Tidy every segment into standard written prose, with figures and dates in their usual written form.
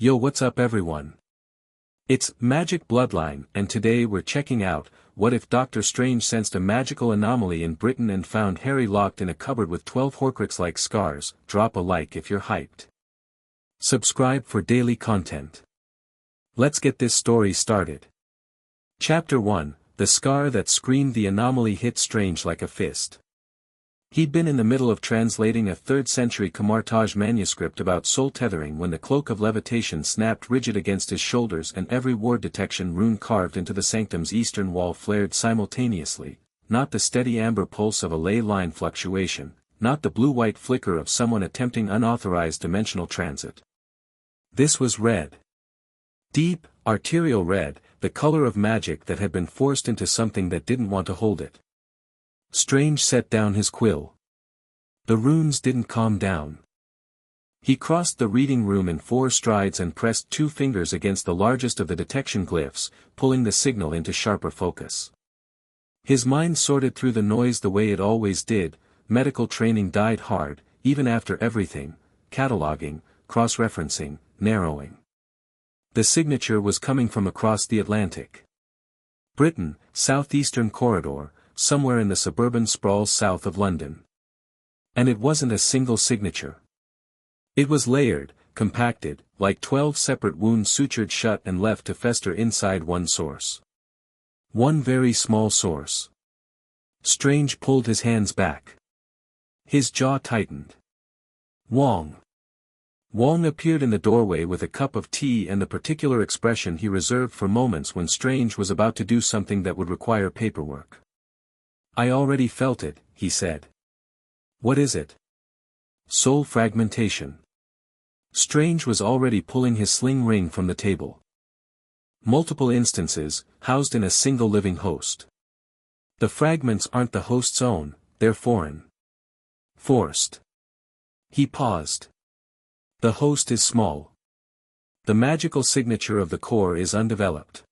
Yo, what's up everyone? It's Magic Bloodline, and today we're checking out, what if Doctor Strange sensed a magical anomaly in Britain and found Harry locked in a cupboard with 12 Horcrux-like scars. Drop a like if you're hyped. Subscribe for daily content. Let's get this story started. Chapter 1, The Scar That Screamed. The anomaly hit Strange like a fist. He'd been in the middle of translating a 3rd century Camartage manuscript about soul tethering when the cloak of levitation snapped rigid against his shoulders and every ward detection rune carved into the sanctum's eastern wall flared simultaneously, not the steady amber pulse of a ley line fluctuation, not the blue-white flicker of someone attempting unauthorized dimensional transit. This was red. Deep, arterial red, the color of magic that had been forced into something that didn't want to hold it. Strange set down his quill. The runes didn't calm down. He crossed the reading room in 4 strides and pressed 2 fingers against the largest of the detection glyphs, pulling the signal into sharper focus. His mind sorted through the noise the way it always did. Medical training died hard, even after everything, cataloging, cross-referencing, narrowing. The signature was coming from across the Atlantic. Britain, southeastern corridor, somewhere in the suburban sprawl south of London. And it wasn't a single signature. It was layered, compacted, like 12 separate wounds sutured shut and left to fester inside one source. One very small source. Strange pulled his hands back. His jaw tightened. Wong. Wong appeared in the doorway with a cup of tea and the particular expression he reserved for moments when Strange was about to do something that would require paperwork. I already felt it, he said. What is it? Soul fragmentation. Strange was already pulling his sling ring from the table. Multiple instances, housed in a single living host. The fragments aren't the host's own, they're foreign. Forced. He paused. The host is small. The magical signature of the core is undeveloped.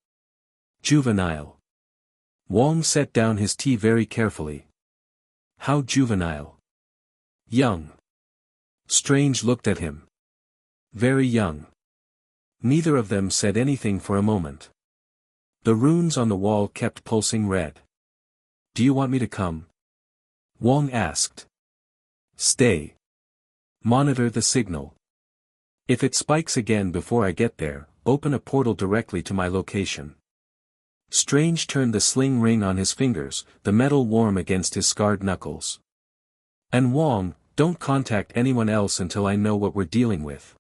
Juvenile. Wong set down his tea very carefully. How juvenile? Young. Strange looked at him. Very young. Neither of them said anything for a moment. The runes on the wall kept pulsing red. Do you want me to come? Wong asked. Stay. Monitor the signal. If it spikes again before I get there, open a portal directly to my location. Strange turned the sling ring on his fingers, the metal warm against his scarred knuckles. And Wong, don't contact anyone else until I know what we're dealing with.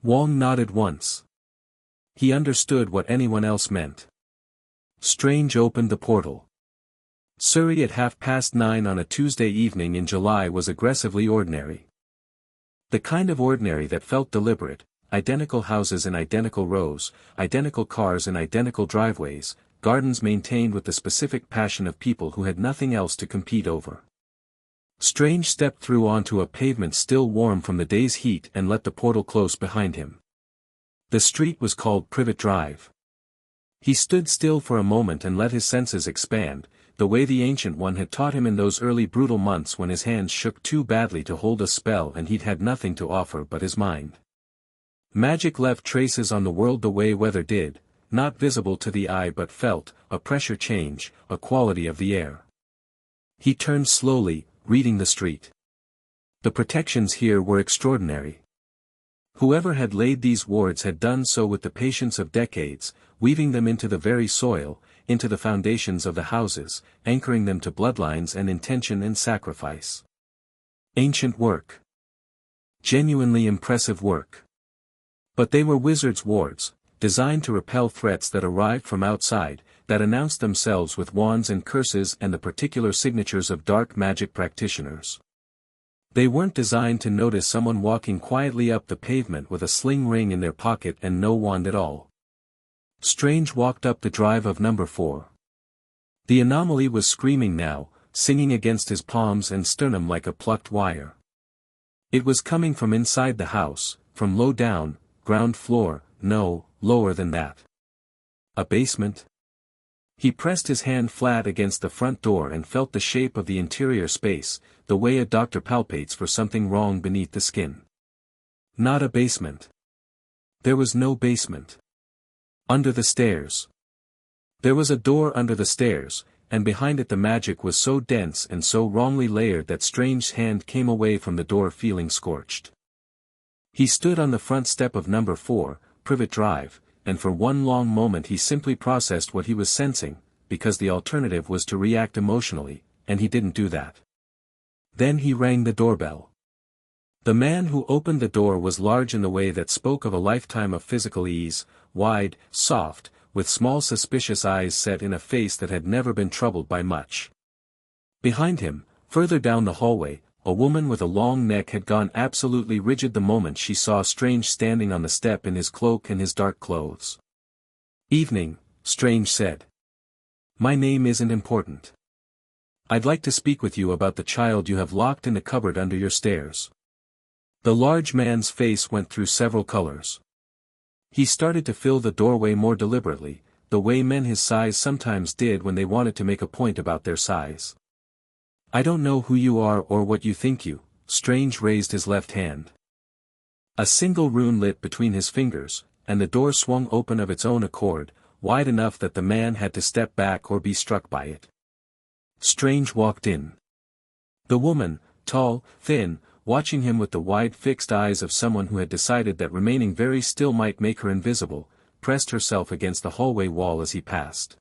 Wong nodded once. He understood what anyone else meant. Strange opened the portal. Surrey at 9:30 on a Tuesday evening in July was aggressively ordinary. The kind of ordinary that felt deliberate. Identical houses in identical rows, identical cars in identical driveways, gardens maintained with the specific passion of people who had nothing else to compete over. Strange stepped through onto a pavement still warm from the day's heat and let the portal close behind him. The street was called Privet Drive. He stood still for a moment and let his senses expand, the way the Ancient One had taught him in those early brutal months when his hands shook too badly to hold a spell and he'd had nothing to offer but his mind. Magic left traces on the world the way weather did, not visible to the eye but felt, a pressure change, a quality of the air. He turned slowly, reading the street. The protections here were extraordinary. Whoever had laid these wards had done so with the patience of decades, weaving them into the very soil, into the foundations of the houses, anchoring them to bloodlines and intention and sacrifice. Ancient work. Genuinely impressive work. But they were wizards' wards, designed to repel threats that arrived from outside, that announced themselves with wands and curses and the particular signatures of dark magic practitioners. They weren't designed to notice someone walking quietly up the pavement with a sling ring in their pocket and no wand at all. Strange walked up the drive of number 4. The anomaly was screaming now, singing against his palms and sternum like a plucked wire. It was coming from inside the house, from low down, ground floor, no, lower than that. A basement? He pressed his hand flat against the front door and felt the shape of the interior space, the way a doctor palpates for something wrong beneath the skin. Not a basement. There was no basement. Under the stairs. There was a door under the stairs, and behind it the magic was so dense and so wrongly layered that Strange's hand came away from the door feeling scorched. He stood on the front step of number 4, Privet Drive, and for one long moment he simply processed what he was sensing, because the alternative was to react emotionally, and he didn't do that. Then he rang the doorbell. The man who opened the door was large in the way that spoke of a lifetime of physical ease, wide, soft, with small suspicious eyes set in a face that had never been troubled by much. Behind him, further down the hallway, a woman with a long neck had gone absolutely rigid the moment she saw Strange standing on the step in his cloak and his dark clothes. "Evening," Strange said. "My name isn't important. I'd like to speak with you about the child you have locked in the cupboard under your stairs." The large man's face went through several colors. He started to fill the doorway more deliberately, the way men his size sometimes did when they wanted to make a point about their size. "I don't know who you are or what you think you," Strange raised his left hand. A single rune lit between his fingers, and the door swung open of its own accord, wide enough that the man had to step back or be struck by it. Strange walked in. The woman, tall, thin, watching him with the wide fixed eyes of someone who had decided that remaining very still might make her invisible, pressed herself against the hallway wall as he passed.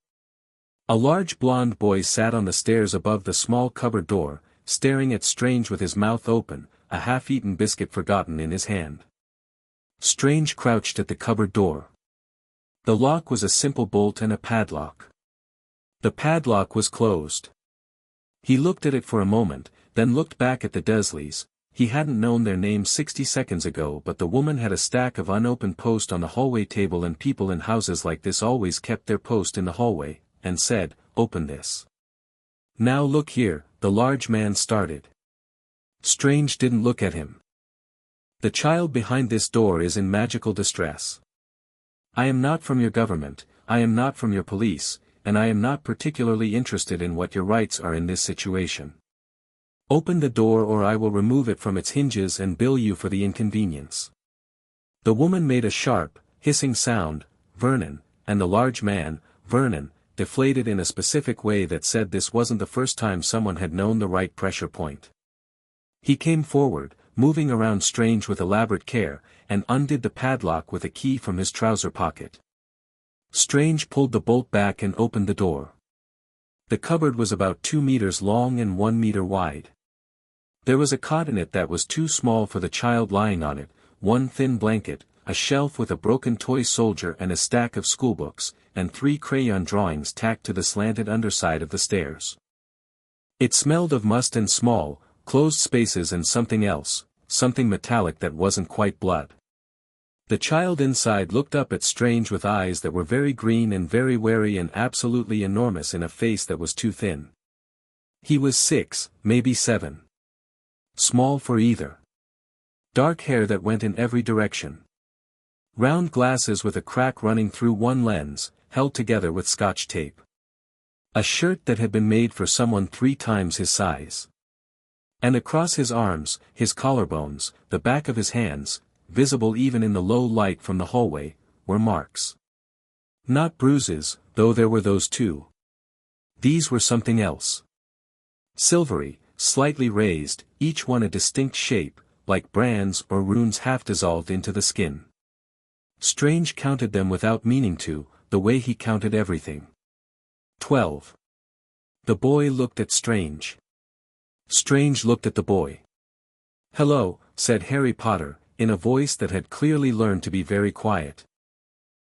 A large blond boy sat on the stairs above the small cupboard door, staring at Strange with his mouth open, a half-eaten biscuit forgotten in his hand. Strange crouched at the cupboard door. The lock was a simple bolt and a padlock. The padlock was closed. He looked at it for a moment, then looked back at the Dursleys. He hadn't known their names 60 seconds ago, but the woman had a stack of unopened post on the hallway table, and people in houses like this always kept their post in the hallway, and said, "Open this." "Now look here," the large man started. Strange didn't look at him. "The child behind this door is in magical distress. I am not from your government, I am not from your police, and I am not particularly interested in what your rights are in this situation. Open the door or I will remove it from its hinges and bill you for the inconvenience." The woman made a sharp, hissing sound, "Vernon," and the large man, Vernon, deflated in a specific way that said this wasn't the first time someone had known the right pressure point. He came forward, moving around Strange with elaborate care, and undid the padlock with a key from his trouser pocket. Strange pulled the bolt back and opened the door. The cupboard was about 2 meters long and 1 meter wide. There was a cot in it that was too small for the child lying on it, one thin blanket, a shelf with a broken toy soldier and a stack of schoolbooks, and 3 crayon drawings tacked to the slanted underside of the stairs. It smelled of must and small, closed spaces and something else, something metallic that wasn't quite blood. The child inside looked up at Strange with eyes that were very green and very wary and absolutely enormous in a face that was too thin. He was 6, maybe 7. Small for either. Dark hair that went in every direction. Round glasses with a crack running through one lens, held together with Scotch tape. A shirt that had been made for someone 3 times his size. And across his arms, his collarbones, the back of his hands, visible even in the low light from the hallway, were marks. Not bruises, though there were those too. These were something else. Silvery, slightly raised, each one a distinct shape, like brands or runes half dissolved into the skin. Strange counted them without meaning to, the way he counted everything. 12. The boy looked at Strange. Strange looked at the boy. "Hello," said Harry Potter, in a voice that had clearly learned to be very quiet.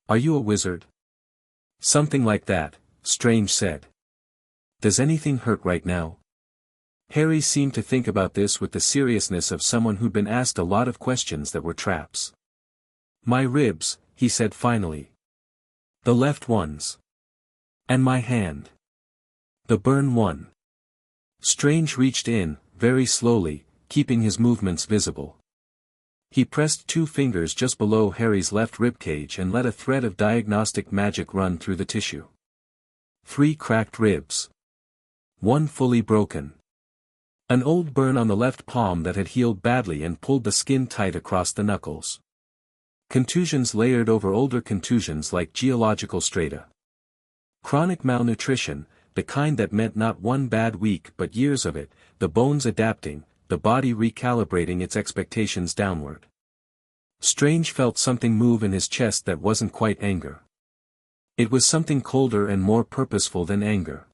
"Are you a wizard?" "Something like that," Strange said. "Does anything hurt right now?" Harry seemed to think about this with the seriousness of someone who'd been asked a lot of questions that were traps. "My ribs," he said finally. "The left ones. And my hand. The burn one." Strange reached in, very slowly, keeping his movements visible. He pressed 2 fingers just below Harry's left ribcage and let a thread of diagnostic magic run through the tissue. 3 cracked ribs. 1 fully broken. An old burn on the left palm that had healed badly and pulled the skin tight across the knuckles. Contusions layered over older contusions like geological strata. Chronic malnutrition, the kind that meant not one bad week but years of it, the bones adapting, the body recalibrating its expectations downward. Strange felt something move in his chest that wasn't quite anger. It was something colder and more purposeful than anger.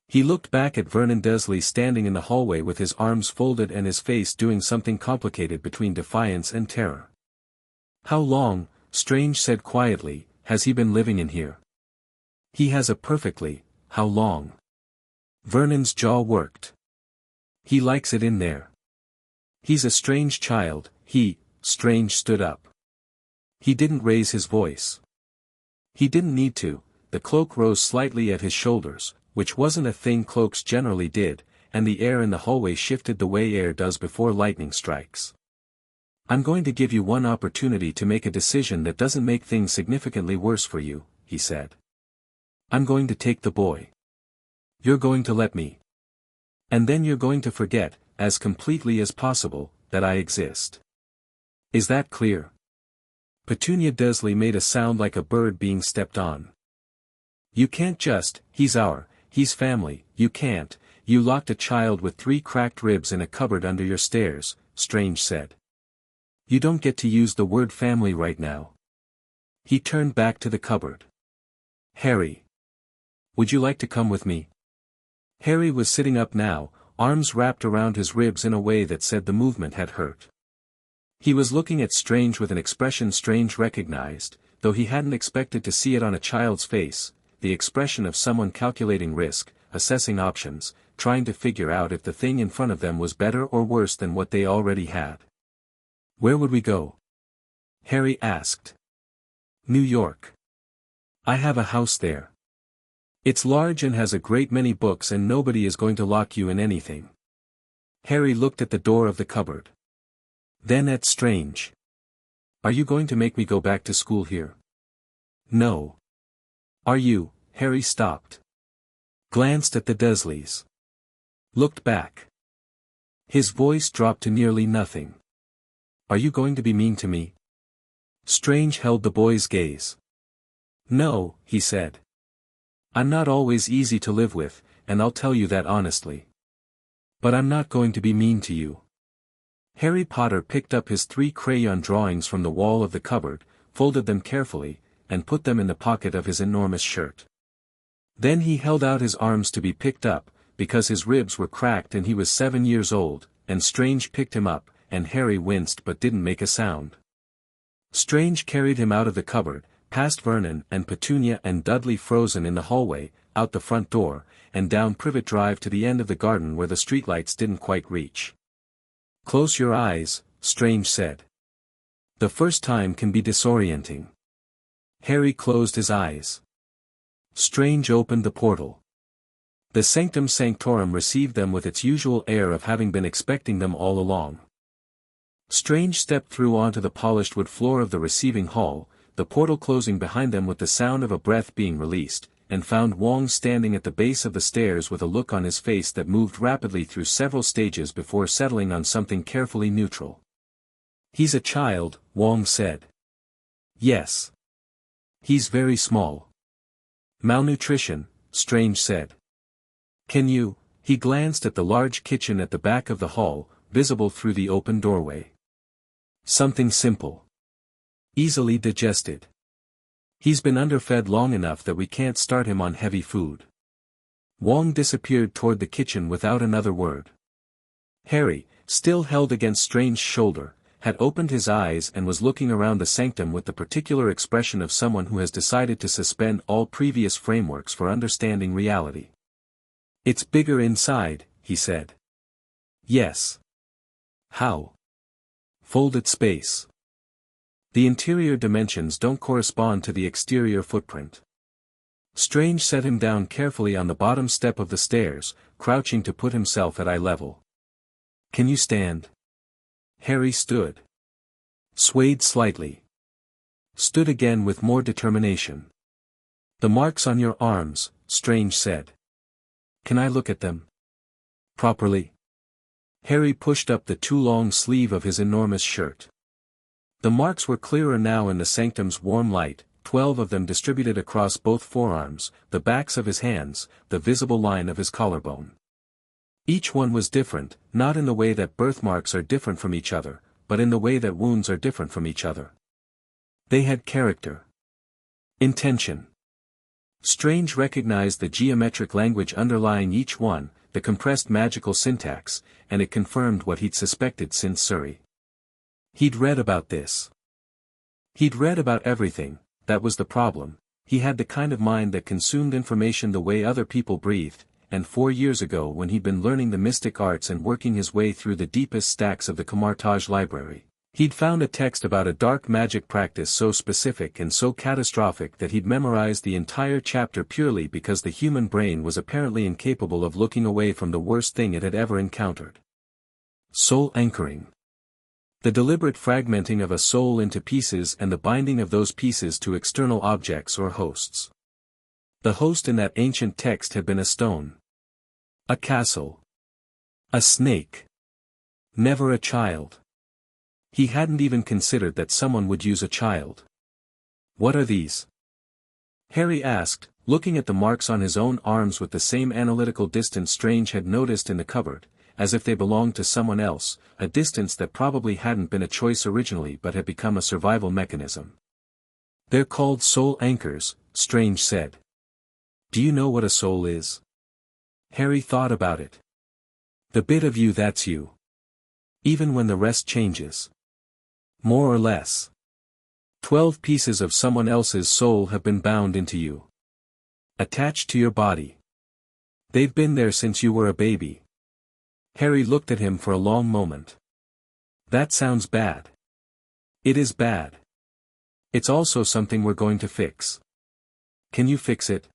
He looked back at Vernon Dursley standing in the hallway with his arms folded and his face doing something complicated between defiance and terror. "How long," Strange said quietly, "has he been living in here?" "He has a perfectly, how long?" Vernon's jaw worked. "He likes it in there. He's a strange child, Strange stood up. He didn't raise his voice. He didn't need to, the cloak rose slightly at his shoulders, which wasn't a thing cloaks generally did, and the air in the hallway shifted the way air does before lightning strikes. "I'm going to give you one opportunity to make a decision that doesn't make things significantly worse for you," he said. "I'm going to take the boy. You're going to let me. And then you're going to forget, as completely as possible, that I exist. Is that clear?" Petunia Dursley made a sound like a bird being stepped on. "You can't just, he's family, you can't, you locked a child with 3 cracked ribs in a cupboard under your stairs," Strange said. "You don't get to use the word family right now." He turned back to the cupboard. "Harry. Would you like to come with me?" Harry was sitting up now, arms wrapped around his ribs in a way that said the movement had hurt. He was looking at Strange with an expression Strange recognized, though he hadn't expected to see it on a child's face, the expression of someone calculating risk, assessing options, trying to figure out if the thing in front of them was better or worse than what they already had. "Where would we go?" Harry asked. "New York. I have a house there. It's large and has a great many books and nobody is going to lock you in anything." Harry looked at the door of the cupboard. Then at Strange. "Are you going to make me go back to school here?" "No." "Are you?" Harry stopped. Glanced at the Dursleys. Looked back. His voice dropped to nearly nothing. "Are you going to be mean to me?" Strange held the boy's gaze. "No," he said. "I'm not always easy to live with, and I'll tell you that honestly. But I'm not going to be mean to you." Harry Potter picked up his 3 crayon drawings from the wall of the cupboard, folded them carefully, and put them in the pocket of his enormous shirt. Then he held out his arms to be picked up, because his ribs were cracked and he was 7 years old, and Strange picked him up, and Harry winced but didn't make a sound. Strange carried him out of the cupboard, past Vernon and Petunia and Dudley frozen in the hallway, out the front door, and down Privet Drive to the end of the garden where the streetlights didn't quite reach. "Close your eyes," Strange said. "The first time can be disorienting." Harry closed his eyes. Strange opened the portal. The Sanctum Sanctorum received them with its usual air of having been expecting them all along. Strange stepped through onto the polished wood floor of the receiving hall, the portal closing behind them with the sound of a breath being released, and found Wong standing at the base of the stairs with a look on his face that moved rapidly through several stages before settling on something carefully neutral. "He's a child," Wong said. "Yes. He's very small." "Malnutrition," Strange said. "Can you?" He glanced at the large kitchen at the back of the hall, visible through the open doorway. "Something simple. Easily digested. He's been underfed long enough that we can't start him on heavy food." Wong disappeared toward the kitchen without another word. Harry, still held against Strange's shoulder, had opened his eyes and was looking around the sanctum with the particular expression of someone who has decided to suspend all previous frameworks for understanding reality. "It's bigger inside," he said. "Yes." "How?" "Folded space. The interior dimensions don't correspond to the exterior footprint." Strange set him down carefully on the bottom step of the stairs, crouching to put himself at eye level. "Can you stand?" Harry stood. Swayed slightly. Stood again with more determination. "The marks on your arms," Strange said. "Can I look at them?" "Properly?" Harry pushed up the too long sleeve of his enormous shirt. The marks were clearer now in the sanctum's warm light, 12 of them distributed across both forearms, the backs of his hands, the visible line of his collarbone. Each one was different, not in the way that birthmarks are different from each other, but in the way that wounds are different from each other. They had character. Intention. Strange recognized the geometric language underlying each one, the compressed magical syntax, and it confirmed what he'd suspected since Surrey. He'd read about this. He'd read about everything, that was the problem. He had the kind of mind that consumed information the way other people breathed, and 4 years ago when he'd been learning the mystic arts and working his way through the deepest stacks of the Camartage library, he'd found a text about a dark magic practice so specific and so catastrophic that he'd memorized the entire chapter purely because the human brain was apparently incapable of looking away from the worst thing it had ever encountered. Soul anchoring. The deliberate fragmenting of a soul into pieces and the binding of those pieces to external objects or hosts. The host in that ancient text had been a stone. A castle. A snake. Never a child. He hadn't even considered that someone would use a child. What are these? Harry asked, looking at the marks on his own arms with the same analytical distance Strange had noticed in the cupboard, as if they belonged to someone else, a distance that probably hadn't been a choice originally but had become a survival mechanism. They're called soul anchors, Strange said. Do you know what a soul is? Harry thought about it. The bit of you that's you. Even when the rest changes. More or less. 12 pieces of someone else's soul have been bound into you. Attached to your body. They've been there since you were a baby. Harry looked at him for a long moment. That sounds bad. It is bad. It's also something we're going to fix. Can you fix it?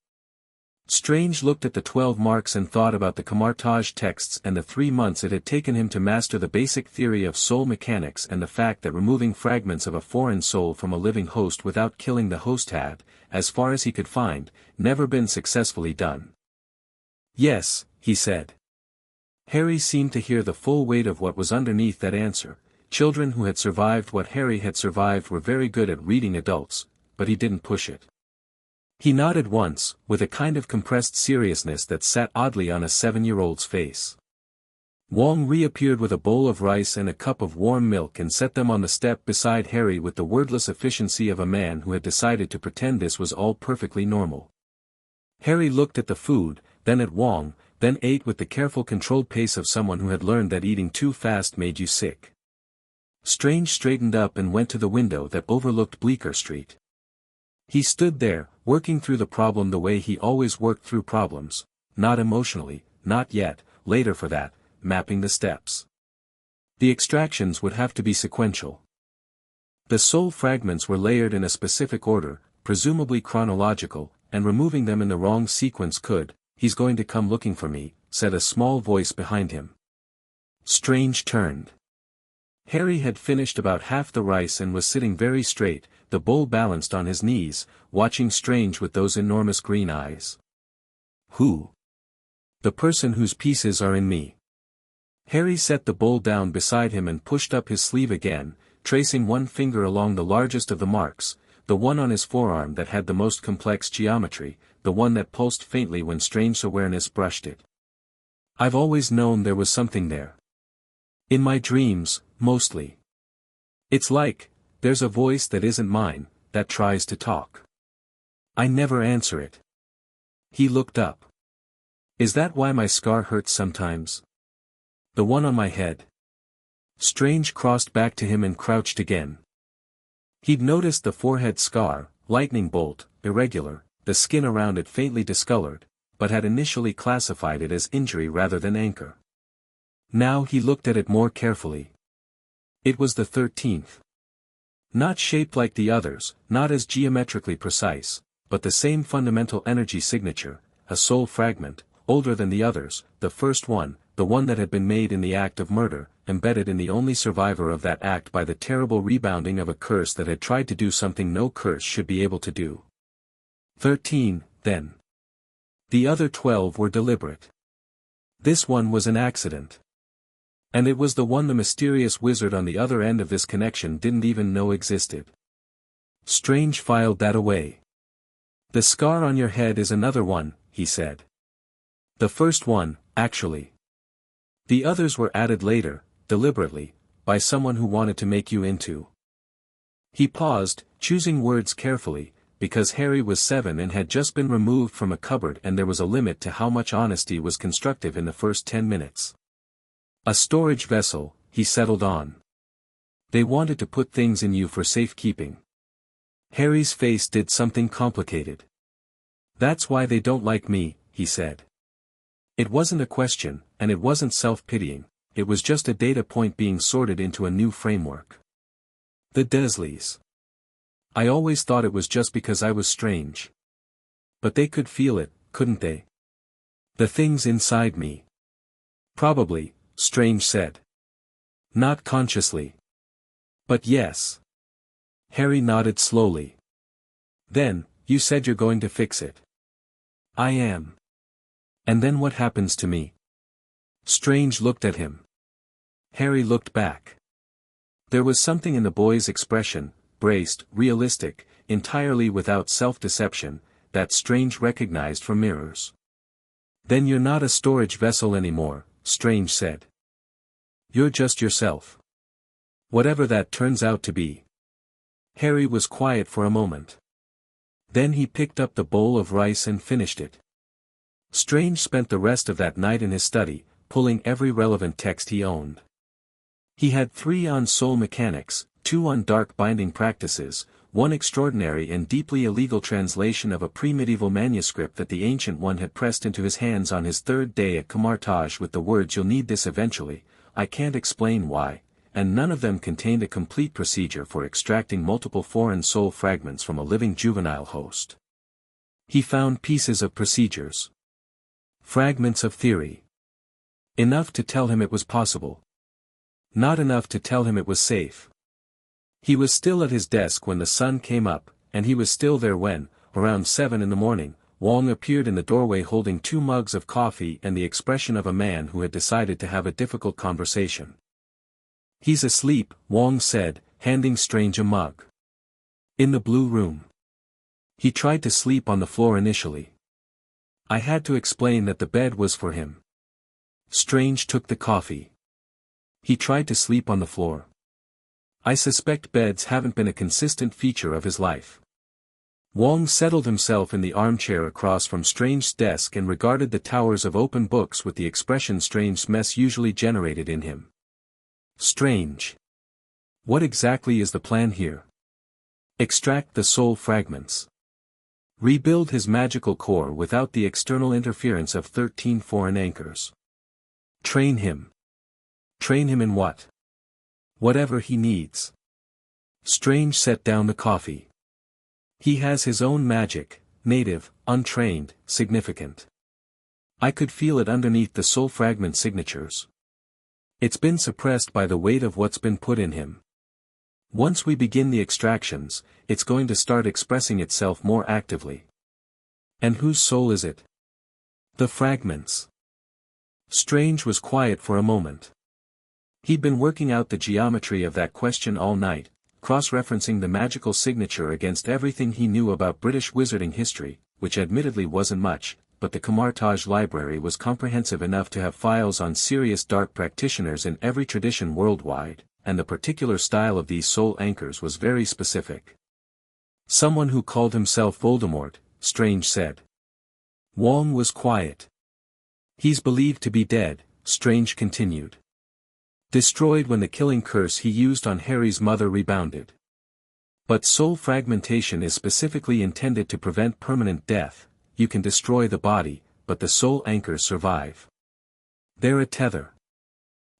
Strange looked at the 12 marks and thought about the Camartage texts and the 3 months it had taken him to master the basic theory of soul mechanics and the fact that removing fragments of a foreign soul from a living host without killing the host had, as far as he could find, never been successfully done. Yes, he said. Harry seemed to hear the full weight of what was underneath that answer. Children who had survived what Harry had survived were very good at reading adults, but he didn't push it. He nodded once, with a kind of compressed seriousness that sat oddly on a 7-year-old's face. Wong reappeared with a bowl of rice and a cup of warm milk and set them on the step beside Harry with the wordless efficiency of a man who had decided to pretend this was all perfectly normal. Harry looked at the food, then at Wong, then ate with the careful controlled pace of someone who had learned that eating too fast made you sick. Strange straightened up and went to the window that overlooked Bleecker Street. He stood there, working through the problem the way he always worked through problems, not emotionally, not yet, later for that, mapping the steps. The extractions would have to be sequential. The soul fragments were layered in a specific order, presumably chronological, and removing them in the wrong sequence could, "He's going to come looking for me," said a small voice behind him. Strange turned. Harry had finished about half the rice and was sitting very straight, the bowl balanced on his knees, watching Strange with those enormous green eyes. Who? The person whose pieces are in me. Harry set the bowl down beside him and pushed up his sleeve again, tracing one finger along the largest of the marks, the one on his forearm that had the most complex geometry, the one that pulsed faintly when Strange's awareness brushed it. I've always known there was something there. In my dreams, mostly. It's like, there's a voice that isn't mine, that tries to talk. I never answer it. He looked up. Is that why my scar hurts sometimes? The one on my head? Strange crossed back to him and crouched again. He'd noticed the forehead scar, lightning bolt, irregular, the skin around it faintly discolored, but had initially classified it as injury rather than anchor. Now he looked at it more carefully. It was the 13th. Not shaped like the others, not as geometrically precise, but the same fundamental energy signature, a soul fragment, older than the others, the first one, the one that had been made in the act of murder, embedded in the only survivor of that act by the terrible rebounding of a curse that had tried to do something no curse should be able to do. 13, then. The other 12 were deliberate. This one was an accident. And it was the one the mysterious wizard on the other end of this connection didn't even know existed. Strange filed that away. The scar on your head is another one, he said. The first one, actually. The others were added later, deliberately, by someone who wanted to make you into. He paused, choosing words carefully, because Harry was 7 and had just been removed from a cupboard and there was a limit to how much honesty was constructive in the first 10 minutes. A storage vessel, he settled on. They wanted to put things in you for safekeeping. Harry's face did something complicated. That's why they don't like me, he said. It wasn't a question, and it wasn't self-pitying, it was just a data point being sorted into a new framework. The Dursleys. I always thought it was just because I was strange. But they could feel it, couldn't they? The things inside me. Probably, Strange said. Not consciously. But yes. Harry nodded slowly. Then, you said you're going to fix it. I am. And then what happens to me? Strange looked at him. Harry looked back. There was something in the boy's expression, braced, realistic, entirely without self-deception, that Strange recognized from mirrors. Then you're not a storage vessel anymore, Strange said. You're just yourself. Whatever that turns out to be. Harry was quiet for a moment. Then he picked up the bowl of rice and finished it. Strange spent the rest of that night in his study, pulling every relevant text he owned. He had 3 on soul mechanics, 2 on dark binding practices, 1 extraordinary and deeply illegal translation of a pre-medieval manuscript that the Ancient One had pressed into his hands on his 3rd day at Camartage with the words "You'll need this eventually, I can't explain why," and none of them contained a complete procedure for extracting multiple foreign soul fragments from a living juvenile host. He found pieces of procedures. Fragments of theory. Enough to tell him it was possible. Not enough to tell him it was safe. He was still at his desk when the sun came up, and he was still there when, around 7 in the morning, Wong appeared in the doorway holding 2 mugs of coffee and the expression of a man who had decided to have a difficult conversation. He's asleep, Wong said, handing Strange a mug. In the blue room. He tried to sleep on the floor initially. I had to explain that the bed was for him. Strange took the coffee. He tried to sleep on the floor. I suspect beds haven't been a consistent feature of his life. Wong settled himself in the armchair across from Strange's desk and regarded the towers of open books with the expression Strange's mess usually generated in him. Strange. What exactly is the plan here? Extract the soul fragments. Rebuild his magical core without the external interference of 13 foreign anchors. Train him. Train him in what? Whatever he needs. Strange set down the coffee. He has his own magic, native, untrained, significant. I could feel it underneath the soul fragment signatures. It's been suppressed by the weight of what's been put in him. Once we begin the extractions, it's going to start expressing itself more actively. And whose soul is it? The fragments. Strange was quiet for a moment. He'd been working out the geometry of that question all night, cross-referencing the magical signature against everything he knew about British wizarding history, which admittedly wasn't much, but the Camartage library was comprehensive enough to have files on serious dark practitioners in every tradition worldwide, and the particular style of these soul anchors was very specific. Someone who called himself Voldemort, Strange said. Wong was quiet. He's believed to be dead, Strange continued. Destroyed when the killing curse he used on Harry's mother rebounded. But soul fragmentation is specifically intended to prevent permanent death. You can destroy the body, but the soul anchors survive. They're a tether.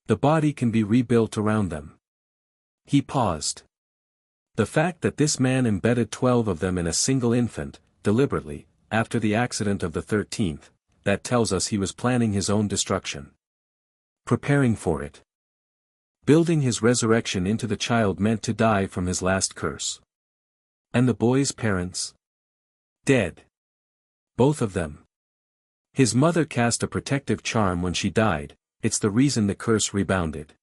The body can be rebuilt around them. He paused. The fact that this man embedded 12 of them in a single infant, deliberately, after the accident of the 13th, that tells us he was planning his own destruction. Preparing for it. Building his resurrection into the child meant to die from his last curse. And the boy's parents? Dead. Both of them. His mother cast a protective charm when she died, it's the reason the curse rebounded.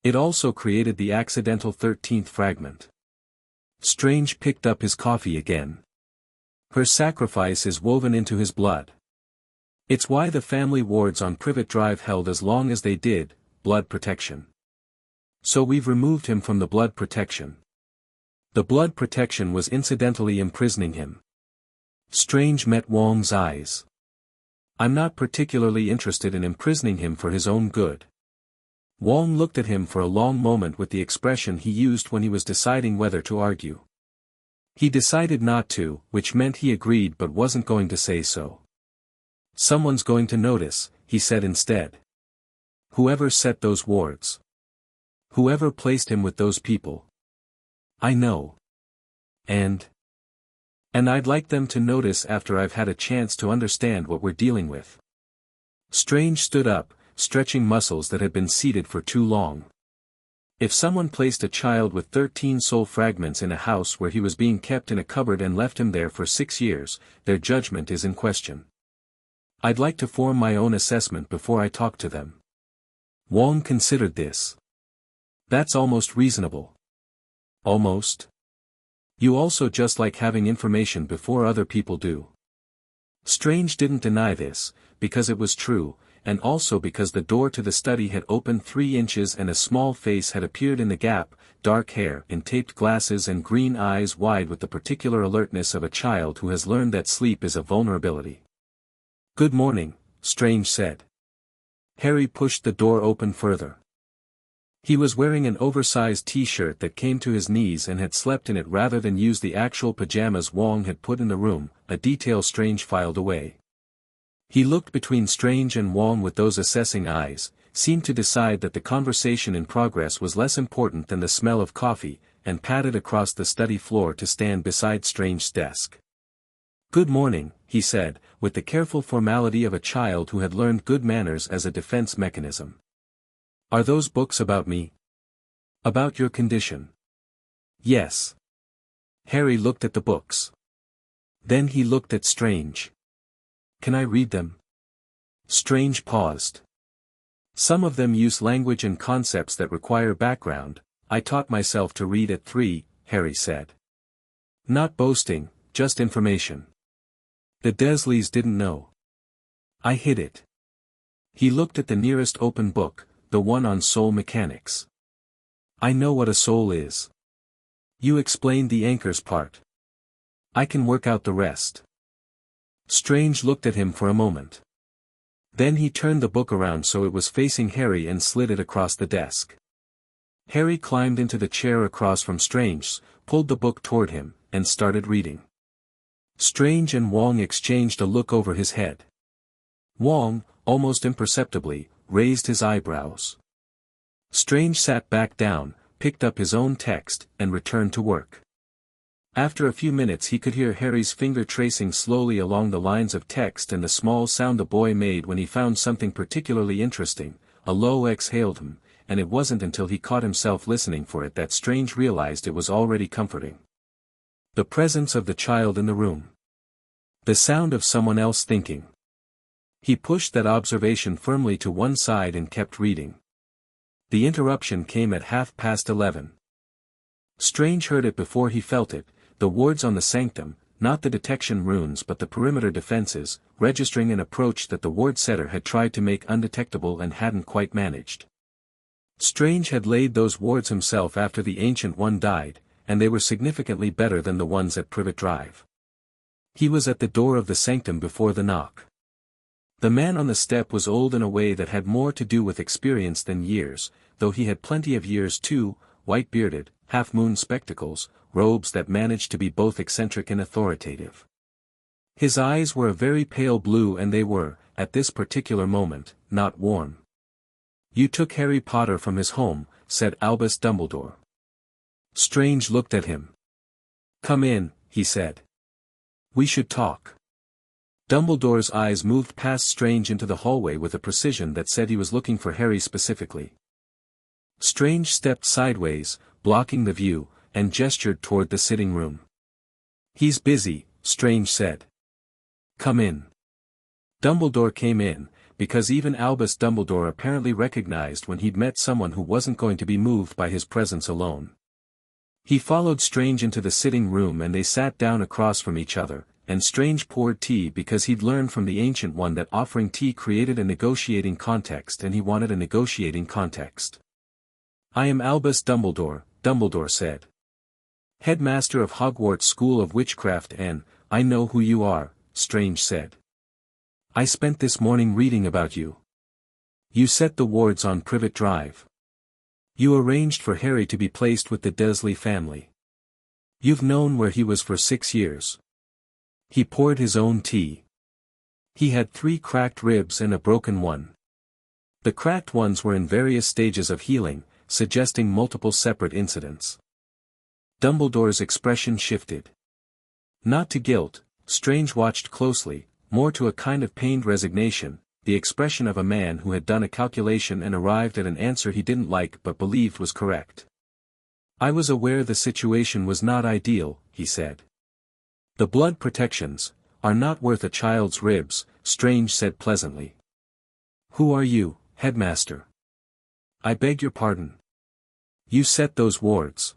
It also created the accidental 13th fragment. Strange picked up his coffee again. Her sacrifice is woven into his blood. It's why the family wards on Privet Drive held as long as they did, blood protection. So we've removed him from the blood protection. The blood protection was incidentally imprisoning him. Strange met Wong's eyes. I'm not particularly interested in imprisoning him for his own good. Wong looked at him for a long moment with the expression he used when he was deciding whether to argue. He decided not to, which meant he agreed but wasn't going to say so. Someone's going to notice, he said instead. Whoever set those wards. Whoever placed him with those people. I know. And I'd like them to notice after I've had a chance to understand what we're dealing with. Strange stood up, stretching muscles that had been seated for too long. If someone placed a child with 13 soul fragments in a house where he was being kept in a cupboard and left him there for 6 years, their judgment is in question. I'd like to form my own assessment before I talk to them. Wong considered this. That's almost reasonable. Almost? You also just like having information before other people do. Strange didn't deny this, because it was true, and also because the door to the study had opened 3 inches and a small face had appeared in the gap, dark hair and taped glasses and green eyes wide with the particular alertness of a child who has learned that sleep is a vulnerability. Good morning, Strange said. Harry pushed the door open further. He was wearing an oversized t-shirt that came to his knees and had slept in it rather than use the actual pajamas Wong had put in the room, a detail Strange filed away. He looked between Strange and Wong with those assessing eyes, seemed to decide that the conversation in progress was less important than the smell of coffee, and padded across the study floor to stand beside Strange's desk. Good morning, he said, with the careful formality of a child who had learned good manners as a defense mechanism. Are those books about me? About your condition? Yes. Harry looked at the books. Then he looked at Strange. Can I read them? Strange paused. Some of them use language and concepts that require background. I taught myself to read at 3, Harry said. Not boasting, just information. The Dursleys didn't know. I hid it. He looked at the nearest open book, the one on soul mechanics. I know what a soul is. You explained the anchors part. I can work out the rest. Strange looked at him for a moment. Then he turned the book around so it was facing Harry and slid it across the desk. Harry climbed into the chair across from Strange, pulled the book toward him, and started reading. Strange and Wong exchanged a look over his head. Wong, almost imperceptibly, raised his eyebrows. Strange sat back down, picked up his own text, and returned to work. After a few minutes he could hear Harry's finger tracing slowly along the lines of text and the small sound the boy made when he found something particularly interesting, a low exhaled him, and it wasn't until he caught himself listening for it that Strange realized it was already comforting. The presence of the child in the room. The sound of someone else thinking. He pushed that observation firmly to one side and kept reading. The interruption came at 11:30. Strange heard it before he felt it, the wards on the sanctum, not the detection runes but the perimeter defenses, registering an approach that the ward setter had tried to make undetectable and hadn't quite managed. Strange had laid those wards himself after the Ancient One died, and they were significantly better than the ones at Privet Drive. He was at the door of the sanctum before the knock. The man on the step was old in a way that had more to do with experience than years, though he had plenty of years too, white-bearded, half-moon spectacles, robes that managed to be both eccentric and authoritative. His eyes were a very pale blue and they were, at this particular moment, not warm. You took Harry Potter from his home, said Albus Dumbledore. Strange looked at him. Come in, he said. We should talk. Dumbledore's eyes moved past Strange into the hallway with a precision that said he was looking for Harry specifically. Strange stepped sideways, blocking the view, and gestured toward the sitting room. He's busy, Strange said. Come in. Dumbledore came in, because even Albus Dumbledore apparently recognized when he'd met someone who wasn't going to be moved by his presence alone. He followed Strange into the sitting room and they sat down across from each other, and Strange poured tea because he'd learned from the Ancient One that offering tea created a negotiating context and he wanted a negotiating context. "I am Albus Dumbledore," Dumbledore said. "Headmaster of Hogwarts School of Witchcraft, and I know who you are," Strange said. "I spent this morning reading about you. You set the wards on Privet Drive. You arranged for Harry to be placed with the Dursley family. You've known where he was for 6 years. He poured his own tea. He had 3 cracked ribs and a broken one. The cracked ones were in various stages of healing, suggesting multiple separate incidents." Dumbledore's expression shifted. Not to guilt, Strange watched closely, more to a kind of pained resignation, the expression of a man who had done a calculation and arrived at an answer he didn't like but believed was correct. "I was aware the situation was not ideal," he said. "The blood protections are not worth a child's ribs," Strange said pleasantly. "Who are you, Headmaster?" "I beg your pardon. You set those wards.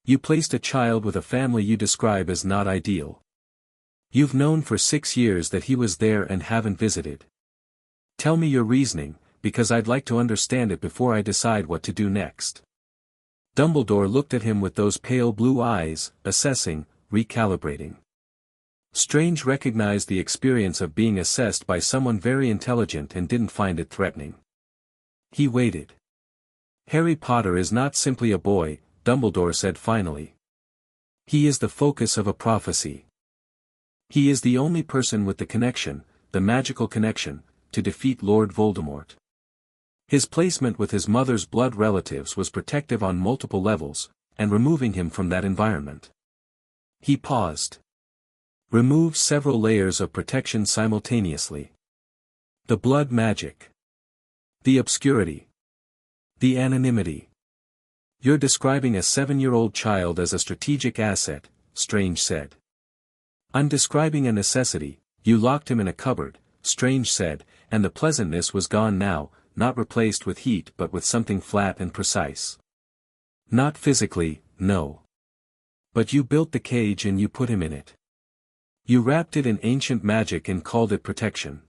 You placed a child with a family you describe as not ideal. You've known for 6 years that he was there and haven't visited. Tell me your reasoning, because I'd like to understand it before I decide what to do next." Dumbledore looked at him with those pale blue eyes, assessing, recalibrating. Strange recognized the experience of being assessed by someone very intelligent and didn't find it threatening. He waited. "Harry Potter is not simply a boy," Dumbledore said finally. "He is the focus of a prophecy. He is the only person with the connection, the magical connection, to defeat Lord Voldemort. His placement with his mother's blood relatives was protective on multiple levels, and removing him from that environment." He paused. "Remove several layers of protection simultaneously. The blood magic. The obscurity. The anonymity. You're describing a 7-year-old child as a strategic asset," Strange said. "I'm describing a necessity. You locked him in a cupboard," Strange said, and the pleasantness was gone now, not replaced with heat but with something flat and precise. "Not physically, no. But you built the cage and you put him in it. You wrapped it in ancient magic and called it protection."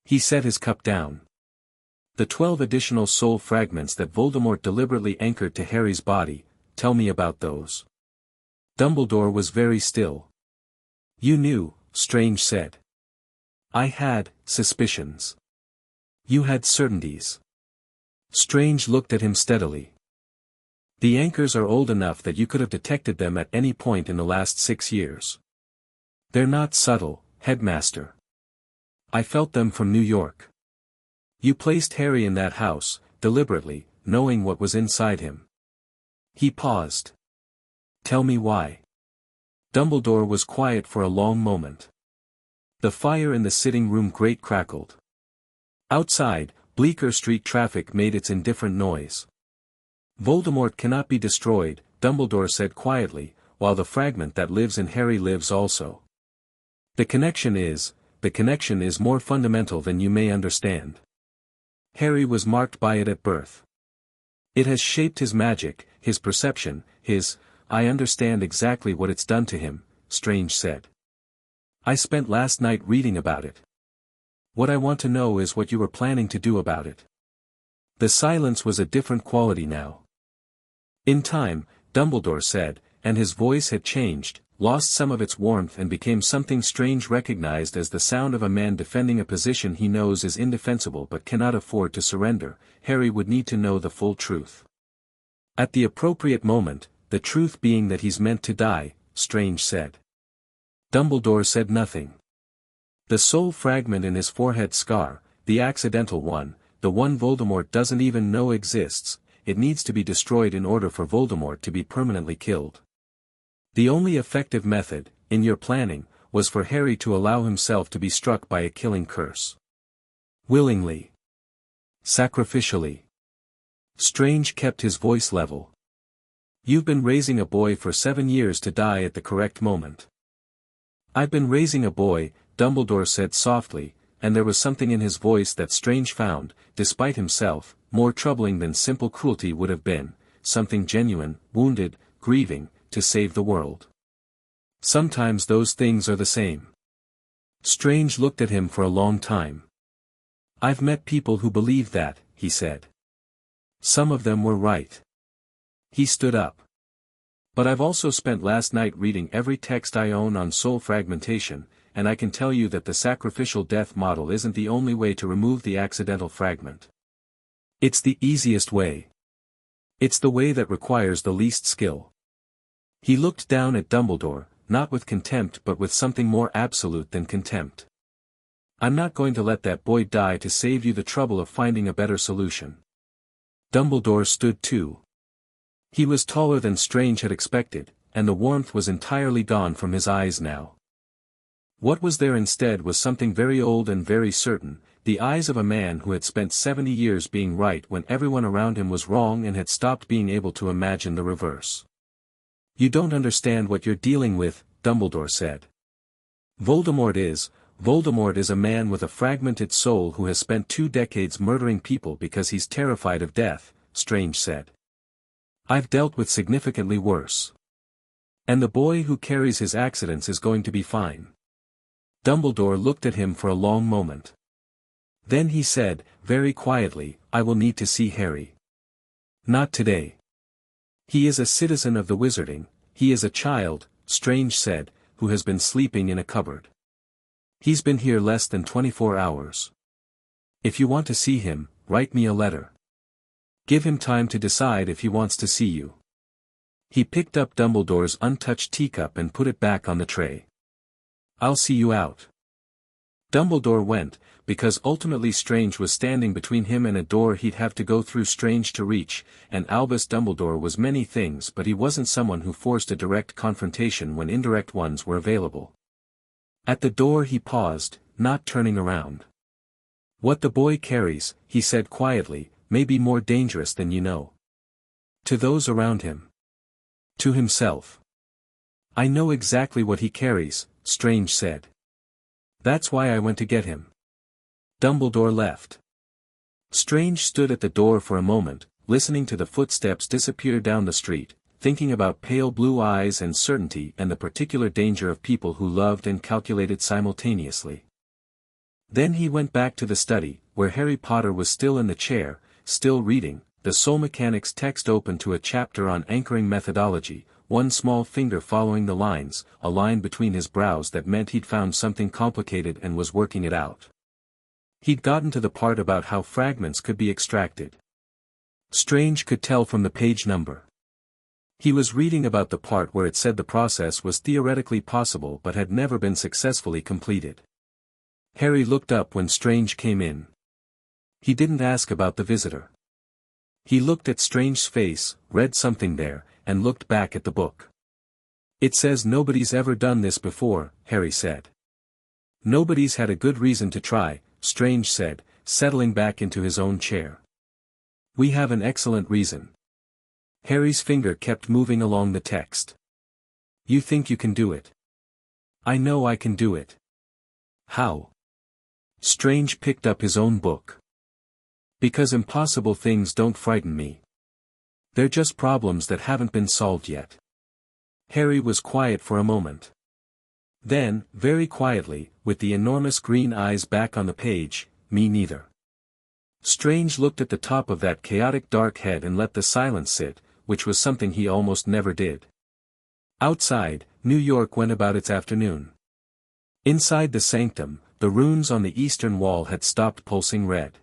He set his cup down. "The 12 additional soul fragments that Voldemort deliberately anchored to Harry's body, tell me about those." Dumbledore was very still. "You knew," Strange said. "I had suspicions. You had certainties." Strange looked at him steadily. "The anchors are old enough that you could have detected them at any point in the last 6 years. They're not subtle, Headmaster. I felt them from New York. You placed Harry in that house, deliberately, knowing what was inside him." He paused. "Tell me why." Dumbledore was quiet for a long moment. The fire in the sitting room grate crackled. Outside, Bleecker Street traffic made its indifferent noise. "Voldemort cannot be destroyed," Dumbledore said quietly, "while the fragment that lives in Harry lives also. The connection is more fundamental than you may understand. Harry was marked by it at birth. It has shaped his magic, his perception, I understand exactly what it's done to him," Strange said. "I spent last night reading about it. What I want to know is what you were planning to do about it." The silence was a different quality now. "In time," Dumbledore said, and his voice had changed, lost some of its warmth and became something Strange recognized as the sound of a man defending a position he knows is indefensible but cannot afford to surrender. "Harry would need to know the full truth. At the appropriate moment, the truth being that he's meant to die," Strange said. Dumbledore said nothing. The soul fragment in his forehead scar, the accidental one, the one Voldemort doesn't even know exists, it needs to be destroyed in order for Voldemort to be permanently killed. The only effective method, in your planning, was for Harry to allow himself to be struck by a killing curse. Willingly. Sacrificially. Strange kept his voice level. "You've been raising a boy for 7 years to die at the correct moment." "I've been raising a boy," Dumbledore said softly, and there was something in his voice that Strange found, despite himself, more troubling than simple cruelty would have been, something genuine, wounded, grieving, to save the world. Sometimes those things are the same. Strange looked at him for a long time. I've met people who believe that, he said. Some of them were right. He stood up. But I've also spent last night reading every text I own on soul fragmentation, and I can tell you that the sacrificial death model isn't the only way to remove the accidental fragment. It's the easiest way. It's the way that requires the least skill. He looked down at Dumbledore, not with contempt but with something more absolute than contempt. I'm not going to let that boy die to save you the trouble of finding a better solution. Dumbledore stood too. He was taller than Strange had expected, and the warmth was entirely gone from his eyes now. What was there instead was something very old and very certain, the eyes of a man who had spent 70 years being right when everyone around him was wrong and had stopped being able to imagine the reverse. You don't understand what you're dealing with, Dumbledore said. Voldemort is a man with a fragmented soul who has spent 2 decades murdering people because he's terrified of death, Strange said. I've dealt with significantly worse. And the boy who carries his accidents is going to be fine. Dumbledore looked at him for a long moment. Then he said, very quietly, I will need to see Harry. Not today. He is a citizen of the Wizarding, he is a child, Strange said, who has been sleeping in a cupboard. He's been here less than 24 hours. If you want to see him, write me a letter. Give him time to decide if he wants to see you. He picked up Dumbledore's untouched teacup and put it back on the tray. I'll see you out. Dumbledore went, because ultimately Strange was standing between him and a door he'd have to go through Strange to reach, and Albus Dumbledore was many things but he wasn't someone who forced a direct confrontation when indirect ones were available. At the door he paused, not turning around. What the boy carries, he said quietly, may be more dangerous than you know. To those around him. To himself. I know exactly what he carries, Strange said. That's why I went to get him. Dumbledore left. Strange stood at the door for a moment, listening to the footsteps disappear down the street, thinking about pale blue eyes and certainty and the particular danger of people who loved and calculated simultaneously. Then he went back to the study, where Harry Potter was still in the chair, still reading, the soul mechanics text open to a chapter on anchoring methodology, one small finger following the lines, a line between his brows that meant he'd found something complicated and was working it out. He'd gotten to the part about how fragments could be extracted. Strange could tell from the page number. He was reading about the part where it said the process was theoretically possible but had never been successfully completed. Harry looked up when Strange came in. He didn't ask about the visitor. He looked at Strange's face, read something there, and looked back at the book. It says nobody's ever done this before, Harry said. Nobody's had a good reason to try, Strange said, settling back into his own chair. We have an excellent reason. Harry's finger kept moving along the text. You think you can do it? I know I can do it. How? Strange picked up his own book. Because impossible things don't frighten me. They're just problems that haven't been solved yet. Harry was quiet for a moment. Then, very quietly, with the enormous green eyes back on the page, me neither. Strange looked at the top of that chaotic dark head and let the silence sit, which was something he almost never did. Outside, New York went about its afternoon. Inside the sanctum, the runes on the eastern wall had stopped pulsing red.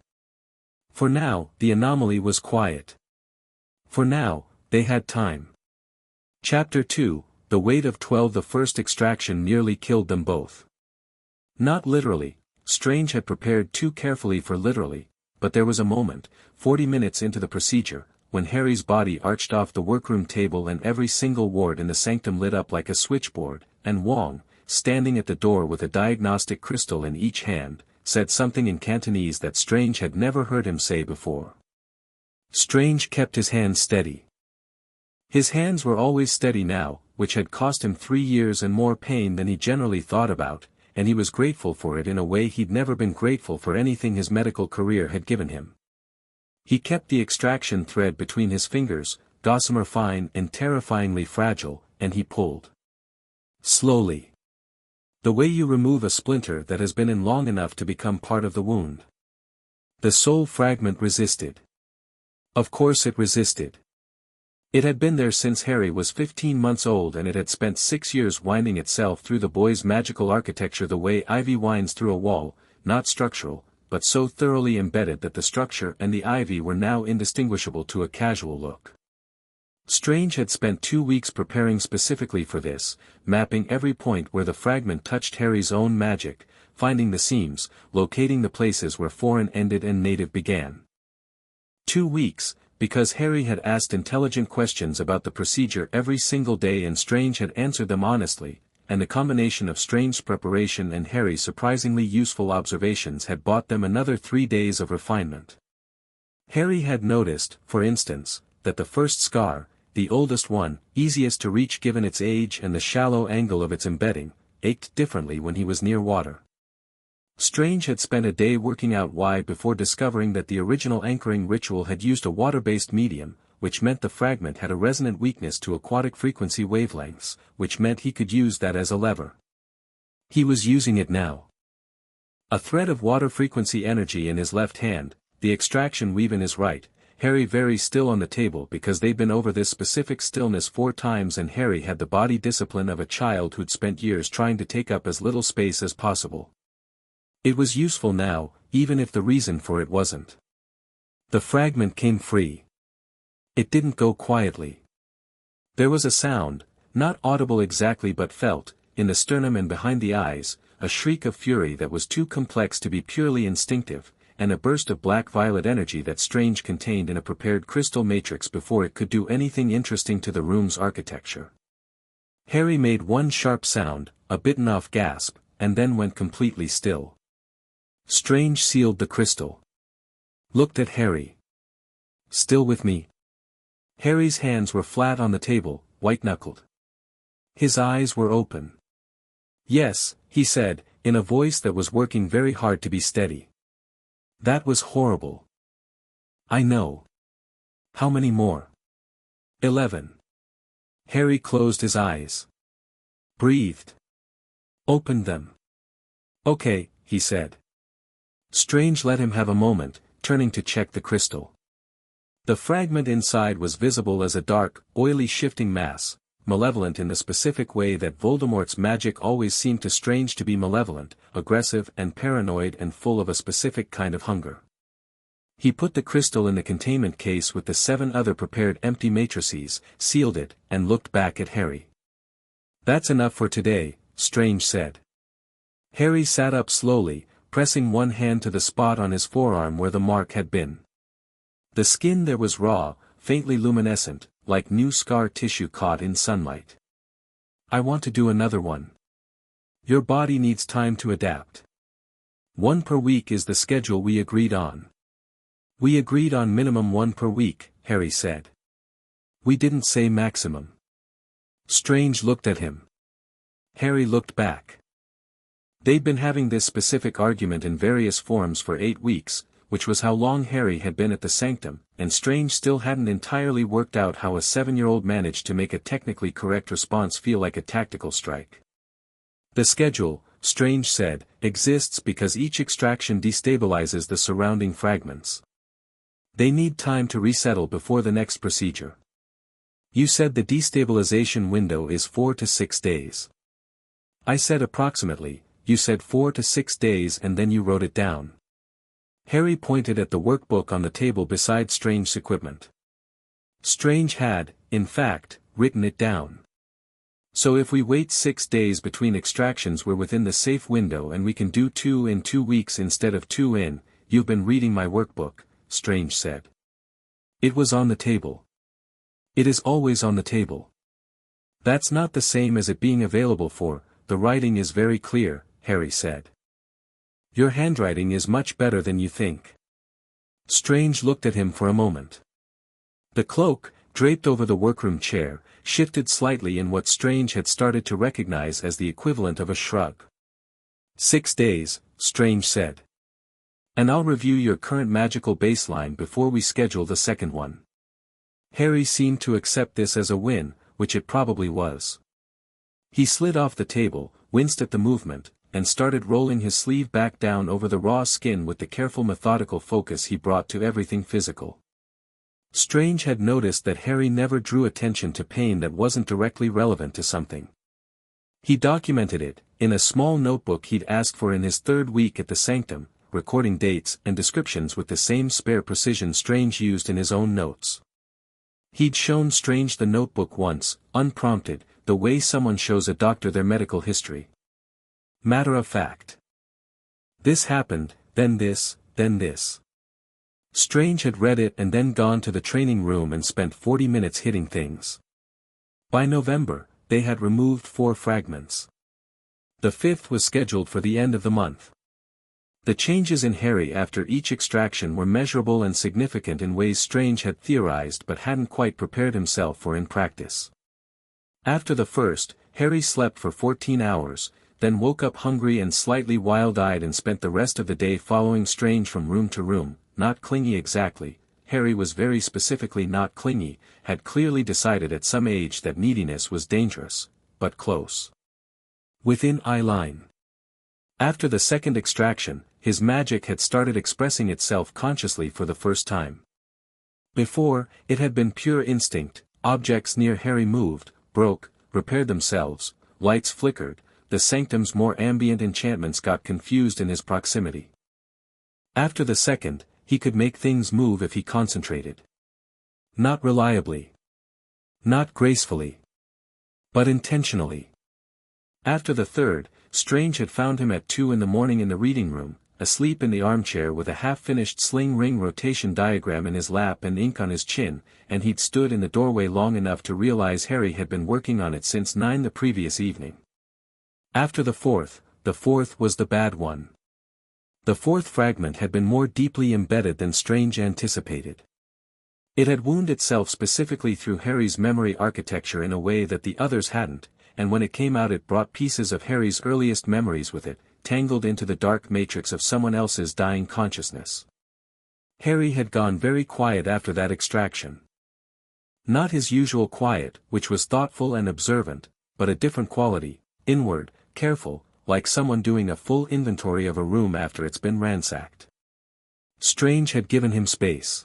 For now, the anomaly was quiet. For now, they had time. Chapter 2, The Weight of 12. The first extraction nearly killed them both. Not literally, Strange had prepared too carefully for literally, but there was a moment, 40 minutes into the procedure, when Harry's body arched off the workroom table and every single ward in the sanctum lit up like a switchboard, and Wong, standing at the door with a diagnostic crystal in each hand, said something in Cantonese that Strange had never heard him say before. Strange kept his hands steady. His hands were always steady now, which had cost him 3 years and more pain than he generally thought about, and he was grateful for it in a way he'd never been grateful for anything his medical career had given him. He kept the extraction thread between his fingers, gossamer fine and terrifyingly fragile, and he pulled. Slowly. The way you remove a splinter that has been in long enough to become part of the wound. The soul fragment resisted. Of course it resisted. It had been there since Harry was 15 months old, and it had spent 6 years winding itself through the boy's magical architecture the way ivy winds through a wall, not structural, but so thoroughly embedded that the structure and the ivy were now indistinguishable to a casual look. Strange had spent 2 weeks preparing specifically for this, mapping every point where the fragment touched Harry's own magic, finding the seams, locating the places where foreign ended and native began. 2 weeks, because Harry had asked intelligent questions about the procedure every single day and Strange had answered them honestly, and the combination of Strange's preparation and Harry's surprisingly useful observations had bought them another 3 days of refinement. Harry had noticed, for instance, that the first scar, the oldest one, easiest to reach given its age and the shallow angle of its embedding, ached differently when he was near water. Strange had spent a day working out why before discovering that the original anchoring ritual had used a water-based medium, which meant the fragment had a resonant weakness to aquatic frequency wavelengths, which meant he could use that as a lever. He was using it now. A thread of water frequency energy in his left hand, the extraction weave in his right, Harry very still on the table because they'd been over this specific stillness 4 times and Harry had the body discipline of a child who'd spent years trying to take up as little space as possible. It was useful now, even if the reason for it wasn't. The fragment came free. It didn't go quietly. There was a sound, not audible exactly but felt, in the sternum and behind the eyes, a shriek of fury that was too complex to be purely instinctive, and a burst of black-violet energy that Strange contained in a prepared crystal matrix before it could do anything interesting to the room's architecture. Harry made one sharp sound, a bitten-off gasp, and then went completely still. Strange sealed the crystal. Looked at Harry. Still with me? Harry's hands were flat on the table, white-knuckled. His eyes were open. Yes, he said, in a voice that was working very hard to be steady. That was horrible. I know. How many more? 11. Harry closed his eyes. Breathed. Opened them. Okay, he said. Strange let him have a moment, turning to check the crystal. The fragment inside was visible as a dark, oily shifting mass, malevolent in the specific way that Voldemort's magic always seemed to Strange to be malevolent, aggressive and paranoid and full of a specific kind of hunger. He put the crystal in the containment case with the 7 other prepared empty matrices, sealed it, and looked back at Harry. That's enough for today, Strange said. Harry sat up slowly, pressing one hand to the spot on his forearm where the mark had been. The skin there was raw, faintly luminescent, like new scar tissue caught in sunlight. I want to do another one. Your body needs time to adapt. 1 per week is the schedule we agreed on. We agreed on minimum 1 per week, Harry said. We didn't say maximum. Strange looked at him. Harry looked back. They'd been having this specific argument in various forms for 8 weeks, which was how long Harry had been at the Sanctum, and Strange still hadn't entirely worked out how a 7-year-old managed to make a technically correct response feel like a tactical strike. The schedule, Strange said, exists because each extraction destabilizes the surrounding fragments. They need time to resettle before the next procedure. You said the destabilization window is 4 to 6 days. I said approximately. You said 4 to 6 days and then you wrote it down. Harry pointed at the workbook on the table beside Strange's equipment. Strange had, in fact, written it down. So if we wait 6 days between extractions we're within the safe window and we can do 2 in 2 weeks instead of 2 in, you've been reading my workbook, Strange said. It was on the table. It is always on the table. That's not the same as it being available for, the writing is very clear, Harry said. Your handwriting is much better than you think. Strange looked at him for a moment. The cloak, draped over the workroom chair, shifted slightly in what Strange had started to recognize as the equivalent of a shrug. 6 days, Strange said. And I'll review your current magical baseline before we schedule the second one. Harry seemed to accept this as a win, which it probably was. He slid off the table, winced at the movement, and started rolling his sleeve back down over the raw skin with the careful methodical focus he brought to everything physical. Strange had noticed that Harry never drew attention to pain that wasn't directly relevant to something. He documented it, in a small notebook he'd asked for in his 3rd week at the Sanctum, recording dates and descriptions with the same spare precision Strange used in his own notes. He'd shown Strange the notebook once, unprompted, the way someone shows a doctor their medical history. Matter of fact. This happened, then this, then this. Strange had read it and then gone to the training room and spent 40 minutes hitting things. By November, they had removed 4 fragments. The 5th was scheduled for the end of the month. The changes in Harry after each extraction were measurable and significant in ways Strange had theorized but hadn't quite prepared himself for in practice. After the first, Harry slept for 14 hours, then woke up hungry and slightly wild-eyed and spent the rest of the day following Strange from room to room, not clingy exactly. Harry was very specifically not clingy, had clearly decided at some age that neediness was dangerous, but close. Within eye line. After the second extraction, his magic had started expressing itself consciously for the first time. Before, it had been pure instinct, objects near Harry moved, broke, repaired themselves, lights flickered, the Sanctum's more ambient enchantments got confused in his proximity. After the second, he could make things move if he concentrated. Not reliably. Not gracefully. But intentionally. After the third, Strange had found him at 2 in the morning in the reading room, asleep in the armchair with a half-finished sling ring rotation diagram in his lap and ink on his chin, and he'd stood in the doorway long enough to realize Harry had been working on it since 9 the previous evening. After the fourth was the bad one. The 4th fragment had been more deeply embedded than Strange anticipated. It had wound itself specifically through Harry's memory architecture in a way that the others hadn't, and when it came out it brought pieces of Harry's earliest memories with it, tangled into the dark matrix of someone else's dying consciousness. Harry had gone very quiet after that extraction. Not his usual quiet, which was thoughtful and observant, but a different quality, inward, careful, like someone doing a full inventory of a room after it's been ransacked. Strange had given him space.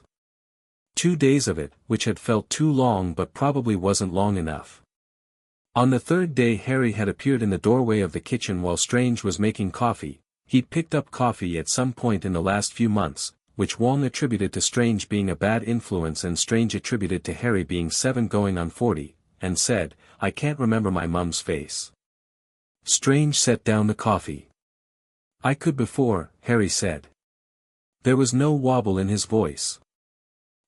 2 days of it, which had felt too long but probably wasn't long enough. On the 3rd day Harry had appeared in the doorway of the kitchen while Strange was making coffee. He'd picked up coffee at some point in the last few months, which Wong attributed to Strange being a bad influence and Strange attributed to Harry being 7 going on 40, and said, "I can't remember my mum's face." Strange set down the coffee. "I could before," Harry said. There was no wobble in his voice.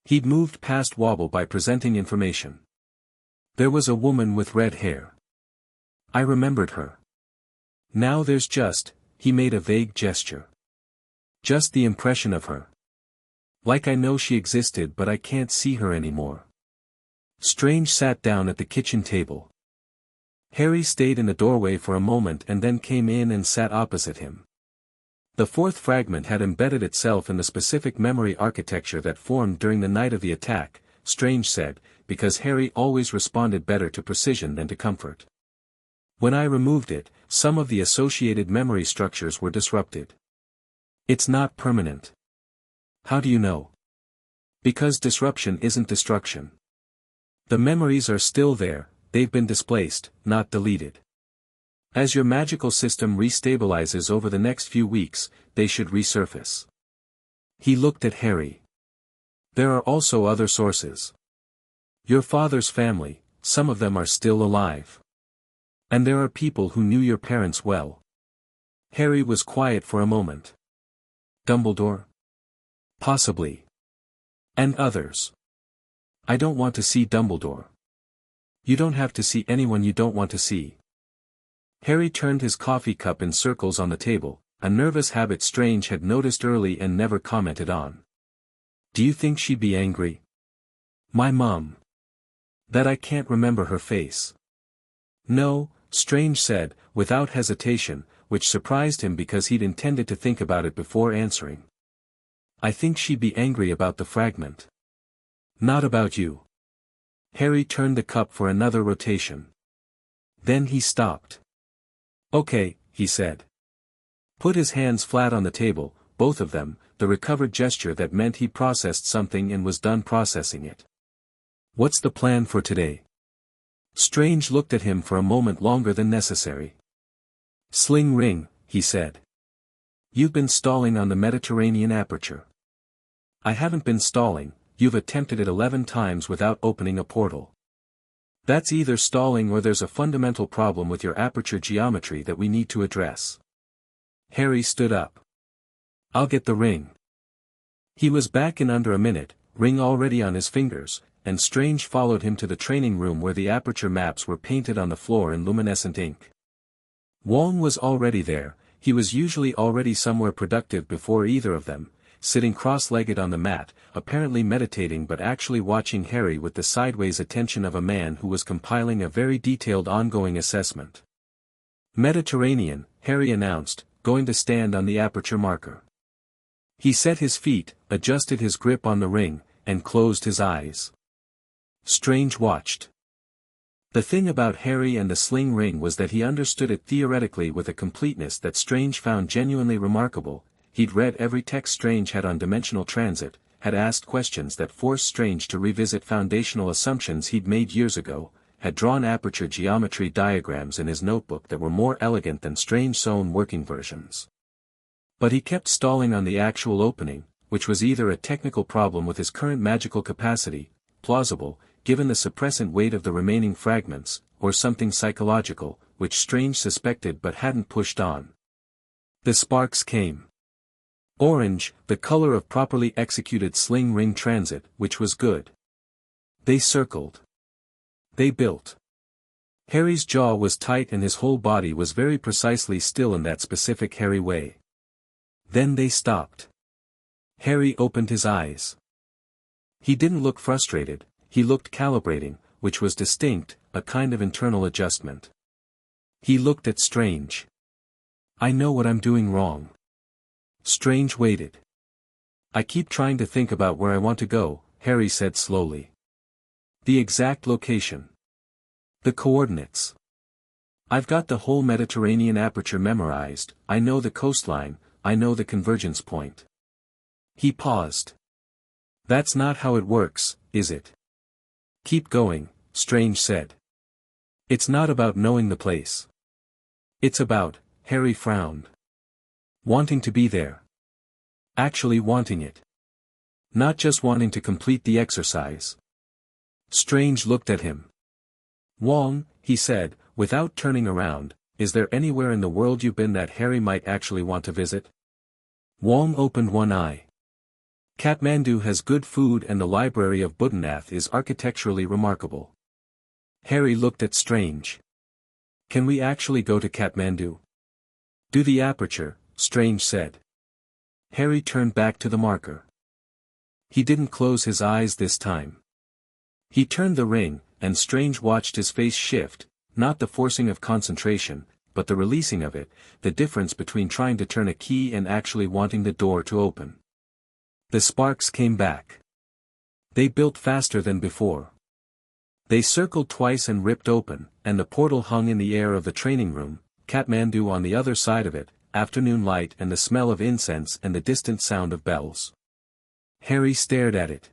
He'd moved past wobble by presenting information. "There was a woman with red hair. I remembered her. Now there's just," he made a vague gesture. "Just the impression of her. Like I know she existed but I can't see her anymore." Strange sat down at the kitchen table. Harry stayed in the doorway for a moment and then came in and sat opposite him. The 4th fragment had embedded itself in the specific memory architecture that formed during the night of the attack, Strange said, because Harry always responded better to precision than to comfort. When I removed it, some of the associated memory structures were disrupted. It's not permanent. How do you know? Because disruption isn't destruction. The memories are still there, they've been displaced, not deleted. As your magical system restabilizes over the next few weeks, they should resurface. He looked at Harry. There are also other sources. Your father's family, some of them are still alive. And there are people who knew your parents well. Harry was quiet for a moment. Dumbledore? Possibly. And others. I don't want to see Dumbledore. You don't have to see anyone you don't want to see. Harry turned his coffee cup in circles on the table, a nervous habit Strange had noticed early and never commented on. Do you think she'd be angry? My mom. That I can't remember her face. No, Strange said, without hesitation, which surprised him because he'd intended to think about it before answering. I think she'd be angry about the fragment. Not about you. Harry turned the cup for another rotation. Then he stopped. Okay, he said. Put his hands flat on the table, both of them, the recovered gesture that meant he processed something and was done processing it. What's the plan for today? Strange looked at him for a moment longer than necessary. Sling ring, he said. You've been stalling on the Mediterranean aperture. I haven't been stalling, you've attempted it 11 times without opening a portal. That's either stalling or there's a fundamental problem with your aperture geometry that we need to address. Harry stood up. I'll get the ring. He was back in under a minute, ring already on his fingers, and Strange followed him to the training room where the aperture maps were painted on the floor in luminescent ink. Wong was already there, he was usually already somewhere productive before either of them, sitting cross-legged on the mat, apparently meditating but actually watching Harry with the sideways attention of a man who was compiling a very detailed ongoing assessment. Mediterranean, Harry announced, going to stand on the aperture marker. He set his feet, adjusted his grip on the ring, and closed his eyes. Strange watched. The thing about Harry and the sling ring was that he understood it theoretically with a completeness that Strange found genuinely remarkable. He'd read every text Strange had on dimensional transit, had asked questions that forced Strange to revisit foundational assumptions he'd made years ago, had drawn aperture geometry diagrams in his notebook that were more elegant than Strange's own working versions. But he kept stalling on the actual opening, which was either a technical problem with his current magical capacity, plausible, given the suppressant weight of the remaining fragments, or something psychological, which Strange suspected but hadn't pushed on. The sparks came. Orange, the color of properly executed sling ring transit, which was good. They circled. They built. Harry's jaw was tight and his whole body was very precisely still in that specific Harry way. Then they stopped. Harry opened his eyes. He didn't look frustrated, he looked calibrating, which was distinct, a kind of internal adjustment. He looked at Strange. I know what I'm doing wrong. Strange waited. I keep trying to think about where I want to go, Harry said slowly. The exact location. The coordinates. I've got the whole Mediterranean aperture memorized, I know the coastline, I know the convergence point. He paused. That's not how it works, is it? Keep going, Strange said. It's not about knowing the place. It's about, Harry frowned. Wanting to be there. Actually wanting it. Not just wanting to complete the exercise. Strange looked at him. Wong, he said, without turning around, is there anywhere in the world you've been that Harry might actually want to visit? Wong opened one eye. Kathmandu has good food and the library of Buddhanath is architecturally remarkable. Harry looked at Strange. Can we actually go to Kathmandu? Do the aperture, Strange said. Harry turned back to the marker. He didn't close his eyes this time. He turned the ring, and Strange watched his face shift, not the forcing of concentration, but the releasing of it, the difference between trying to turn a key and actually wanting the door to open. The sparks came back. They built faster than before. They circled twice and ripped open, and the portal hung in the air of the training room, Kathmandu on the other side of it, afternoon light and the smell of incense and the distant sound of bells. Harry stared at it.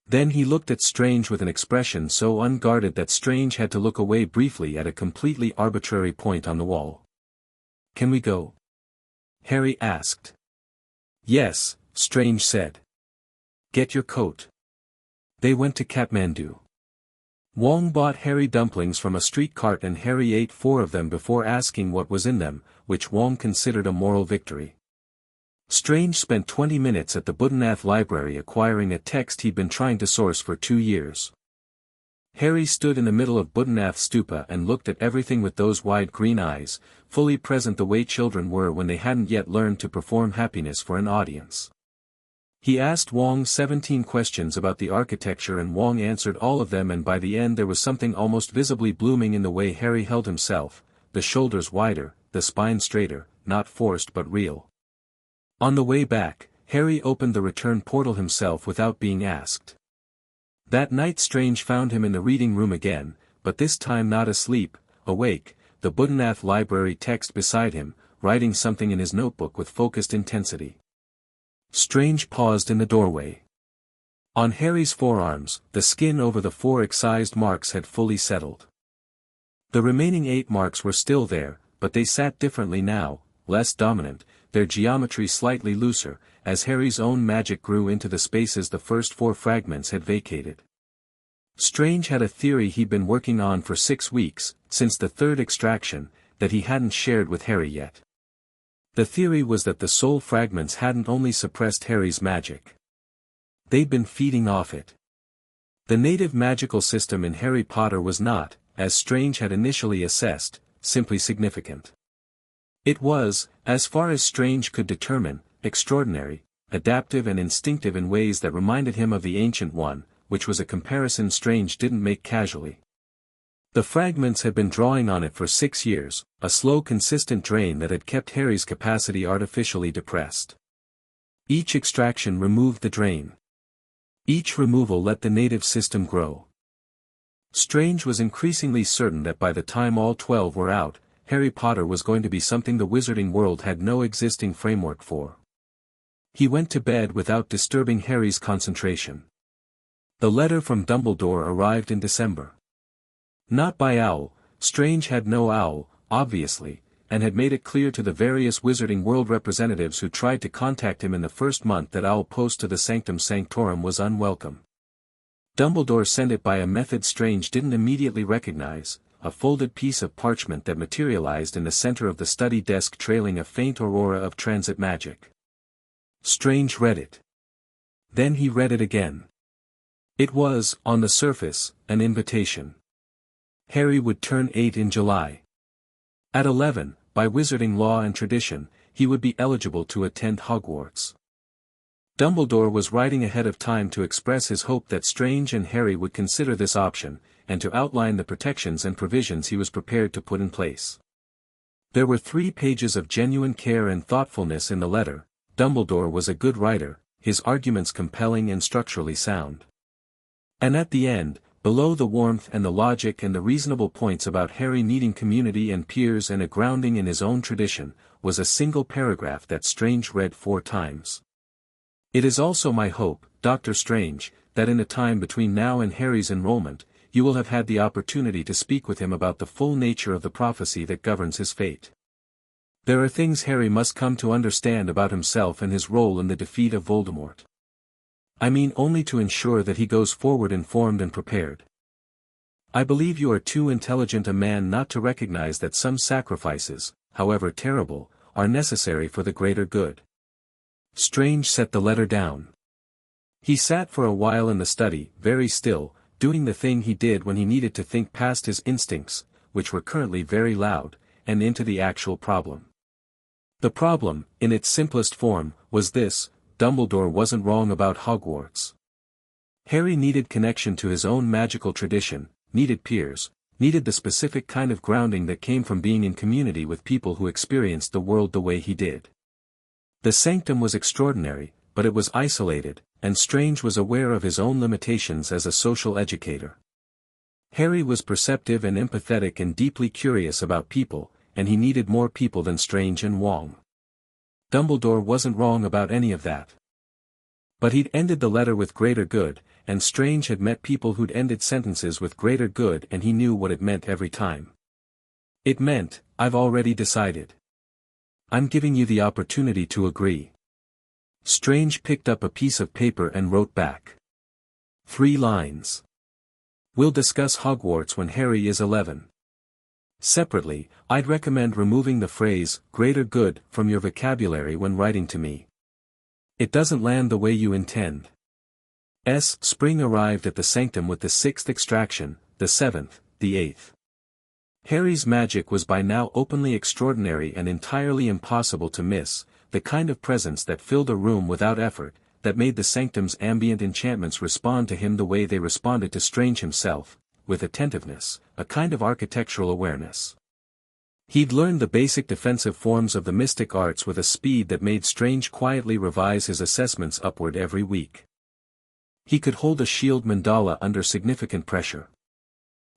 Then he looked at Strange with an expression so unguarded that Strange had to look away briefly at a completely arbitrary point on the wall. Can we go? Harry asked. Yes, Strange said. Get your coat. They went to Kathmandu. Wong bought Harry dumplings from a street cart and Harry ate 4 of them before asking what was in them, which Wong considered a moral victory. Strange spent 20 minutes at the Buddhanath library acquiring a text he'd been trying to source for 2 years. Harry stood in the middle of Buddhanath stupa and looked at everything with those wide green eyes, fully present the way children were when they hadn't yet learned to perform happiness for an audience. He asked Wong 17 questions about the architecture and Wong answered all of them, and by the end there was something almost visibly blooming in the way Harry held himself, the shoulders wider, the spine straighter, not forced but real. On the way back, Harry opened the return portal himself without being asked. That night Strange found him in the reading room again, but this time not asleep, awake, the Buddhanath library text beside him, writing something in his notebook with focused intensity. Strange paused in the doorway. On Harry's forearms, the skin over the 4 excised marks had fully settled. The remaining 8 marks were still there, but they sat differently now, less dominant, their geometry slightly looser, as Harry's own magic grew into the spaces the first 4 fragments had vacated. Strange had a theory he'd been working on for 6 weeks, since the 3rd extraction, that he hadn't shared with Harry yet. The theory was that the soul fragments hadn't only suppressed Harry's magic. They'd been feeding off it. The native magical system in Harry Potter was not, as Strange had initially assessed, simply significant. It was, as far as Strange could determine, extraordinary, adaptive and instinctive in ways that reminded him of the Ancient One, which was a comparison Strange didn't make casually. The fragments had been drawing on it for 6 years, a slow consistent drain that had kept Harry's capacity artificially depressed. Each extraction removed the drain. Each removal let the native system grow. Strange was increasingly certain that by the time all 12 were out, Harry Potter was going to be something the wizarding world had no existing framework for. He went to bed without disturbing Harry's concentration. The letter from Dumbledore arrived in December. Not by owl, Strange had no owl, obviously, and had made it clear to the various Wizarding World representatives who tried to contact him in the first month that owl post to the Sanctum Sanctorum was unwelcome. Dumbledore sent it by a method Strange didn't immediately recognize, a folded piece of parchment that materialized in the center of the study desk trailing a faint aurora of transit magic. Strange read it. Then he read it again. It was, on the surface, an invitation. Harry would turn 8 in July. At 11, by wizarding law and tradition, he would be eligible to attend Hogwarts. Dumbledore was writing ahead of time to express his hope that Strange and Harry would consider this option, and to outline the protections and provisions he was prepared to put in place. There were 3 pages of genuine care and thoughtfulness in the letter. Dumbledore was a good writer, his arguments compelling and structurally sound. And at the end, below the warmth and the logic and the reasonable points about Harry needing community and peers and a grounding in his own tradition, was a single paragraph that Strange read 4 times. It is also my hope, Dr. Strange, that in the time between now and Harry's enrollment, you will have had the opportunity to speak with him about the full nature of the prophecy that governs his fate. There are things Harry must come to understand about himself and his role in the defeat of Voldemort. I mean only to ensure that he goes forward informed and prepared. I believe you are too intelligent a man not to recognize that some sacrifices, however terrible, are necessary for the greater good. Strange set the letter down. He sat for a while in the study, very still, doing the thing he did when he needed to think past his instincts, which were currently very loud, and into the actual problem. The problem, in its simplest form, was this: Dumbledore wasn't wrong about Hogwarts. Harry needed connection to his own magical tradition, needed peers, needed the specific kind of grounding that came from being in community with people who experienced the world the way he did. The Sanctum was extraordinary, but it was isolated, and Strange was aware of his own limitations as a social educator. Harry was perceptive and empathetic and deeply curious about people, and he needed more people than Strange and Wong. Dumbledore wasn't wrong about any of that. But he'd ended the letter with greater good, and Strange had met people who'd ended sentences with greater good, and he knew what it meant every time. It meant, I've already decided. I'm giving you the opportunity to agree. Strange picked up a piece of paper and wrote back. 3 lines. We'll discuss Hogwarts when Harry is 11. Separately, I'd recommend removing the phrase, greater good, from your vocabulary when writing to me. It doesn't land the way you intend. Spring arrived at the Sanctum with the 6th extraction, the 7th, the 8th. Harry's magic was by now openly extraordinary and entirely impossible to miss, the kind of presence that filled a room without effort, that made the Sanctum's ambient enchantments respond to him the way they responded to Strange himself, with attentiveness, a kind of architectural awareness. He'd learned the basic defensive forms of the mystic arts with a speed that made Strange quietly revise his assessments upward every week. He could hold a shield mandala under significant pressure.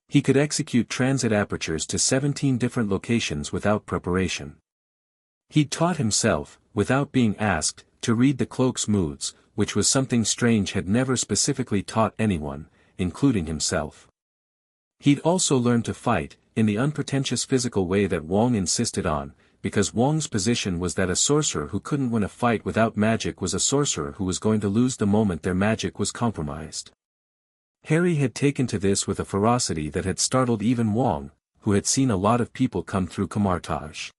He could execute transit apertures to 17 different locations without preparation. He'd taught himself, without being asked, to read the cloak's moods, which was something Strange had never specifically taught anyone, including himself. He'd also learned to fight, in the unpretentious physical way that Wong insisted on, because Wong's position was that a sorcerer who couldn't win a fight without magic was a sorcerer who was going to lose the moment their magic was compromised. Harry had taken to this with a ferocity that had startled even Wong, who had seen a lot of people come through Camartage.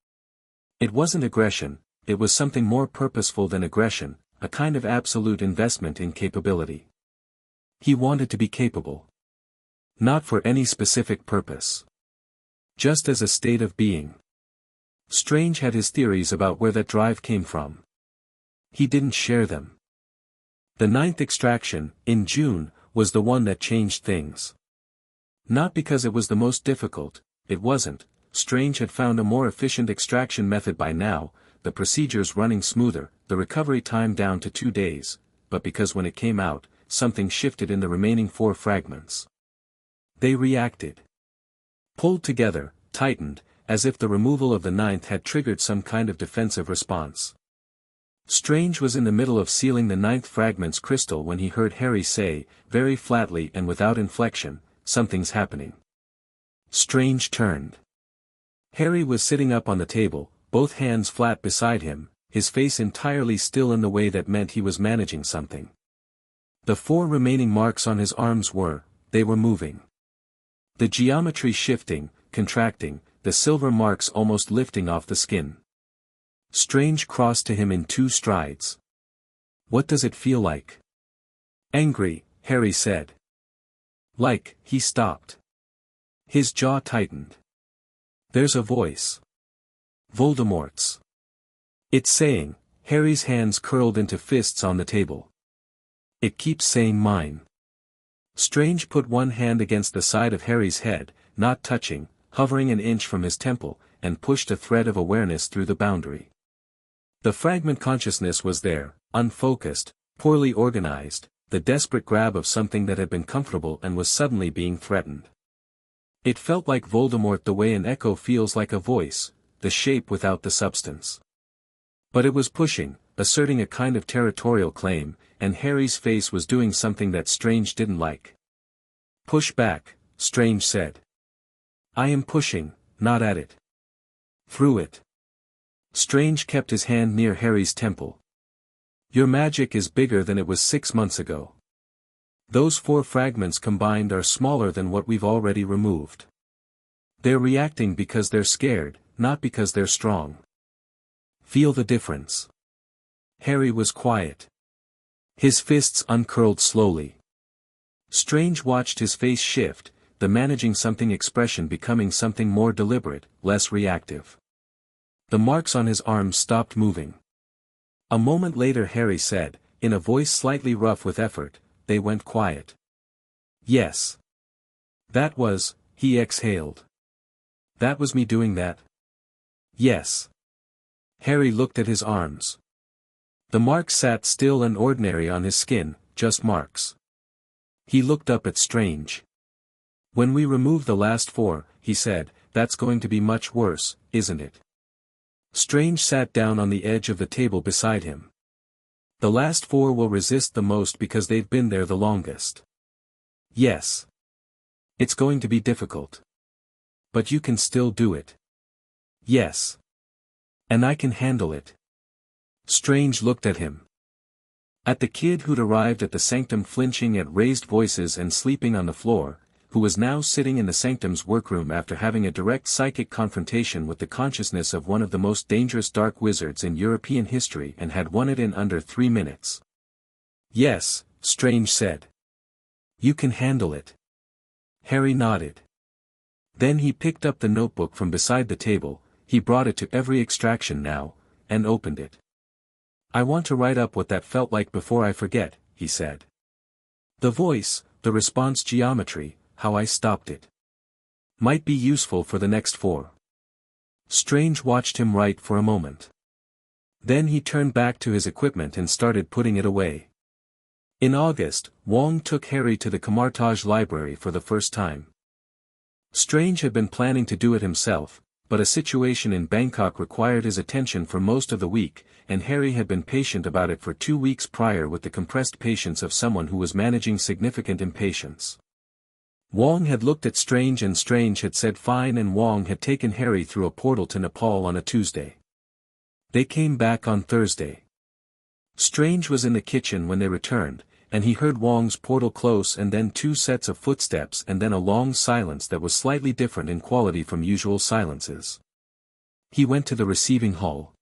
It wasn't aggression, it was something more purposeful than aggression, a kind of absolute investment in capability. He wanted to be capable. Not for any specific purpose. Just as a state of being. Strange had his theories about where that drive came from. He didn't share them. The 9th extraction, in June, was the one that changed things. Not because it was the most difficult, it wasn't. Strange had found a more efficient extraction method by now, the procedures running smoother, the recovery time down to 2 days, but because when it came out, something shifted in the remaining 4 fragments. They reacted. Pulled together, tightened, as if the removal of the 9th had triggered some kind of defensive response. Strange was in the middle of sealing the 9th fragment's crystal when he heard Harry say, very flatly and without inflection, "Something's happening." Strange turned. Harry was sitting up on the table, both hands flat beside him, his face entirely still in the way that meant he was managing something. The 4 remaining marks on his arms they were moving. The geometry shifting, contracting, the silver marks almost lifting off the skin. Strange crossed to him in 2 strides. "What does it feel like?" "Angry," Harry said. "Like," he stopped. His jaw tightened. "There's a voice. Voldemort's. It's saying," Harry's hands curled into fists on the table. "It keeps saying mine." Strange put one hand against the side of Harry's head, not touching, hovering an inch from his temple, and pushed a thread of awareness through the boundary. The fragment consciousness was there, unfocused, poorly organized, the desperate grab of something that had been comfortable and was suddenly being threatened. It felt like Voldemort the way an echo feels like a voice, the shape without the substance. But it was pushing, asserting a kind of territorial claim, and Harry's face was doing something that Strange didn't like. "Push back," Strange said. "I am pushing, not at it. Through it." Strange kept his hand near Harry's temple. "Your magic is bigger than it was 6 months ago. Those 4 fragments combined are smaller than what we've already removed. They're reacting because they're scared, not because they're strong. Feel the difference." Harry was quiet. His fists uncurled slowly. Strange watched his face shift, the managing something expression becoming something more deliberate, less reactive. The marks on his arms stopped moving. A moment later Harry said, in a voice slightly rough with effort, "They went quiet." "Yes. That was," he exhaled. "That was me doing that?" "Yes." Harry looked at his arms. The marks sat still and ordinary on his skin, just marks. He looked up at Strange. "When we remove the last 4, he said, "that's going to be much worse, isn't it?" Strange sat down on the edge of the table beside him. "The last 4 will resist the most because they've been there the longest." "Yes. It's going to be difficult. But you can still do it." "Yes. And I can handle it." Strange looked at him. At the kid who'd arrived at the sanctum flinching at raised voices and sleeping on the floor, who was now sitting in the sanctum's workroom after having a direct psychic confrontation with the consciousness of one of the most dangerous dark wizards in European history and had won it in under 3 minutes. "Yes," Strange said. "You can handle it." Harry nodded. Then he picked up the notebook from beside the table, he brought it to every extraction now, and opened it. "I want to write up what that felt like before I forget," he said. "The voice, the response geometry, how I stopped it. Might be useful for the next 4. Strange watched him write for a moment. Then he turned back to his equipment and started putting it away. In August, Wong took Harry to the Camartage Library for the first time. Strange had been planning to do it himself, but a situation in Bangkok required his attention for most of the week, and Harry had been patient about it for 2 weeks prior with the compressed patience of someone who was managing significant impatience. Wong had looked at Strange and Strange had said fine, and Wong had taken Harry through a portal to Nepal on a Tuesday. They came back on Thursday. Strange was in the kitchen when they returned, and he heard Wong's portal close and then 2 sets of footsteps and then a long silence that was slightly different in quality from usual silences. He went to the receiving hall.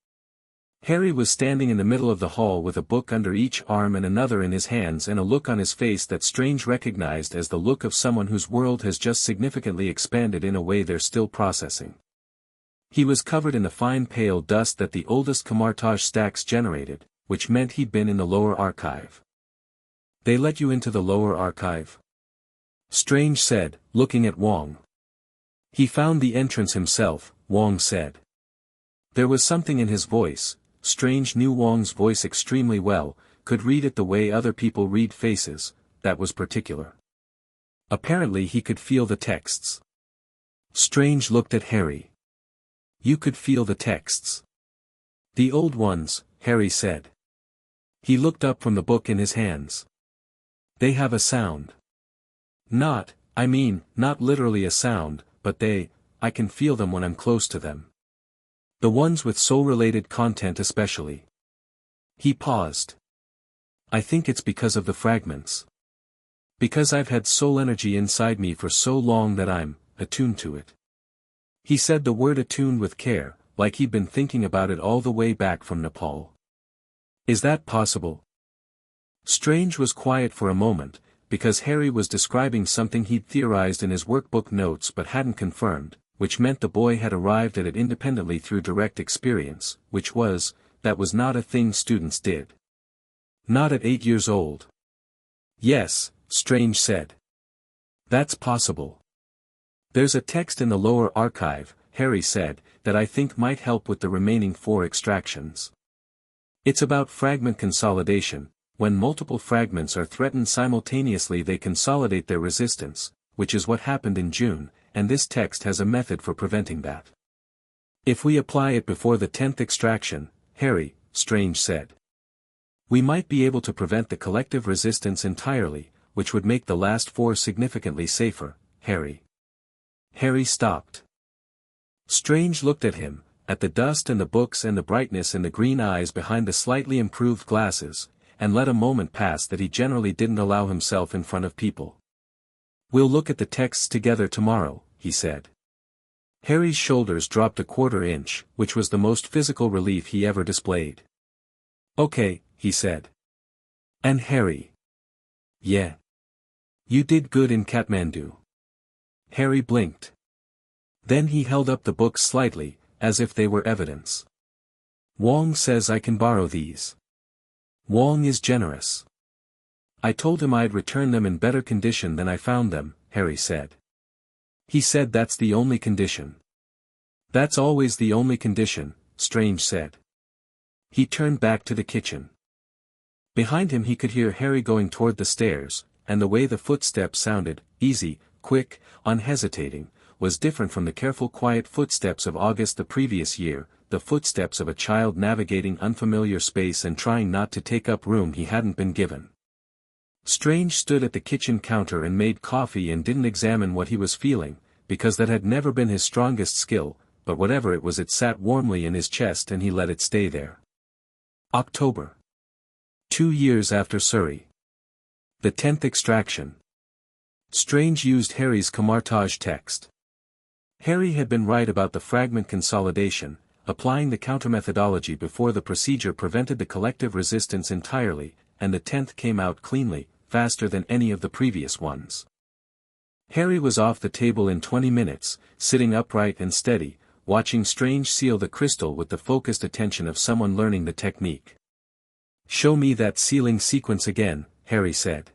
Harry was standing in the middle of the hall with a book under each arm and another in his hands and a look on his face that Strange recognized as the look of someone whose world has just significantly expanded in a way they're still processing. He was covered in the fine pale dust that the oldest Camartage stacks generated, which meant he'd been in the lower archive. "They let you into the lower archive?" Strange said, looking at Wong. "He found the entrance himself," Wong said. There was something in his voice. Strange knew Wong's voice extremely well, could read it the way other people read faces, that was particular. Apparently he could feel the texts. Strange looked at Harry. "You could feel the texts?" "The old ones," Harry said. He looked up from the book in his hands. "They have a sound. Not literally a sound, but I can feel them when I'm close to them. The ones with soul-related content especially." He paused. "I think it's because of the fragments. Because I've had soul energy inside me for so long that I'm attuned to it." He said the word attuned with care, like he'd been thinking about it all the way back from Nepal. "Is that possible?" Strange was quiet for a moment, because Harry was describing something he'd theorized in his workbook notes but hadn't confirmed, which meant the boy had arrived at it independently through direct experience, that was not a thing students did. Not at 8 years old. "Yes," Strange said. "That's possible. There's a text in the lower archive," Harry said, "that I think might help with the remaining 4 extractions. It's about fragment consolidation. When multiple fragments are threatened simultaneously, they consolidate their resistance, which is what happened in June, and this text has a method for preventing that. If we apply it before the 10th extraction, Harry," Strange said, "we might be able to prevent the collective resistance entirely, which would make the last 4 significantly safer, Harry." Harry stopped. Strange looked at him, at the dust and the books and the brightness in the green eyes behind the slightly improved glasses, and let a moment pass that he generally didn't allow himself in front of people. "We'll look at the texts together tomorrow," he said. Harry's shoulders dropped a 1/4 inch, which was the most physical relief he ever displayed. "Okay," he said. "And Harry?" "Yeah. You did good in Kathmandu." Harry blinked. Then he held up the books slightly, as if they were evidence. "Wong says I can borrow these. Wong is generous. I told him I'd return them in better condition than I found them," Harry said. "He said that's the only condition." "That's always the only condition," Strange said. He turned back to the kitchen. Behind him he could hear Harry going toward the stairs, and the way the footsteps sounded, easy, quick, unhesitating, was different from the careful quiet footsteps of August the previous year, the footsteps of a child navigating unfamiliar space and trying not to take up room he hadn't been given. Strange stood at the kitchen counter and made coffee and didn't examine what he was feeling, because that had never been his strongest skill, but whatever it was, it sat warmly in his chest and he let it stay there. October. 2 years after Surrey. The 10th extraction. Strange used Harry's Camartage text. Harry had been right about the fragment consolidation, applying the counter-methodology before the procedure prevented the collective resistance entirely, and the 10th came out cleanly, faster than any of the previous ones. Harry was off the table in 20 minutes, sitting upright and steady, watching Strange seal the crystal with the focused attention of someone learning the technique. "Show me that sealing sequence again," Harry said.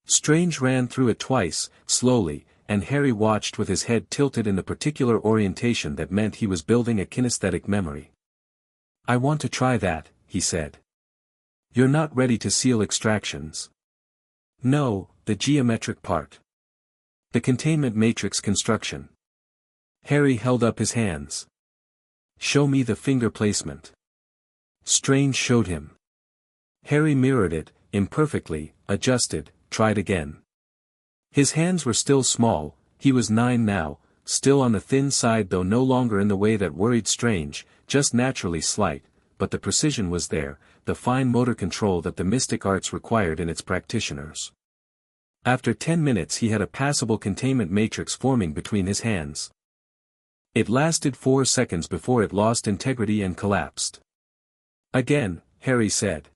Strange ran through it twice, slowly, and Harry watched with his head tilted in the particular orientation that meant he was building a kinesthetic memory. "I want to try that," he said. "You're not ready to seal extractions?" "No, the geometric part. The containment matrix construction." Harry held up his hands. "Show me the finger placement." Strange showed him. Harry mirrored it, imperfectly, adjusted, tried again. His hands were still small, he was 9 now, still on the thin side though no longer in the way that worried Strange, just naturally slight, but the precision was there, the fine motor control that the mystic arts required in its practitioners. After 10 minutes he had a passable containment matrix forming between his hands. It lasted 4 seconds before it lost integrity and collapsed. "Again," Harry said.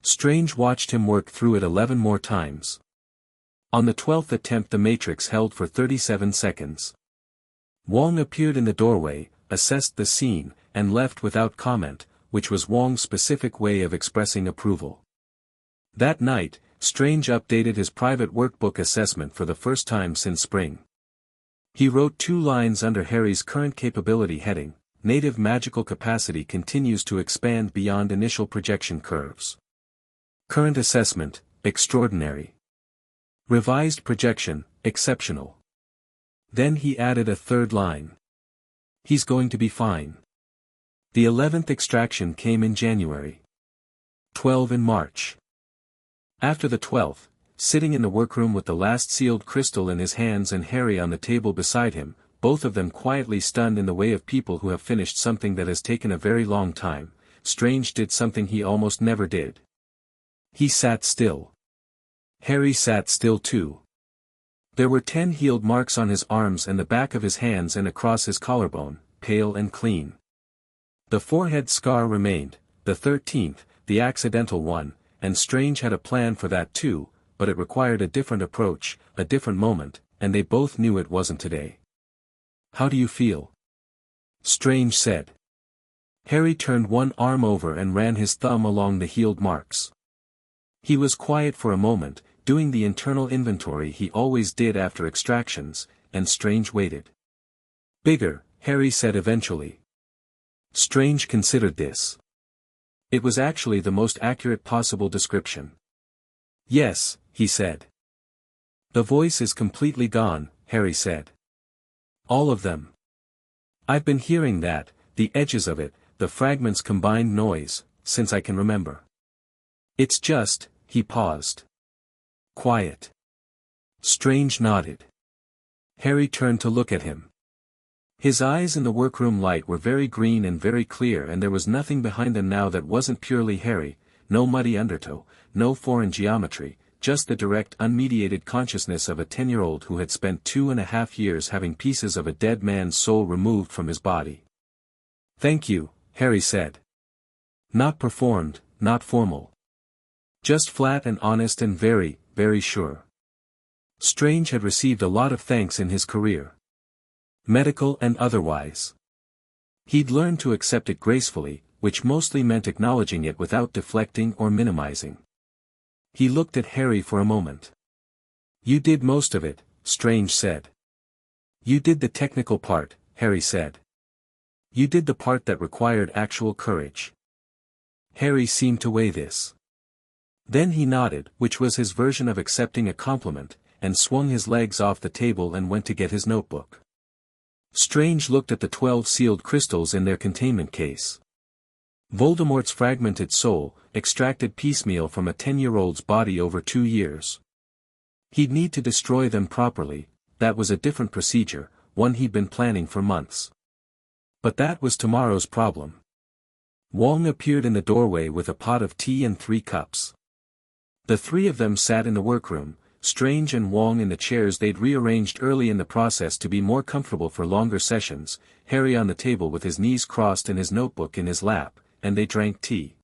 Strange watched him work through it 11 more times. On the 12th attempt the matrix held for 37 seconds. Wong appeared in the doorway, assessed the scene, and left without comment, which was Wong's specific way of expressing approval. That night, Strange updated his private workbook assessment for the first time since spring. He wrote 2 lines under Harry's current capability heading: "Native magical capacity continues to expand beyond initial projection curves. Current assessment, extraordinary. Revised projection, exceptional." Then he added a 3rd line. "He's going to be fine." The 11th extraction came in January. 12 in March. After the 12th, sitting in the workroom with the last sealed crystal in his hands and Harry on the table beside him, both of them quietly stunned in the way of people who have finished something that has taken a very long time, Strange did something he almost never did. He sat still. Harry sat still too. There were 10 healed marks on his arms and the back of his hands and across his collarbone, pale and clean. The forehead scar remained, the 13th, the accidental one, and Strange had a plan for that too, but it required a different approach, a different moment, and they both knew it wasn't today. "How do you feel?" Strange said. Harry turned one arm over and ran his thumb along the healed marks. He was quiet for a moment, doing the internal inventory he always did after extractions, and Strange waited. "Bigger," Harry said eventually. Strange considered this. It was actually the most accurate possible description. "Yes," he said. "The voice is completely gone," Harry said. "All of them. I've been hearing that, the edges of it, the fragments combined noise, since I can remember. It's just," he paused. "Quiet." Strange nodded. Harry turned to look at him. His eyes in the workroom light were very green and very clear and there was nothing behind them now that wasn't purely Harry, no muddy undertow, no foreign geometry, just the direct unmediated consciousness of a 10-year-old who had spent 2.5 years having pieces of a dead man's soul removed from his body. "Thank you," Harry said. "Not performed, not formal. Just flat and honest and very, very sure." Strange had received a lot of thanks in his career. Medical and otherwise. He'd learned to accept it gracefully, which mostly meant acknowledging it without deflecting or minimizing. He looked at Harry for a moment. "You did most of it," Strange said. "You did the technical part," Harry said. "You did the part that required actual courage." Harry seemed to weigh this. Then he nodded, which was his version of accepting a compliment, and swung his legs off the table and went to get his notebook. Strange looked at the 12 sealed crystals in their containment case. Voldemort's fragmented soul, extracted piecemeal from a 10-year-old's body over 2 years. He'd need to destroy them properly, that was a different procedure, one he'd been planning for months. But that was tomorrow's problem. Wong appeared in the doorway with a pot of tea and 3 cups. The 3 of them sat in the workroom, Strange and Wong in the chairs they'd rearranged early in the process to be more comfortable for longer sessions, Harry on the table with his knees crossed and his notebook in his lap, and they drank tea.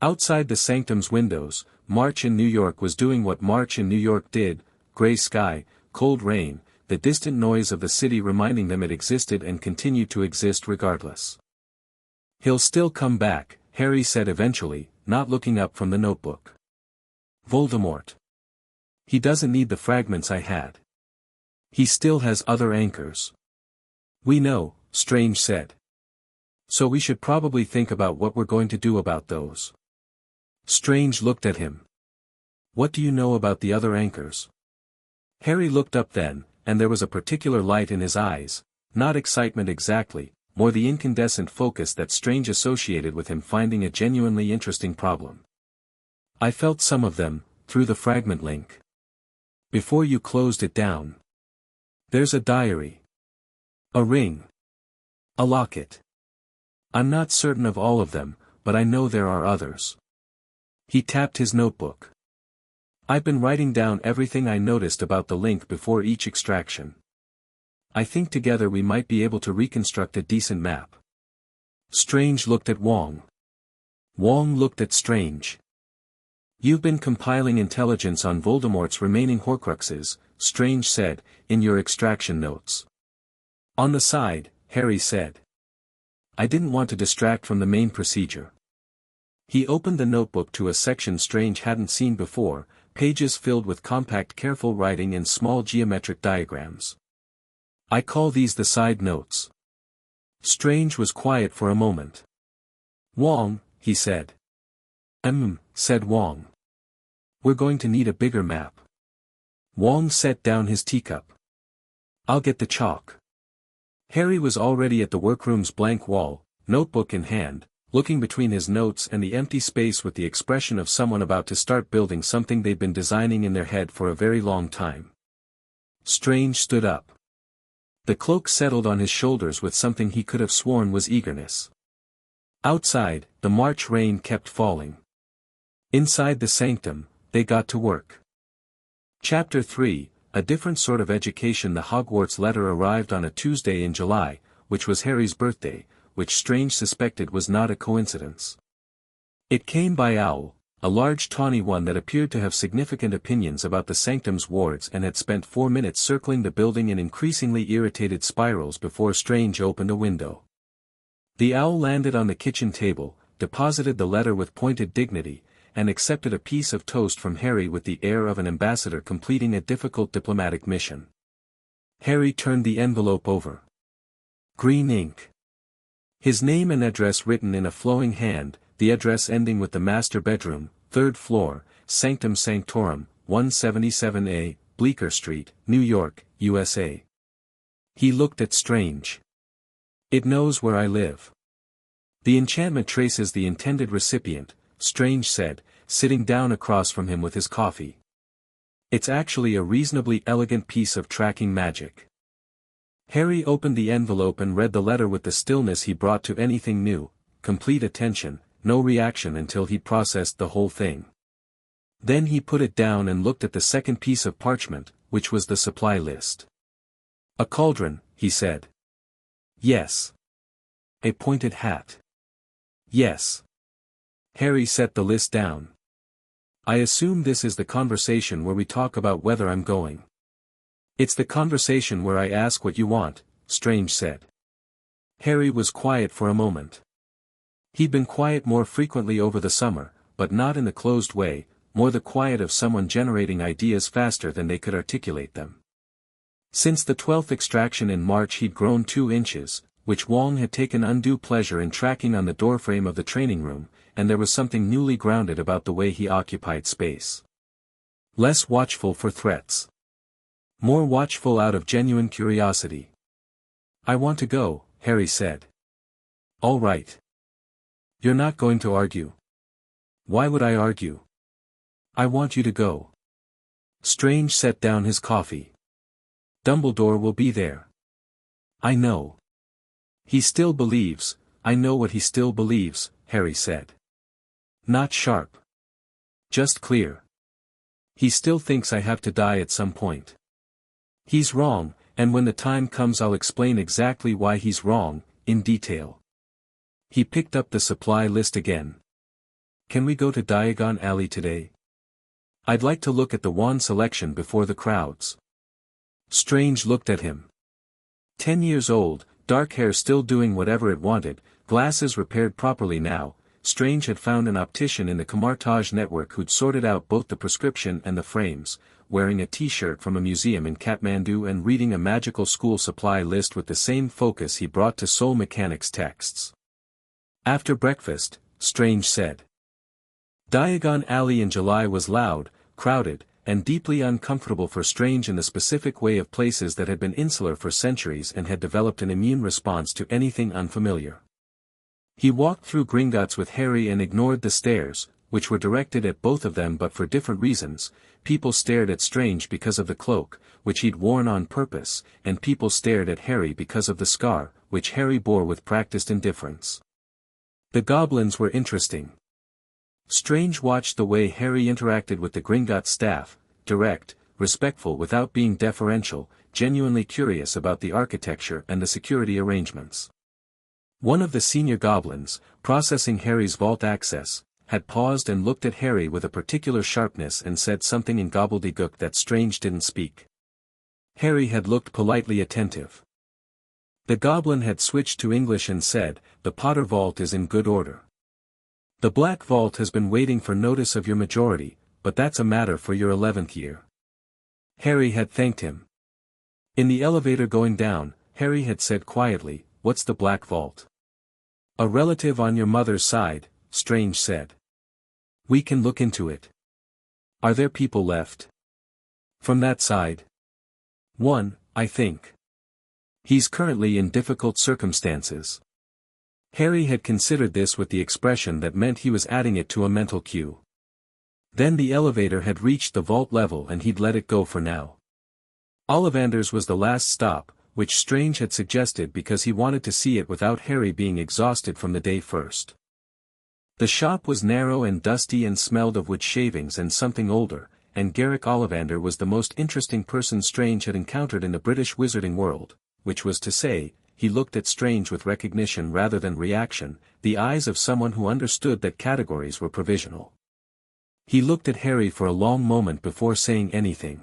Outside the sanctum's windows, March in New York was doing what March in New York did, gray sky, cold rain, the distant noise of the city reminding them it existed and continued to exist regardless. "He'll still come back," Harry said eventually, not looking up from the notebook. "Voldemort. He doesn't need the fragments I had." He still has other anchors. We know, Strange said. So we should probably think about what we're going to do about those. Strange looked at him. What do you know about the other anchors? Harry looked up then, and there was a particular light in his eyes, not excitement exactly, more the incandescent focus that Strange associated with him finding a genuinely interesting problem. I felt some of them, through the fragment link. Before you closed it down. There's a diary. A ring. A locket. I'm not certain of all of them, but I know there are others. He tapped his notebook. I've been writing down everything I noticed about the link before each extraction. I think together we might be able to reconstruct a decent map. Strange looked at Wong. Wong looked at Strange. You've been compiling intelligence on Voldemort's remaining Horcruxes, Strange said, in your extraction notes. On the side, Harry said. I didn't want to distract from the main procedure. He opened the notebook to a section Strange hadn't seen before, pages filled with compact careful writing and small geometric diagrams. I call these the side notes. Strange was quiet for a moment. Wong, he said. Said Wong. We're going to need a bigger map. Wong set down his teacup. I'll get the chalk. Harry was already at the workroom's blank wall, notebook in hand, looking between his notes and the empty space with the expression of someone about to start building something they'd been designing in their head for a very long time. Strange stood up. The cloak settled on his shoulders with something he could have sworn was eagerness. Outside, the March rain kept falling. Inside the sanctum, they got to work. Chapter 3, A Different Sort of Education. The Hogwarts letter arrived on a Tuesday in July, which was Harry's birthday, which Strange suspected was not a coincidence. It came by Owl, a large tawny one that appeared to have significant opinions about the sanctum's wards and had spent 4 minutes circling the building in increasingly irritated spirals before Strange opened a window. The owl landed on the kitchen table, deposited the letter with pointed dignity, and accepted a piece of toast from Harry with the air of an ambassador completing a difficult diplomatic mission. Harry turned the envelope over. Green ink. His name and address written in a flowing hand, the address ending with the master bedroom, 3rd floor, Sanctum Sanctorum, 177A, Bleecker Street, New York, USA. He looked at Strange. It knows where I live. The enchantment traces the intended recipient, Strange said, sitting down across from him with his coffee. It's actually a reasonably elegant piece of tracking magic. Harry opened the envelope and read the letter with the stillness he brought to anything new, complete attention, no reaction until he processed the whole thing. Then he put it down and looked at the second piece of parchment, which was the supply list. A cauldron, he said. Yes. A pointed hat. Yes. Harry set the list down. I assume this is the conversation where we talk about whether I'm going. It's the conversation where I ask what you want, Strange said. Harry was quiet for a moment. He'd been quiet more frequently over the summer, but not in the closed way, more the quiet of someone generating ideas faster than they could articulate them. Since the 12th extraction in March he'd grown 2 inches, which Wong had taken undue pleasure in tracking on the doorframe of the training room, and there was something newly grounded about the way he occupied space. Less watchful for threats. More watchful out of genuine curiosity. I want to go, Harry said. All right. You're not going to argue. Why would I argue? I want you to go. Strange set down his coffee. Dumbledore will be there. I know. He still believes, I know what he still believes, Harry said. Not sharp. Just clear. He still thinks I have to die at some point. He's wrong, and when the time comes I'll explain exactly why he's wrong, in detail. He picked up the supply list again. Can we go to Diagon Alley today? I'd like to look at the wand selection before the crowds. Strange looked at him. 10 years old, dark hair still doing whatever it wanted, glasses repaired properly now, Strange had found an optician in the Camartage network who'd sorted out both the prescription and the frames, wearing a t-shirt from a museum in Kathmandu and reading a magical school supply list with the same focus he brought to soul mechanics texts. After breakfast, Strange said. Diagon Alley in July was loud, crowded, and deeply uncomfortable for Strange in the specific way of places that had been insular for centuries and had developed an immune response to anything unfamiliar. He walked through Gringotts with Harry and ignored the stares, which were directed at both of them but for different reasons. People stared at Strange because of the cloak, which he'd worn on purpose, and people stared at Harry because of the scar, which Harry bore with practiced indifference. The goblins were interesting. Strange watched the way Harry interacted with the Gringotts staff, direct, respectful without being deferential, genuinely curious about the architecture and the security arrangements. One of the senior goblins, processing Harry's vault access, had paused and looked at Harry with a particular sharpness and said something in gobbledygook that Strange didn't speak. Harry had looked politely attentive. The goblin had switched to English and said, "The Potter Vault is in good order. The Black Vault has been waiting for notice of your majority, but that's a matter for your 11th year." Harry had thanked him. In the elevator going down, Harry had said quietly, "What's the Black Vault?" "A relative on your mother's side," Strange said. "We can look into it." "Are there people left?" "From that side?" "One, I think. He's currently in difficult circumstances." Harry had considered this with the expression that meant he was adding it to a mental cue. Then the elevator had reached the vault level and he'd let it go for now. Ollivander's was the last stop, which Strange had suggested because he wanted to see it without Harry being exhausted from the day first. The shop was narrow and dusty and smelled of wood shavings and something older, and Garrick Ollivander was the most interesting person Strange had encountered in the British wizarding world, which was to say, he looked at Strange with recognition rather than reaction, the eyes of someone who understood that categories were provisional. He looked at Harry for a long moment before saying anything.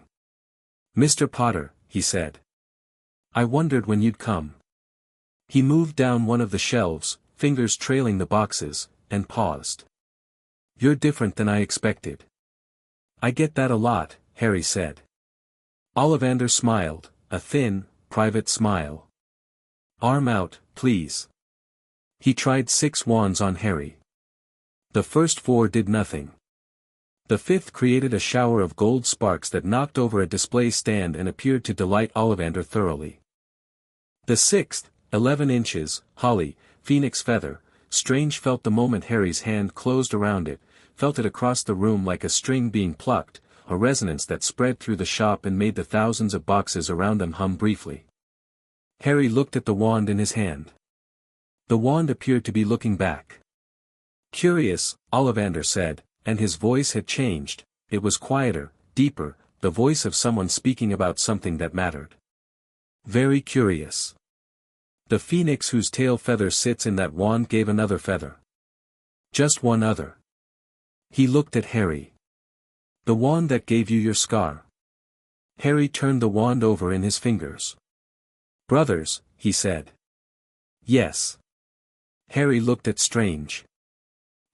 "Mr. Potter," he said. "I wondered when you'd come." He moved down one of the shelves, fingers trailing the boxes, and paused. "You're different than I expected." "I get that a lot," Harry said. Ollivander smiled, a thin, private smile. "Arm out, please." He tried 6 wands on Harry. The first 4 did nothing. The 5th created a shower of gold sparks that knocked over a display stand and appeared to delight Ollivander thoroughly. The 6th, 11 inches, holly, phoenix feather, Strange felt the moment Harry's hand closed around it, felt it across the room like a string being plucked, a resonance that spread through the shop and made the thousands of boxes around them hum briefly. Harry looked at the wand in his hand. The wand appeared to be looking back. "Curious," Ollivander said, and his voice had changed. It was quieter, deeper, the voice of someone speaking about something that mattered. "Very curious. The phoenix whose tail feather sits in that wand gave another feather." "Just one other." He looked at Harry. "The wand that gave you your scar." Harry turned the wand over in his fingers. "Brothers," he said. "Yes." Harry looked at Strange.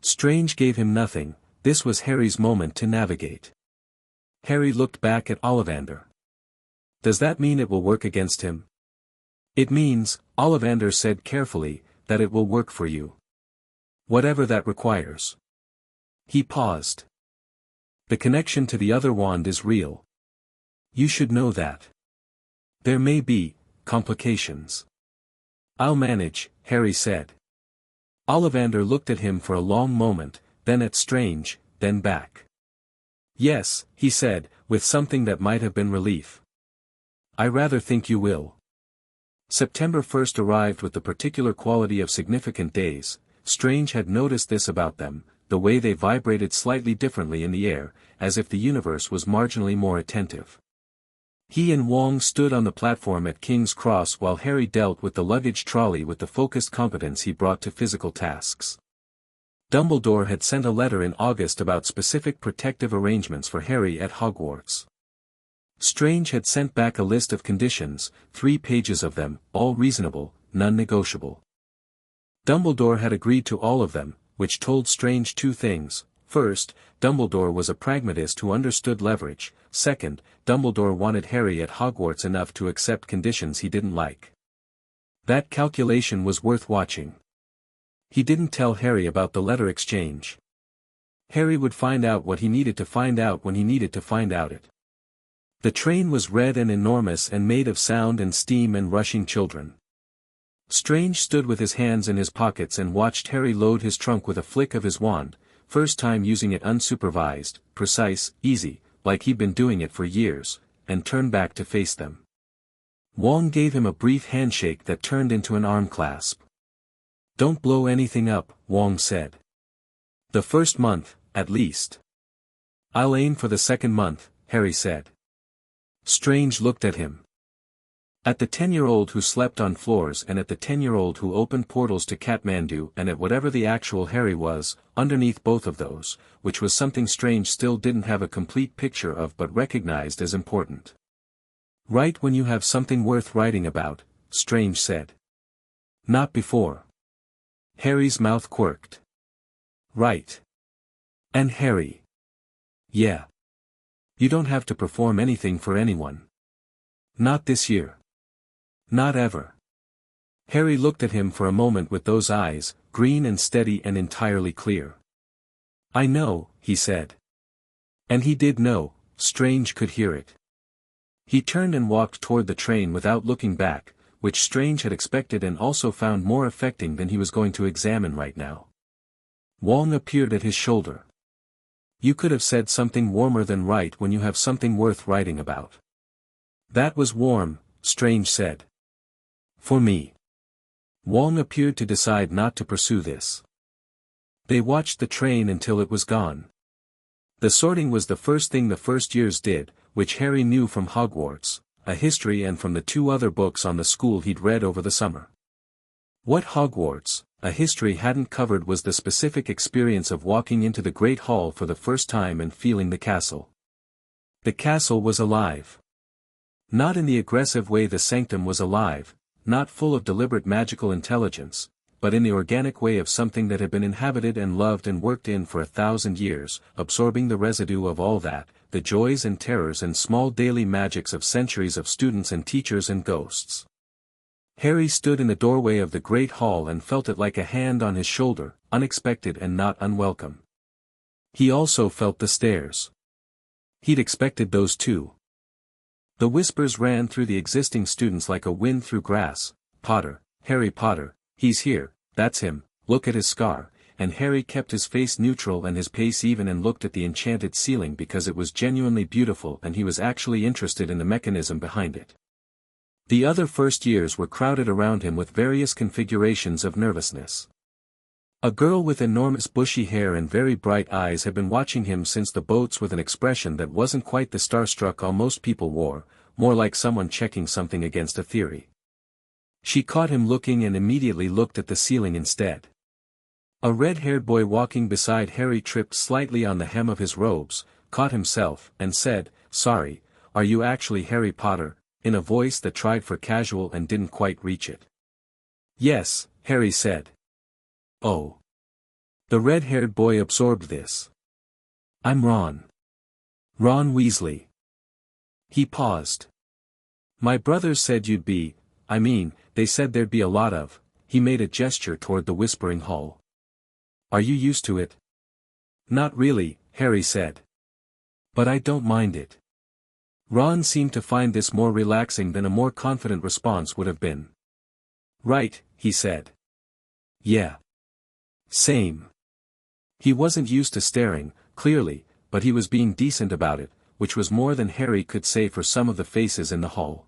Strange gave him nothing. This was Harry's moment to navigate. Harry looked back at Ollivander. "Does that mean it will work against him?" "It means," Ollivander said carefully, "that it will work for you. Whatever that requires." He paused. "The connection to the other wand is real. You should know that. There may be complications." "I'll manage," Harry said. Ollivander looked at him for a long moment, then at Strange, then back. "Yes," he said, with something that might have been relief. "I rather think you will." September 1st arrived with the particular quality of significant days. Strange had noticed this about them, the way they vibrated slightly differently in the air, as if the universe was marginally more attentive. He and Wong stood on the platform at King's Cross while Harry dealt with the luggage trolley with the focused competence he brought to physical tasks. Dumbledore had sent a letter in August about specific protective arrangements for Harry at Hogwarts. Strange had sent back a list of conditions, 3 pages of them, all reasonable, none negotiable. Dumbledore had agreed to all of them, which told Strange two things. First, Dumbledore was a pragmatist who understood leverage. Second, Dumbledore wanted Harry at Hogwarts enough to accept conditions he didn't like. That calculation was worth watching. He didn't tell Harry about the letter exchange. Harry would find out what he needed to find out when he needed to find out it. The train was red and enormous and made of sound and steam and rushing children. Strange stood with his hands in his pockets and watched Harry load his trunk with a flick of his wand, first time using it unsupervised, precise, easy, like he'd been doing it for years, and turn back to face them. Wong gave him a brief handshake that turned into an arm clasp. "Don't blow anything up," Wong said. "The first month, at least." "I'll aim for the second month," Harry said. Strange looked at him. At the 10-year-old who slept on floors and at the 10-year-old who opened portals to Kathmandu and at whatever the actual Harry was, underneath both of those, which was something Strange still didn't have a complete picture of but recognized as important. "Write when you have something worth writing about," Strange said. "Not before." Harry's mouth quirked. "Right. And Harry. Yeah. You don't have to perform anything for anyone. Not this year. Not ever." Harry looked at him for a moment with those eyes, green and steady and entirely clear. "I know," he said. And he did know, Strange could hear it. He turned and walked toward the train without looking back, which Strange had expected and also found more affecting than he was going to examine right now. Wong appeared at his shoulder. "You could have said something warmer than write when you have something worth writing about." "That was warm," Strange said. "For me." Wong appeared to decide not to pursue this. They watched the train until it was gone. The sorting was the first thing the first years did, which Harry knew from Hogwarts, a history and from the 2 other books on the school he'd read over the summer. What Hogwarts, a history hadn't covered was the specific experience of walking into the Great Hall for the first time and feeling the castle. The castle was alive. Not in the aggressive way the sanctum was alive, not full of deliberate magical intelligence, but in the organic way of something that had been inhabited and loved and worked in for 1,000 years, absorbing the residue of all that, the joys and terrors and small daily magics of centuries of students and teachers and ghosts. Harry stood in the doorway of the Great Hall and felt it like a hand on his shoulder, unexpected and not unwelcome. He also felt the stares. He'd expected those too. The whispers ran through the existing students like a wind through grass. "Potter, Harry Potter, he's here, that's him, look at his scar," and Harry kept his face neutral and his pace even and looked at the enchanted ceiling because it was genuinely beautiful and he was actually interested in the mechanism behind it. The other first years were crowded around him with various configurations of nervousness. A girl with enormous bushy hair and very bright eyes had been watching him since the boats with an expression that wasn't quite the starstruck all most people wore, more like someone checking something against a theory. She caught him looking and immediately looked at the ceiling instead. A red-haired boy walking beside Harry tripped slightly on the hem of his robes, caught himself, and said, "Sorry, are you actually Harry Potter?" in a voice that tried for casual and didn't quite reach it. "Yes," Harry said. "Oh." The red-haired boy absorbed this. "I'm Ron. Ron Weasley." He paused. "My brothers said you'd be, they said there'd be a lot of," he made a gesture toward the whispering hall. "Are you used to it?" "Not really," Harry said. "But I don't mind it." Ron seemed to find this more relaxing than a more confident response would have been. "Right," he said. "Yeah. Same." He wasn't used to staring, clearly, but he was being decent about it, which was more than Harry could say for some of the faces in the hall.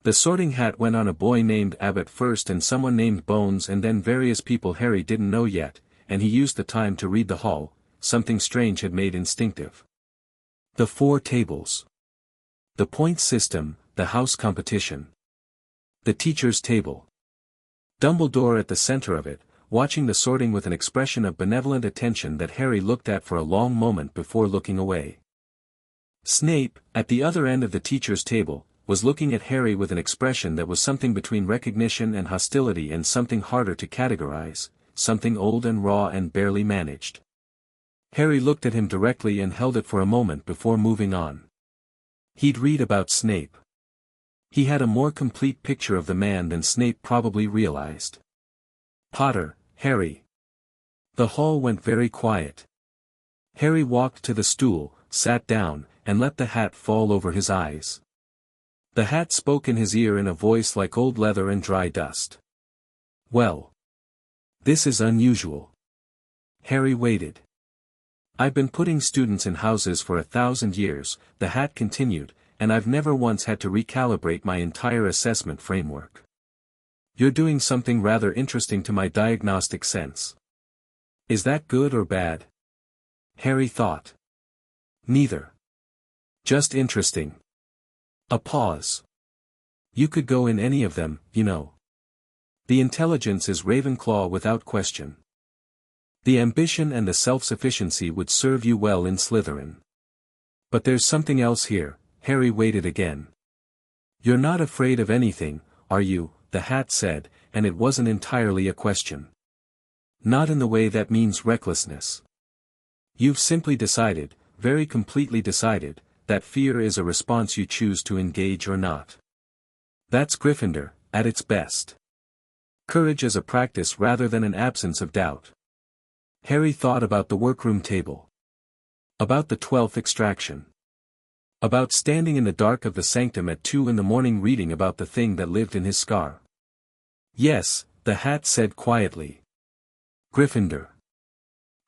The sorting hat went on a boy named Abbott first and someone named Bones and then various people Harry didn't know yet, and he used the time to read the hall, something Strange had made instinctive. The 4 tables. The point system, the house competition. The teacher's table. Dumbledore at the center of it, watching the sorting with an expression of benevolent attention that Harry looked at for a long moment before looking away. Snape, at the other end of the teacher's table, was looking at Harry with an expression that was something between recognition and hostility and something harder to categorize, something old and raw and barely managed. Harry looked at him directly and held it for a moment before moving on. He'd read about Snape. He had a more complete picture of the man than Snape probably realized. "Potter, Harry." The hall went very quiet. Harry walked to the stool, sat down, and let the hat fall over his eyes. The hat spoke in his ear in a voice like old leather and dry dust. "Well. This is unusual." Harry waited. "I've been putting students in houses for 1,000 years, the hat continued, and I've never once had to recalibrate my entire assessment framework. You're doing something rather interesting to my diagnostic sense. Is that good or bad?" Harry thought. "Neither. Just interesting." A pause. "You could go in any of them, you know. The intelligence is Ravenclaw without question. The ambition and the self-sufficiency would serve you well in Slytherin. But there's something else here." Harry waited again. "You're not afraid of anything, are you?" the hat said, and it wasn't entirely a question. "Not in the way that means recklessness. You've simply decided, very completely decided, that fear is a response you choose to engage or not. That's Gryffindor, at its best. Courage as a practice rather than an absence of doubt." Harry thought about the workroom table. About the 12th extraction. About standing in the dark of the sanctum at 2 in the morning reading about the thing that lived in his scar. "Yes," the hat said quietly. "Gryffindor."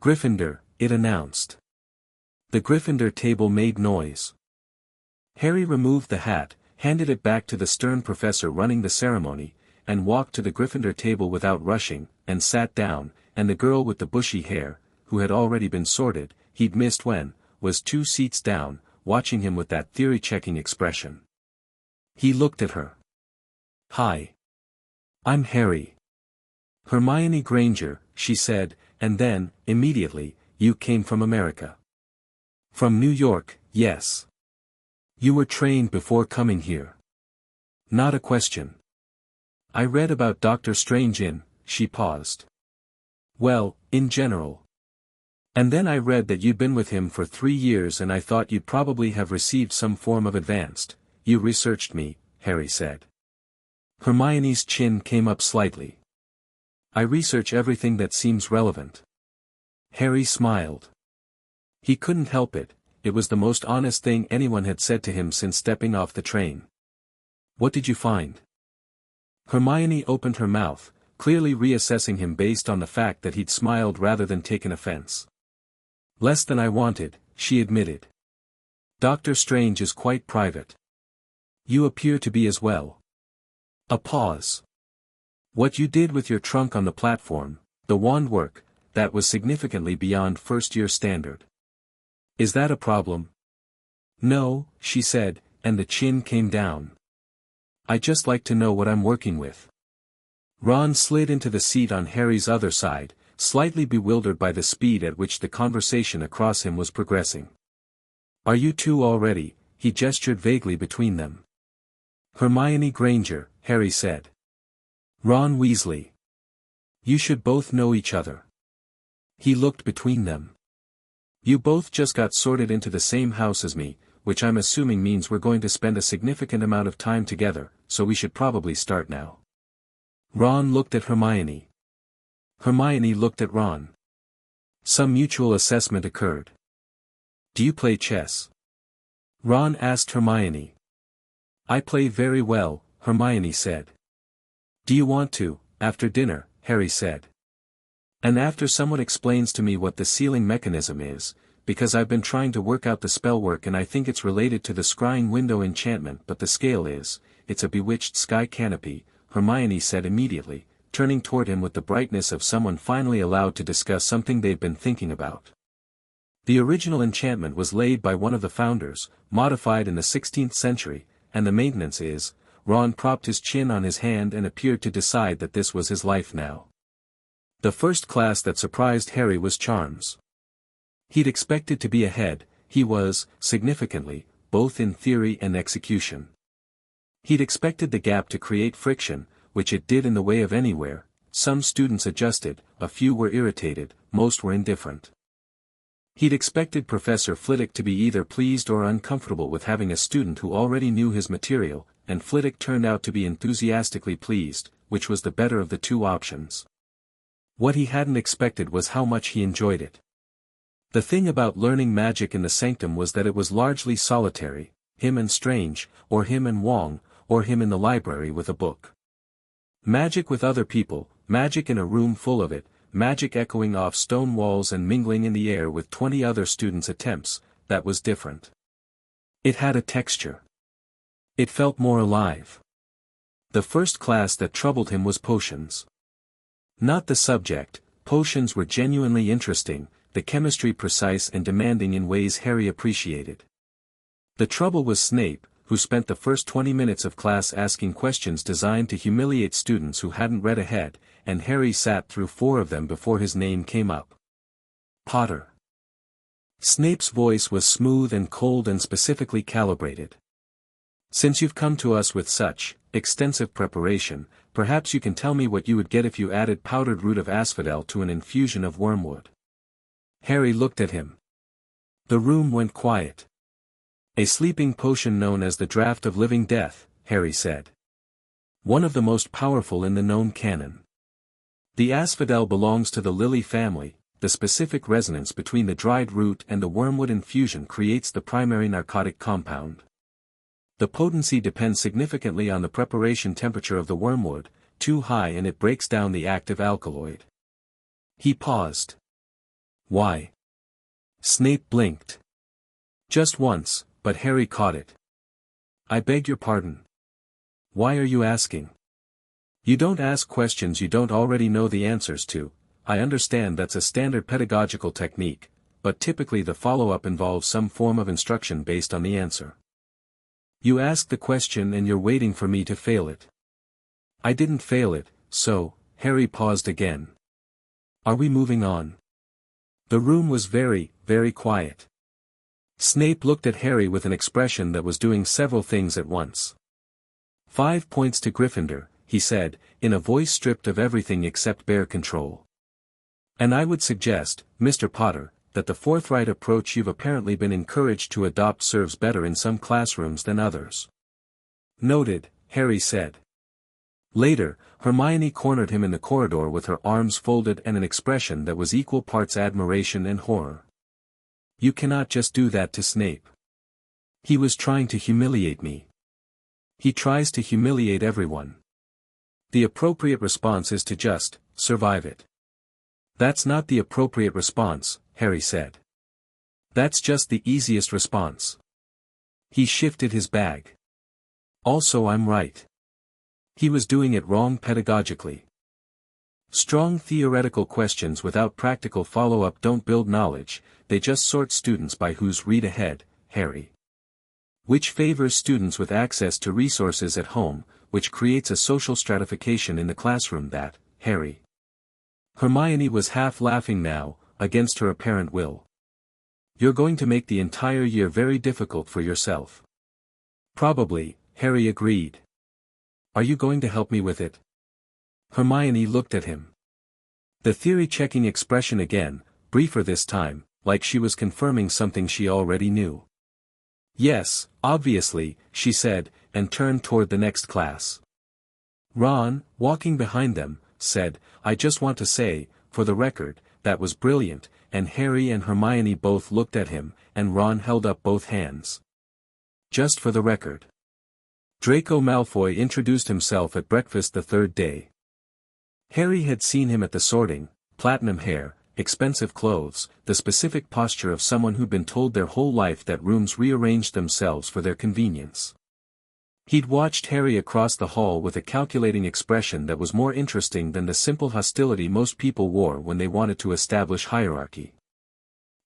"Gryffindor," it announced. The Gryffindor table made noise. Harry removed the hat, handed it back to the stern professor running the ceremony, and walked to the Gryffindor table without rushing, and sat down, and the girl with the bushy hair, who had already been sorted, he'd missed when, was 2 seats down, watching him with that theory-checking expression. He looked at her. "Hi. I'm Harry. Hermione Granger," she said, and then, immediately, "You came from America." "From New York, yes." "You were trained before coming here." "Not a question." "I read about Dr. Strange in," she paused. "Well, in general. And then I read that you'd been with him for 3 years and I thought you'd probably have received some form of advanced." "You researched me," Harry said. Hermione's chin came up slightly. "I research everything that seems relevant." Harry smiled. He couldn't help it, it was the most honest thing anyone had said to him since stepping off the train. "What did you find?" Hermione opened her mouth, clearly reassessing him based on the fact that he'd smiled rather than taken offense. "Less than I wanted," she admitted. "Dr. Strange is quite private. You appear to be as well." A pause. "What you did with your trunk on the platform, the wand work, that was significantly beyond first-year standard. Is that a problem?" "No," she said, and the chin came down. "I just like to know what I'm working with." Ron slid into the seat on Harry's other side, slightly bewildered by the speed at which the conversation across him was progressing. "Are you two already?" he gestured vaguely between them. "Hermione Granger," Harry said. "Ron Weasley. You should both know each other." He looked between them. "You both just got sorted into the same house as me, which I'm assuming means we're going to spend a significant amount of time together, so we should probably start now." Ron looked at Hermione. Hermione looked at Ron. Some mutual assessment occurred. "Do you play chess?" Ron asked Hermione. "I play very well," Hermione said. "Do you want to, after dinner?" Harry said. "And after someone explains to me what the sealing mechanism is, because I've been trying to work out the spellwork and I think it's related to the scrying window enchantment but the scale is, it's a bewitched sky canopy," Hermione said immediately, turning toward him with the brightness of someone finally allowed to discuss something they've been thinking about. "The original enchantment was laid by one of the founders, modified in the 16th century, and the maintenance is," Ron propped his chin on his hand and appeared to decide that this was his life now. The first class that surprised Harry was charms. He'd expected to be ahead, he was, significantly, both in theory and execution. He'd expected the gap to create friction, which it did in the way of anywhere, some students adjusted, a few were irritated, most were indifferent. He'd expected Professor Flitwick to be either pleased or uncomfortable with having a student who already knew his material, and Flitwick turned out to be enthusiastically pleased, which was the better of the two options. What he hadn't expected was how much he enjoyed it. The thing about learning magic in the sanctum was that it was largely solitary, him and Strange, or him and Wong, or him in the library with a book. Magic with other people, magic in a room full of it, magic echoing off stone walls and mingling in the air with 20 other students' attempts, that was different. It had a texture. It felt more alive. The first class that troubled him was potions. Not the subject, potions were genuinely interesting, the chemistry precise and demanding in ways Harry appreciated. The trouble was Snape, who spent the first 20 minutes of class asking questions designed to humiliate students who hadn't read ahead, and Harry sat through 4 of them before his name came up. Potter. Snape's voice was smooth and cold and specifically calibrated. Since you've come to us with such extensive preparation, perhaps you can tell me what you would get if you added powdered root of asphodel to an infusion of wormwood. Harry looked at him. The room went quiet. A sleeping potion known as the Draught of Living Death, Harry said. One of the most powerful in the known canon. The asphodel belongs to the lily family. The specific resonance between the dried root and the wormwood infusion creates the primary narcotic compound. The potency depends significantly on the preparation temperature of the wormwood, too high and it breaks down the active alkaloid. He paused. Why? Snape blinked. Just once, but Harry caught it. I beg your pardon. Why are you asking? You don't ask questions you don't already know the answers to. I understand that's a standard pedagogical technique, but typically the follow-up involves some form of instruction based on the answer. You ask the question and you're waiting for me to fail it. I didn't fail it, so, Harry paused again. Are we moving on? The room was very, very quiet. Snape looked at Harry with an expression that was doing several things at once. 5 points to Gryffindor, he said, in a voice stripped of everything except bare control. And I would suggest, Mr. Potter, that the forthright approach you've apparently been encouraged to adopt serves better in some classrooms than others. Noted, Harry said. Later, Hermione cornered him in the corridor with her arms folded and an expression that was equal parts admiration and horror. You cannot just do that to Snape. He was trying to humiliate me. He tries to humiliate everyone. The appropriate response is to just survive it. That's not the appropriate response, Harry said. That's just the easiest response. He shifted his bag. Also, I'm right. He was doing it wrong pedagogically. Strong theoretical questions without practical follow-up don't build knowledge, they just sort students by who's read ahead, Harry. Which favors students with access to resources at home, which creates a social stratification in the classroom that, Harry. Hermione was half laughing now, against her apparent will. You're going to make the entire year very difficult for yourself. Probably, Harry agreed. Are you going to help me with it? Hermione looked at him. The theory-checking expression again, briefer this time, like she was confirming something she already knew. Yes, obviously, she said, and turned toward the next class. Ron, walking behind them, said, I just want to say, for the record, that was brilliant, and Harry and Hermione both looked at him, and Ron held up both hands. Just for the record. Draco Malfoy introduced himself at breakfast the third day. Harry had seen him at the sorting, platinum hair, expensive clothes, the specific posture of someone who'd been told their whole life that rooms rearranged themselves for their convenience. He'd watched Harry across the hall with a calculating expression that was more interesting than the simple hostility most people wore when they wanted to establish hierarchy.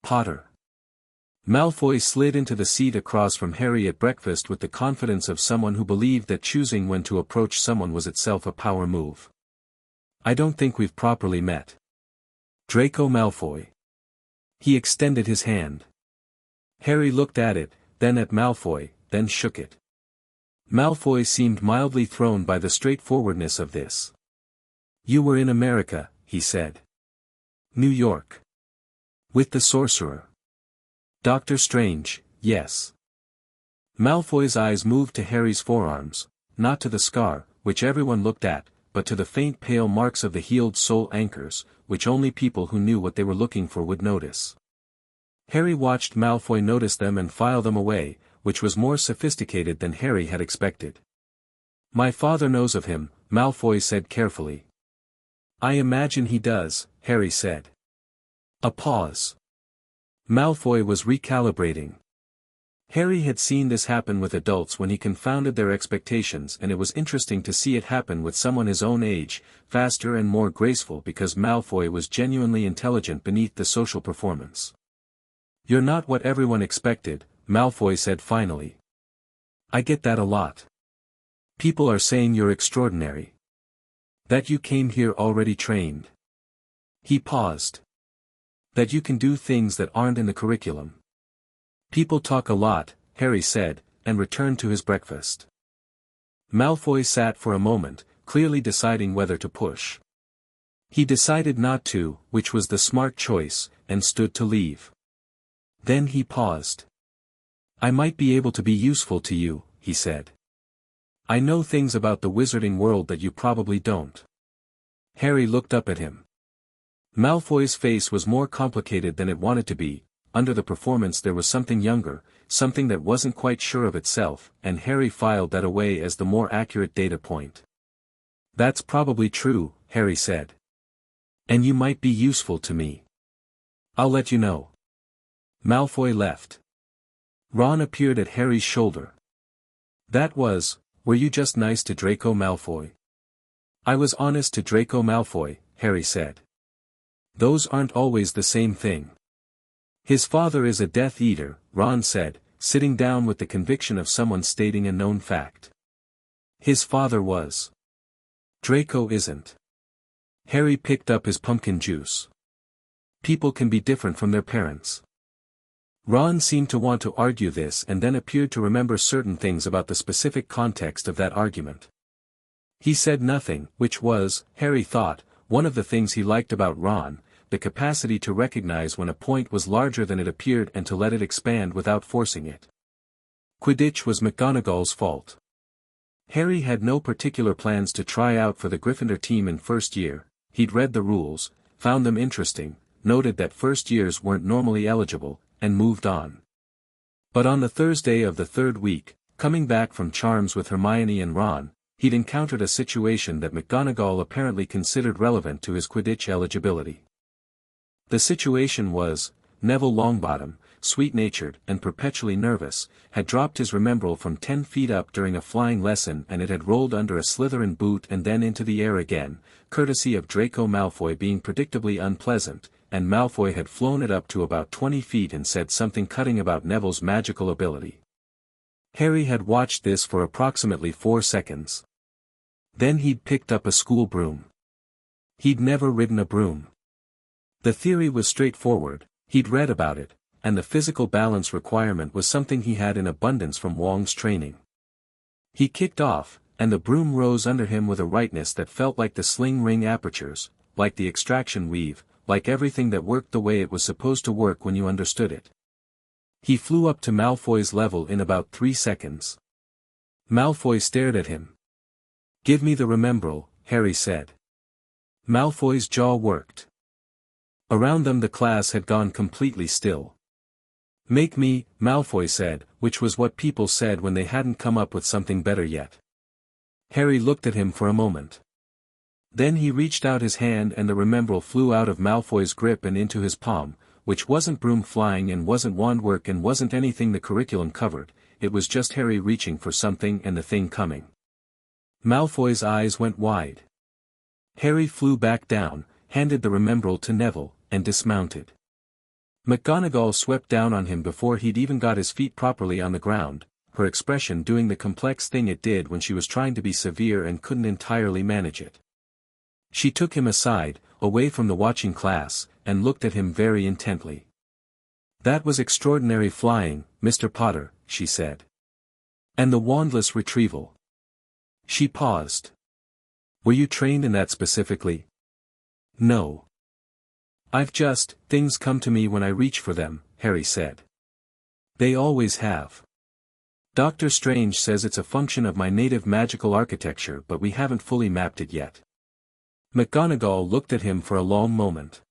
Potter. Malfoy slid into the seat across from Harry at breakfast with the confidence of someone who believed that choosing when to approach someone was itself a power move. I don't think we've properly met. Draco Malfoy. He extended his hand. Harry looked at it, then at Malfoy, then shook it. Malfoy seemed mildly thrown by the straightforwardness of this. You were in America, he said. New York. With the sorcerer. Doctor Strange, yes. Malfoy's eyes moved to Harry's forearms, not to the scar, which everyone looked at, but to the faint pale marks of the healed soul anchors, which only people who knew what they were looking for would notice. Harry watched Malfoy notice them and file them away, which was more sophisticated than Harry had expected. My father knows of him, Malfoy said carefully. I imagine he does, Harry said. A pause. Malfoy was recalibrating. Harry had seen this happen with adults when he confounded their expectations, and it was interesting to see it happen with someone his own age, faster and more graceful because Malfoy was genuinely intelligent beneath the social performance. You're not what everyone expected, Malfoy said finally. I get that a lot. People are saying you're extraordinary. That you came here already trained. He paused. That you can do things that aren't in the curriculum. People talk a lot, Harry said, and returned to his breakfast. Malfoy sat for a moment, clearly deciding whether to push. He decided not to, which was the smart choice, and stood to leave. Then he paused. I might be able to be useful to you, he said. I know things about the wizarding world that you probably don't. Harry looked up at him. Malfoy's face was more complicated than it wanted to be. Under the performance there was something younger, something that wasn't quite sure of itself, and Harry filed that away as the more accurate data point. That's probably true, Harry said. And you might be useful to me. I'll let you know. Malfoy left. Ron appeared at Harry's shoulder. Were you just nice to Draco Malfoy? I was honest to Draco Malfoy, Harry said. Those aren't always the same thing. His father is a Death Eater, Ron said, sitting down with the conviction of someone stating a known fact. His father was. Draco isn't. Harry picked up his pumpkin juice. People can be different from their parents. Ron seemed to want to argue this and then appeared to remember certain things about the specific context of that argument. He said nothing, which was, Harry thought, one of the things he liked about Ron, the capacity to recognize when a point was larger than it appeared and to let it expand without forcing it. Quidditch was McGonagall's fault. Harry had no particular plans to try out for the Gryffindor team in first year. He'd read the rules, found them interesting, noted that first years weren't normally eligible, and moved on. But on the Thursday of the third week, coming back from Charms with Hermione and Ron, he'd encountered a situation that McGonagall apparently considered relevant to his Quidditch eligibility. The situation was, Neville Longbottom, sweet-natured and perpetually nervous, had dropped his Remembrall from 10 feet up during a flying lesson and it had rolled under a Slytherin boot and then into the air again, courtesy of Draco Malfoy being predictably unpleasant, and Malfoy had flown it up to about 20 feet and said something cutting about Neville's magical ability. Harry had watched this for approximately 4 seconds. Then he'd picked up a school broom. He'd never ridden a broom. The theory was straightforward, he'd read about it, and the physical balance requirement was something he had in abundance from Wong's training. He kicked off, and the broom rose under him with a rightness that felt like the sling ring apertures, like the extraction weave, like everything that worked the way it was supposed to work when you understood it. He flew up to Malfoy's level in about 3 seconds. Malfoy stared at him. Give me the Remembrall, Harry said. Malfoy's jaw worked. Around them the class had gone completely still. Make me, Malfoy said, which was what people said when they hadn't come up with something better yet. Harry looked at him for a moment. Then he reached out his hand and the Remembrall flew out of Malfoy's grip and into his palm, which wasn't broom flying and wasn't wand work and wasn't anything the curriculum covered, it was just Harry reaching for something and the thing coming. Malfoy's eyes went wide. Harry flew back down, handed the Remembrall to Neville, and dismounted. McGonagall swept down on him before he'd even got his feet properly on the ground, her expression doing the complex thing it did when she was trying to be severe and couldn't entirely manage it. She took him aside, away from the watching class, and looked at him very intently. That was extraordinary flying, Mr. Potter, she said. And the wandless retrieval. She paused. Were you trained in that specifically? No. Things come to me when I reach for them, Harry said. They always have. Dr. Strange says it's a function of my native magical architecture, but we haven't fully mapped it yet. McGonagall looked at him for a long moment.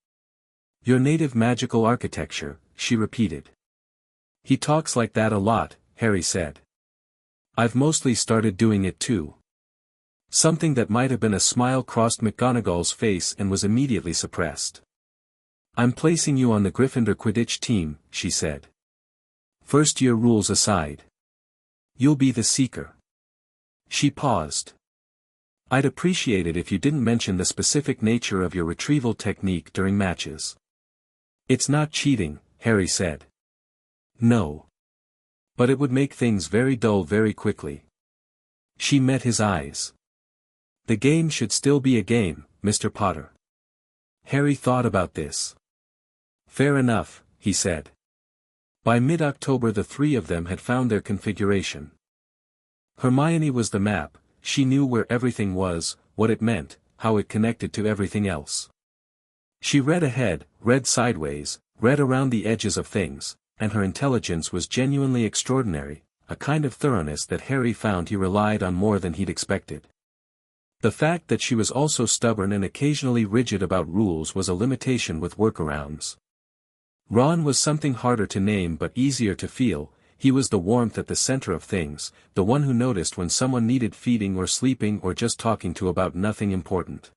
Your native magical architecture, she repeated. He talks like that a lot, Harry said. I've mostly started doing it too. Something that might have been a smile crossed McGonagall's face and was immediately suppressed. I'm placing you on the Gryffindor Quidditch team, she said. First year rules aside. You'll be the seeker. She paused. I'd appreciate it if you didn't mention the specific nature of your retrieval technique during matches. It's not cheating, Harry said. No. But it would make things very dull very quickly. She met his eyes. The game should still be a game, Mr. Potter. Harry thought about this. Fair enough, he said. By mid-October the three of them had found their configuration. Hermione was the map, she knew where everything was, what it meant, how it connected to everything else. She read ahead, read sideways, read around the edges of things, and her intelligence was genuinely extraordinary, a kind of thoroughness that Harry found he relied on more than he'd expected. The fact that she was also stubborn and occasionally rigid about rules was a limitation with workarounds. Ron was something harder to name but easier to feel. He was the warmth at the center of things, the one who noticed when someone needed feeding or sleeping or just talking to about nothing important.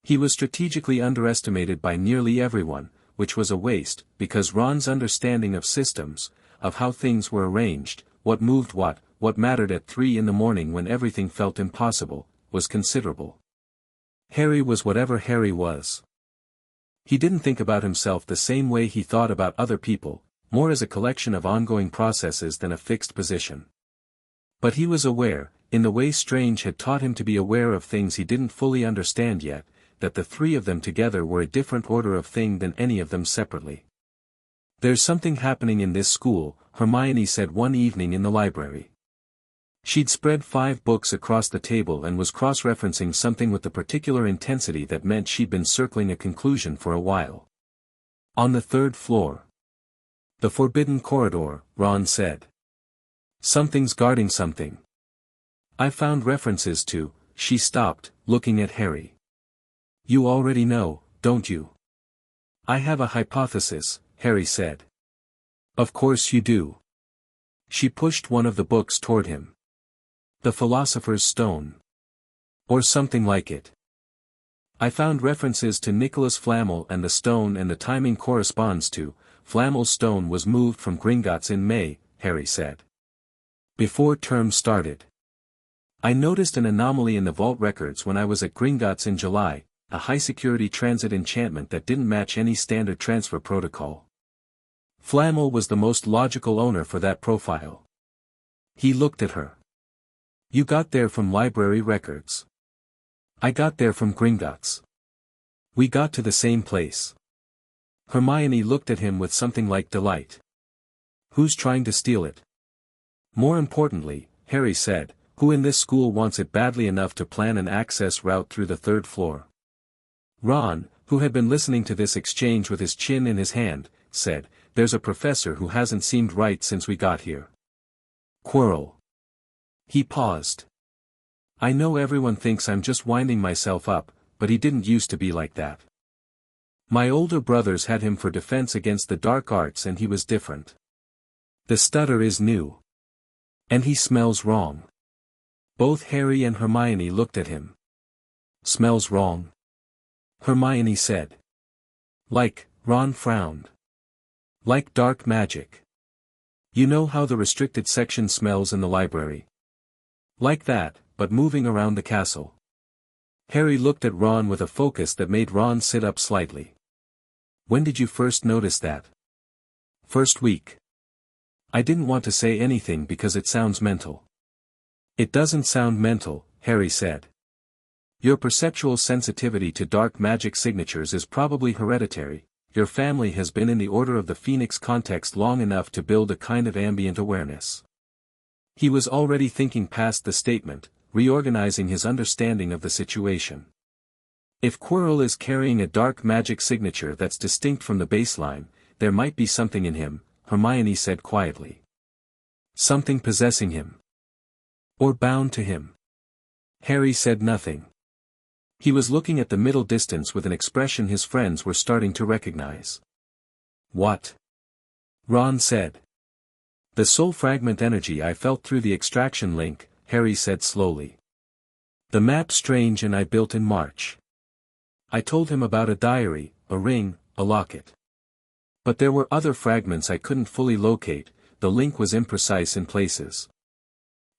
He was strategically underestimated by nearly everyone, which was a waste, because Ron's understanding of systems, of how things were arranged, what moved what mattered at 3 in the morning when everything felt impossible, was considerable. Harry was whatever Harry was. He didn't think about himself the same way he thought about other people, more as a collection of ongoing processes than a fixed position. But he was aware, in the way Strange had taught him to be aware of things he didn't fully understand yet, that the three of them together were a different order of thing than any of them separately. There's something happening in this school, Hermione said one evening in the library. She'd spread 5 books across the table and was cross-referencing something with the particular intensity that meant she'd been circling a conclusion for a while. On the 3rd floor. The forbidden corridor, Ron said. Something's guarding something. I found references to, she stopped, looking at Harry. You already know, don't you? I have a hypothesis, Harry said. Of course you do. She pushed one of the books toward him. The Philosopher's Stone. Or something like it. I found references to Nicholas Flamel and the stone, and the timing corresponds to, Flamel's stone was moved from Gringotts in May, Harry said. Before term started. I noticed an anomaly in the vault records when I was at Gringotts in July, a high-security transit enchantment that didn't match any standard transfer protocol. Flamel was the most logical owner for that profile. He looked at her. You got there from library records. I got there from Gringotts. We got to the same place. Hermione looked at him with something like delight. Who's trying to steal it? More importantly, Harry said, who in this school wants it badly enough to plan an access route through the 3rd floor? Ron, who had been listening to this exchange with his chin in his hand, said, there's a professor who hasn't seemed right since we got here. Quirrell. He paused. I know everyone thinks I'm just winding myself up, but he didn't used to be like that. My older brothers had him for defense against the dark arts and he was different. The stutter is new. And he smells wrong. Both Harry and Hermione looked at him. Smells wrong? Hermione said. Like, Ron frowned. Like dark magic. You know how the restricted section smells in the library? Like that, but moving around the castle. Harry looked at Ron with a focus that made Ron sit up slightly. When did you first notice that? First week. I didn't want to say anything because it sounds mental. It doesn't sound mental, Harry said. Your perceptual sensitivity to dark magic signatures is probably hereditary. Your family has been in the Order of the Phoenix context long enough to build a kind of ambient awareness. He was already thinking past the statement, reorganizing his understanding of the situation. If Quirrell is carrying a dark magic signature that's distinct from the baseline, there might be something in him, Hermione said quietly. Something possessing him. Or bound to him. Harry said nothing. He was looking at the middle distance with an expression his friends were starting to recognize. What? Ron said. The soul fragment energy I felt through the extraction link, Harry said slowly. The map Strange and I built in March. I told him about a diary, a ring, a locket. But there were other fragments I couldn't fully locate, the link was imprecise in places.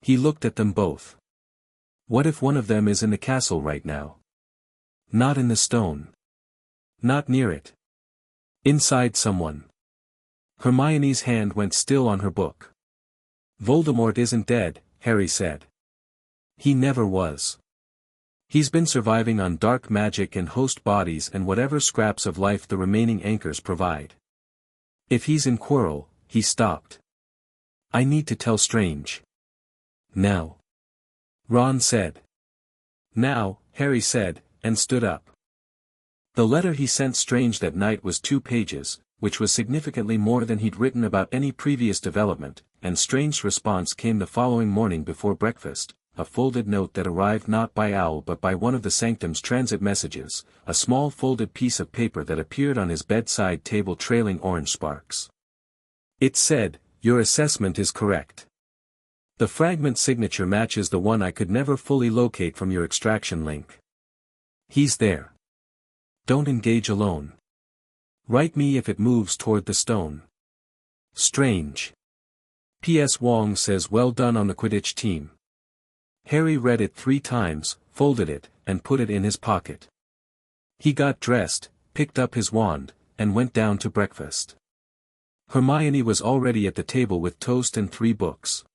He looked at them both. What if one of them is in the castle right now? Not in the stone. Not near it. Inside someone. Hermione's hand went still on her book. Voldemort isn't dead, Harry said. He never was. He's been surviving on dark magic and host bodies and whatever scraps of life the remaining anchors provide. If he's in Quirrell, he stopped. I need to tell Strange. Now. Ron said. Now, Harry said, and stood up. The letter he sent Strange that night was 2 pages, which was significantly more than he'd written about any previous development, and Strange's response came the following morning before breakfast, a folded note that arrived not by owl but by one of the Sanctum's transit messages, a small folded piece of paper that appeared on his bedside table trailing orange sparks. It said, "Your assessment is correct. The fragment signature matches the one I could never fully locate from your extraction link. He's there. Don't engage alone. Write me if it moves toward the stone. Strange. P.S. Wong says well done on the Quidditch team." Harry read it 3 times, folded it, and put it in his pocket. He got dressed, picked up his wand, and went down to breakfast. Hermione was already at the table with toast and 3 books.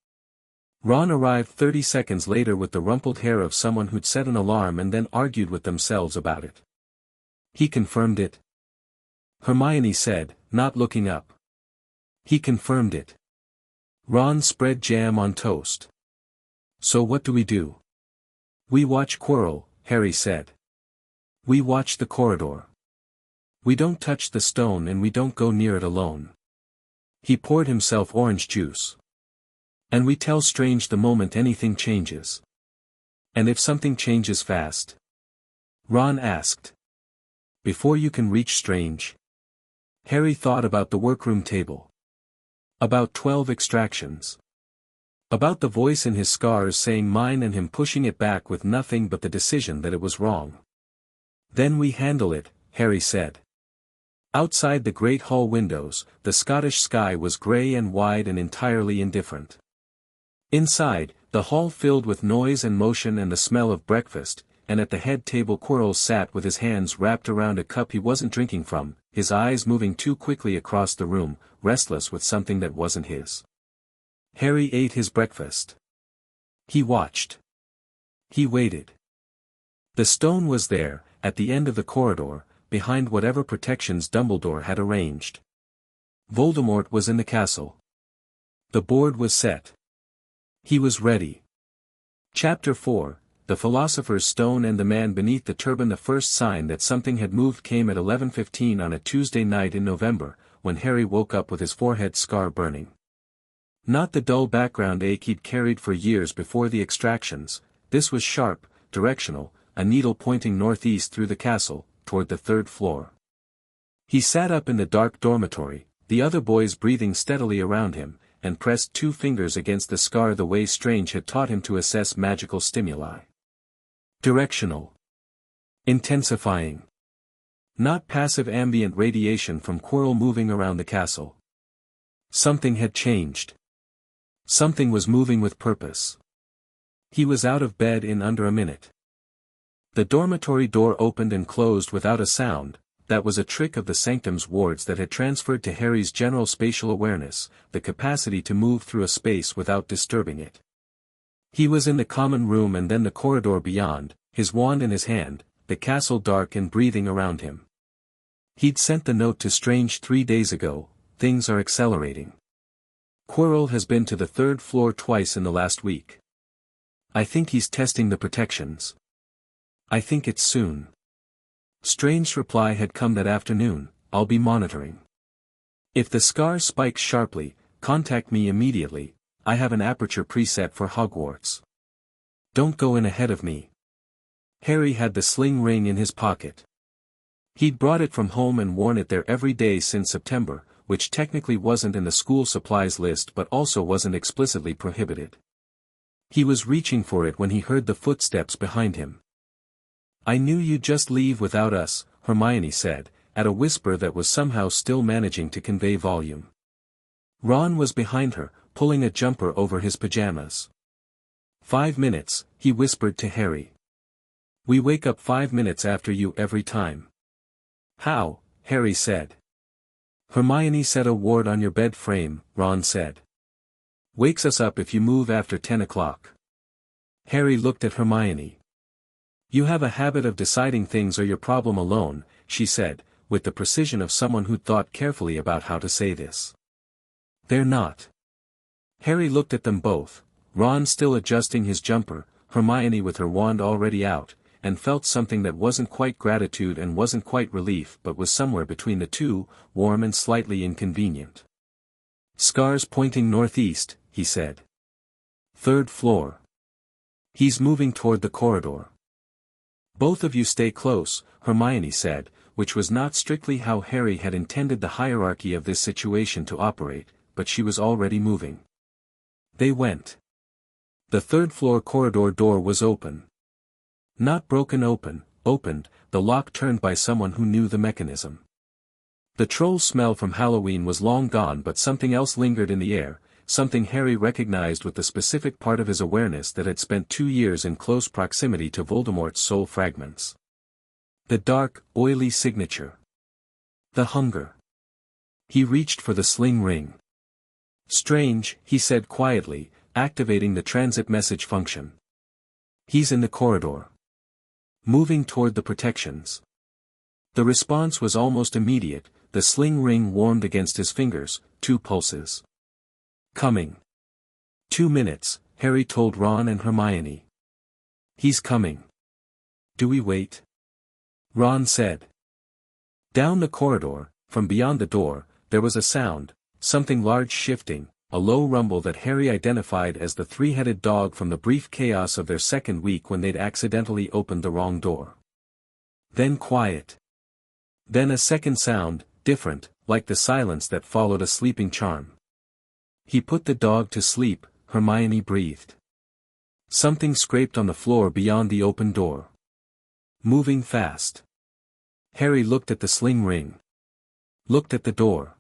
Ron arrived 30 seconds later with the rumpled hair of someone who'd set an alarm and then argued with themselves about it. He confirmed it. Hermione said, not looking up. He confirmed it. Ron spread jam on toast. So what do we do? We watch Quirrell, Harry said. We watch the corridor. We don't touch the stone and we don't go near it alone. He poured himself orange juice. And we tell Strange the moment anything changes. And if something changes fast? Ron asked. Before you can reach Strange? Harry thought about the workroom table. About 12 extractions. About the voice in his scars saying mine and him pushing it back with nothing but the decision that it was wrong. Then we handle it, Harry said. Outside the great hall windows, the Scottish sky was grey and wide and entirely indifferent. Inside, the hall filled with noise and motion and the smell of breakfast, and at the head table Quirrell sat with his hands wrapped around a cup he wasn't drinking from, his eyes moving too quickly across the room, restless with something that wasn't his. Harry ate his breakfast. He watched. He waited. The stone was there, at the end of the corridor, behind whatever protections Dumbledore had arranged. Voldemort was in the castle. The board was set. He was ready. Chapter 4, The Philosopher's Stone and the Man Beneath the Turban. The first sign that something had moved came at 11:15 on a Tuesday night in November, when Harry woke up with his forehead scar burning. Not the dull background ache he'd carried for years before the extractions, this was sharp, directional, a needle pointing northeast through the castle, toward the 3rd floor. He sat up in the dark dormitory, the other boys breathing steadily around him, and pressed 2 fingers against the scar the way Strange had taught him to assess magical stimuli. Directional. Intensifying. Not passive ambient radiation from Quirrell moving around the castle. Something had changed. Something was moving with purpose. He was out of bed in under a minute. The dormitory door opened and closed without a sound. That was a trick of the Sanctum's wards that had transferred to Harry's general spatial awareness, the capacity to move through a space without disturbing it. He was in the common room and then the corridor beyond, his wand in his hand, the castle dark and breathing around him. He'd sent the note to Strange 3 days ago, things are accelerating. Quirrell has been to the 3rd floor twice in the last week. I think he's testing the protections. I think it's soon. Strange's reply had come that afternoon, "I'll be monitoring. If the scar spikes sharply, contact me immediately, I have an aperture preset for Hogwarts. Don't go in ahead of me." Harry had the sling ring in his pocket. He'd brought it from home and worn it there every day since September, which technically wasn't in the school supplies list but also wasn't explicitly prohibited. He was reaching for it when he heard the footsteps behind him. "I knew you'd just leave without us," Hermione said, at a whisper that was somehow still managing to convey volume. Ron was behind her, pulling a jumper over his pajamas. 5 minutes, he whispered to Harry. "We wake up 5 minutes after you every time." "How?" Harry said. "Hermione set a ward on your bed frame," Ron said. "Wakes us up if you move after 10 o'clock. Harry looked at Hermione. "You have a habit of deciding things are your problem alone," she said, with the precision of someone who'd thought carefully about how to say this. "They're not." Harry looked at them both, Ron still adjusting his jumper, Hermione with her wand already out, and felt something that wasn't quite gratitude and wasn't quite relief but was somewhere between the two, warm and slightly inconvenient. "Scars pointing northeast," he said. "3rd floor. He's moving toward the corridor." "Both of you stay close," Hermione said, which was not strictly how Harry had intended the hierarchy of this situation to operate, but she was already moving. They went. The 3rd floor corridor door was open. Not broken open, opened, the lock turned by someone who knew the mechanism. The troll smell from Halloween was long gone but something else lingered in the air, something Harry recognized with the specific part of his awareness that had spent 2 years in close proximity to Voldemort's soul fragments. The dark, oily signature. The hunger. He reached for the sling ring. "Strange," he said quietly, activating the transit message function. "He's in the corridor. Moving toward the protections." The response was almost immediate, the sling ring warmed against his fingers, 2 pulses. "Coming." 2 minutes, Harry told Ron and Hermione. "He's coming." "Do we wait?" Ron said. Down the corridor, from beyond the door, there was a sound, something large shifting, a low rumble that Harry identified as the 3-headed dog from the brief chaos of their second week when they'd accidentally opened the wrong door. Then quiet. Then a second sound, different, like the silence that followed a sleeping charm. "He put the dog to sleep," Hermione breathed. Something scraped on the floor beyond the open door. Moving fast. Harry looked at the sling ring. Looked at the door.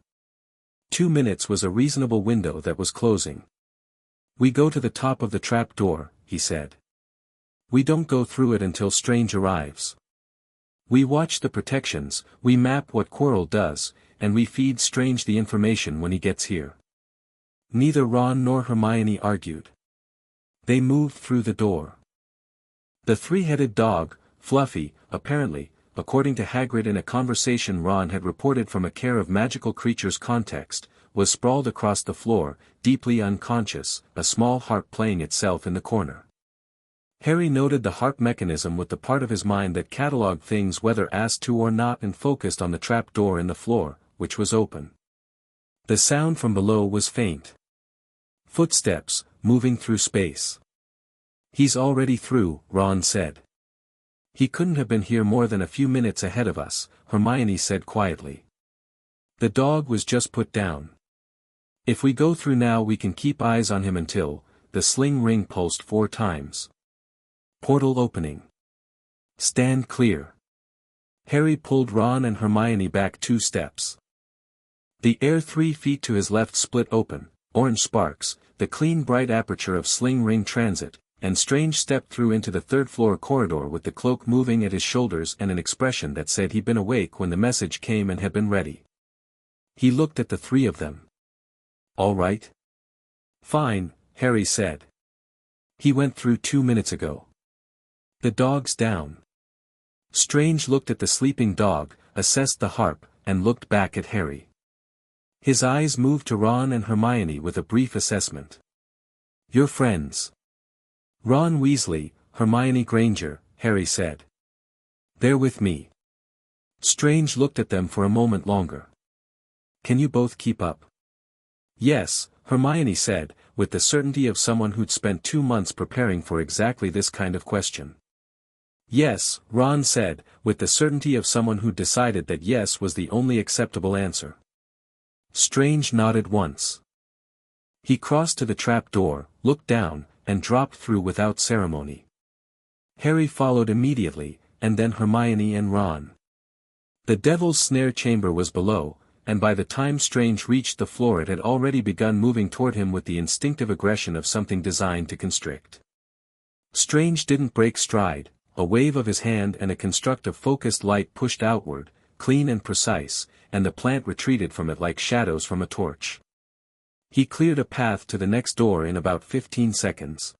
2 minutes was a reasonable window that was closing. "We go to the top of the trap door," he said. "We don't go through it until Strange arrives. We watch the protections, we map what Quirrell does, and we feed Strange the information when he gets here." Neither Ron nor Hermione argued. They moved through the door. The 3-headed dog, Fluffy, apparently, according to Hagrid in a conversation Ron had reported from a Care of Magical Creatures context, was sprawled across the floor, deeply unconscious, a small harp playing itself in the corner. Harry noted the harp mechanism with the part of his mind that catalogued things whether asked to or not and focused on the trap door in the floor, which was open. The sound from below was faint. Footsteps, moving through space. "He's already through," Ron said. "He couldn't have been here more than a few minutes ahead of us," Hermione said quietly. "The dog was just put down. If we go through now we can keep eyes on him until," the sling ring pulsed 4 times. Portal opening. "Stand clear." Harry pulled Ron and Hermione back 2 steps. The air 3 feet to his left split open, orange sparks, the clean bright aperture of sling ring transit, and Strange stepped through into the 3rd floor corridor with the cloak moving at his shoulders and an expression that said he'd been awake when the message came and had been ready. He looked at the 3 of them. "All right?" "Fine," Harry said. "He went through 2 minutes ago. The dog's down." Strange looked at the sleeping dog, assessed the harp, and looked back at Harry. His eyes moved to Ron and Hermione with a brief assessment. "You're friends." "Ron Weasley, Hermione Granger," Harry said. "They're with me." Strange looked at them for a moment longer. Can you both keep up? Yes, Hermione said, with the certainty of someone who'd spent 2 months preparing for exactly this kind of question. Yes, Ron said, with the certainty of someone who'd decided that yes was the only acceptable answer. Strange nodded once. He crossed to the trap door, looked down, and dropped through without ceremony. Harry followed immediately, and then Hermione and Ron. The Devil's Snare chamber was below, and by the time Strange reached the floor it had already begun moving toward him with the instinctive aggression of something designed to constrict. Strange didn't break stride, a wave of his hand and a construct of focused light pushed outward, clean and precise, and the plant retreated from it like shadows from a torch. He cleared a path to the next door in about 15 seconds.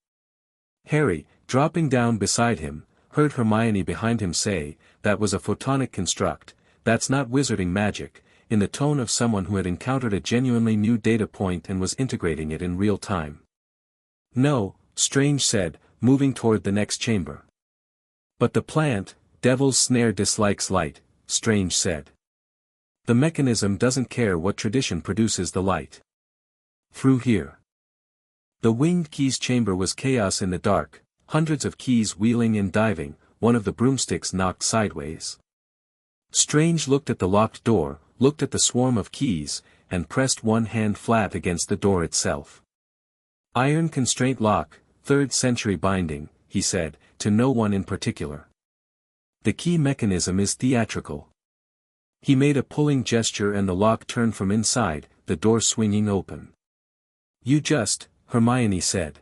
Harry, dropping down beside him, heard Hermione behind him say, "That was a photonic construct, that's not wizarding magic," in the tone of someone who had encountered a genuinely new data point and was integrating it in real time. "No," Strange said, moving toward the next chamber. "But the plant, Devil's Snare dislikes light," Strange said. "The mechanism doesn't care what tradition produces the light. Through here." The Winged Keys chamber was chaos in the dark, hundreds of keys wheeling and diving, one of the broomsticks knocked sideways. Strange looked at the locked door, looked at the swarm of keys, and pressed one hand flat against the door itself. "Iron constraint lock, 3rd century binding," he said, to no one in particular. "The key mechanism is theatrical." He made a pulling gesture and the lock turned from inside, the door swinging open. "You just," Hermione said.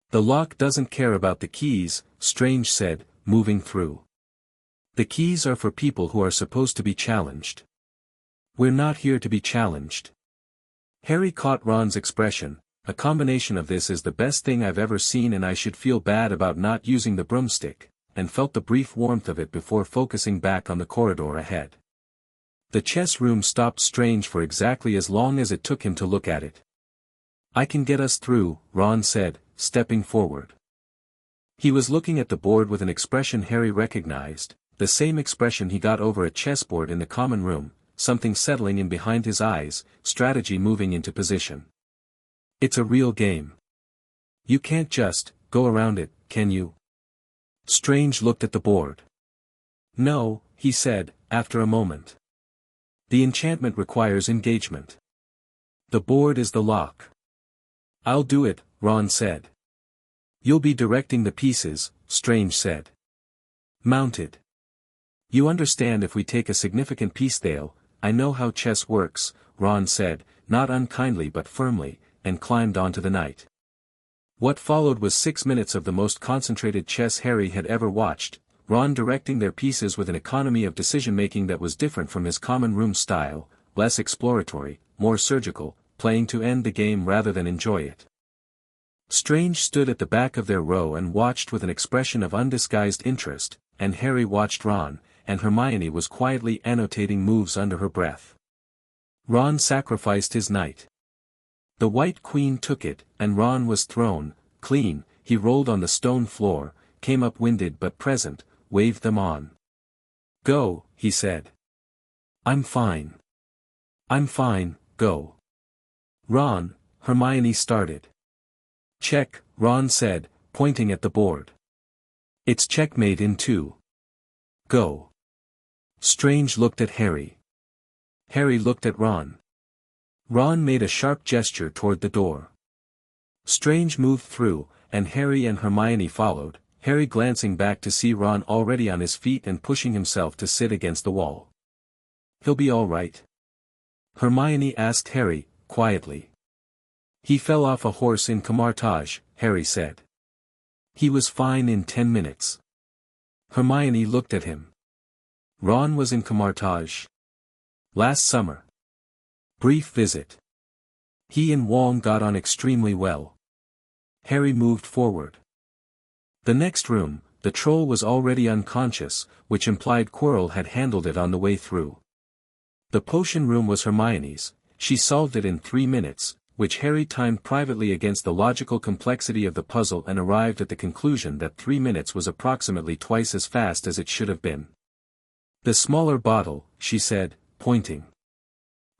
"The lock doesn't care about the keys," Strange said, moving through. "The keys are for people who are supposed to be challenged. We're not here to be challenged." Harry caught Ron's expression. "A combination of this is the best thing I've ever seen and I should feel bad about not using the broomstick," and felt the brief warmth of it before focusing back on the corridor ahead. The chess room stopped Strange for exactly as long as it took him to look at it. "I can get us through," Ron said, stepping forward. He was looking at the board with an expression Harry recognized, the same expression he got over a chessboard in the common room, something settling in behind his eyes, strategy moving into position. "It's a real game. You can't just go around it, can you?" Strange looked at the board. "No," he said, after a moment. "The enchantment requires engagement. The board is the lock." "I'll do it," Ron said. "You'll be directing the pieces," Strange said. "Mounted. You understand if we take a significant piece they'll, I know how chess works," Ron said, not unkindly but firmly, and climbed onto the knight. What followed was 6 minutes of the most concentrated chess Harry had ever watched, Ron directing their pieces with an economy of decision-making that was different from his common room style, less exploratory, more surgical, playing to end the game rather than enjoy it. Strange stood at the back of their row and watched with an expression of undisguised interest, and Harry watched Ron, and Hermione was quietly annotating moves under her breath. Ron sacrificed his knight. The White Queen took it, and Ron was thrown, clean, he rolled on the stone floor, came up winded but present, waved them on. "Go," he said. "I'm fine. I'm fine, go." "Ron," Hermione started. "Check," Ron said, pointing at the board. "It's checkmate in 2. Go." Strange looked at Harry. Harry looked at Ron. Ron made a sharp gesture toward the door. Strange moved through, and Harry and Hermione followed, Harry glancing back to see Ron already on his feet and pushing himself to sit against the wall. "He'll be all right?" Hermione asked Harry, quietly. "He fell off a horse in Camartage," Harry said. "He was fine in 10 minutes." Hermione looked at him. "Ron was in Camartage last summer. Brief visit. He and Wong got on extremely well." Harry moved forward. The next room, the troll was already unconscious, which implied Quirrell had handled it on the way through. The potion room was Hermione's, she solved it in 3 minutes, which Harry timed privately against the logical complexity of the puzzle and arrived at the conclusion that 3 minutes was approximately twice as fast as it should have been. The smaller bottle, she said, pointing.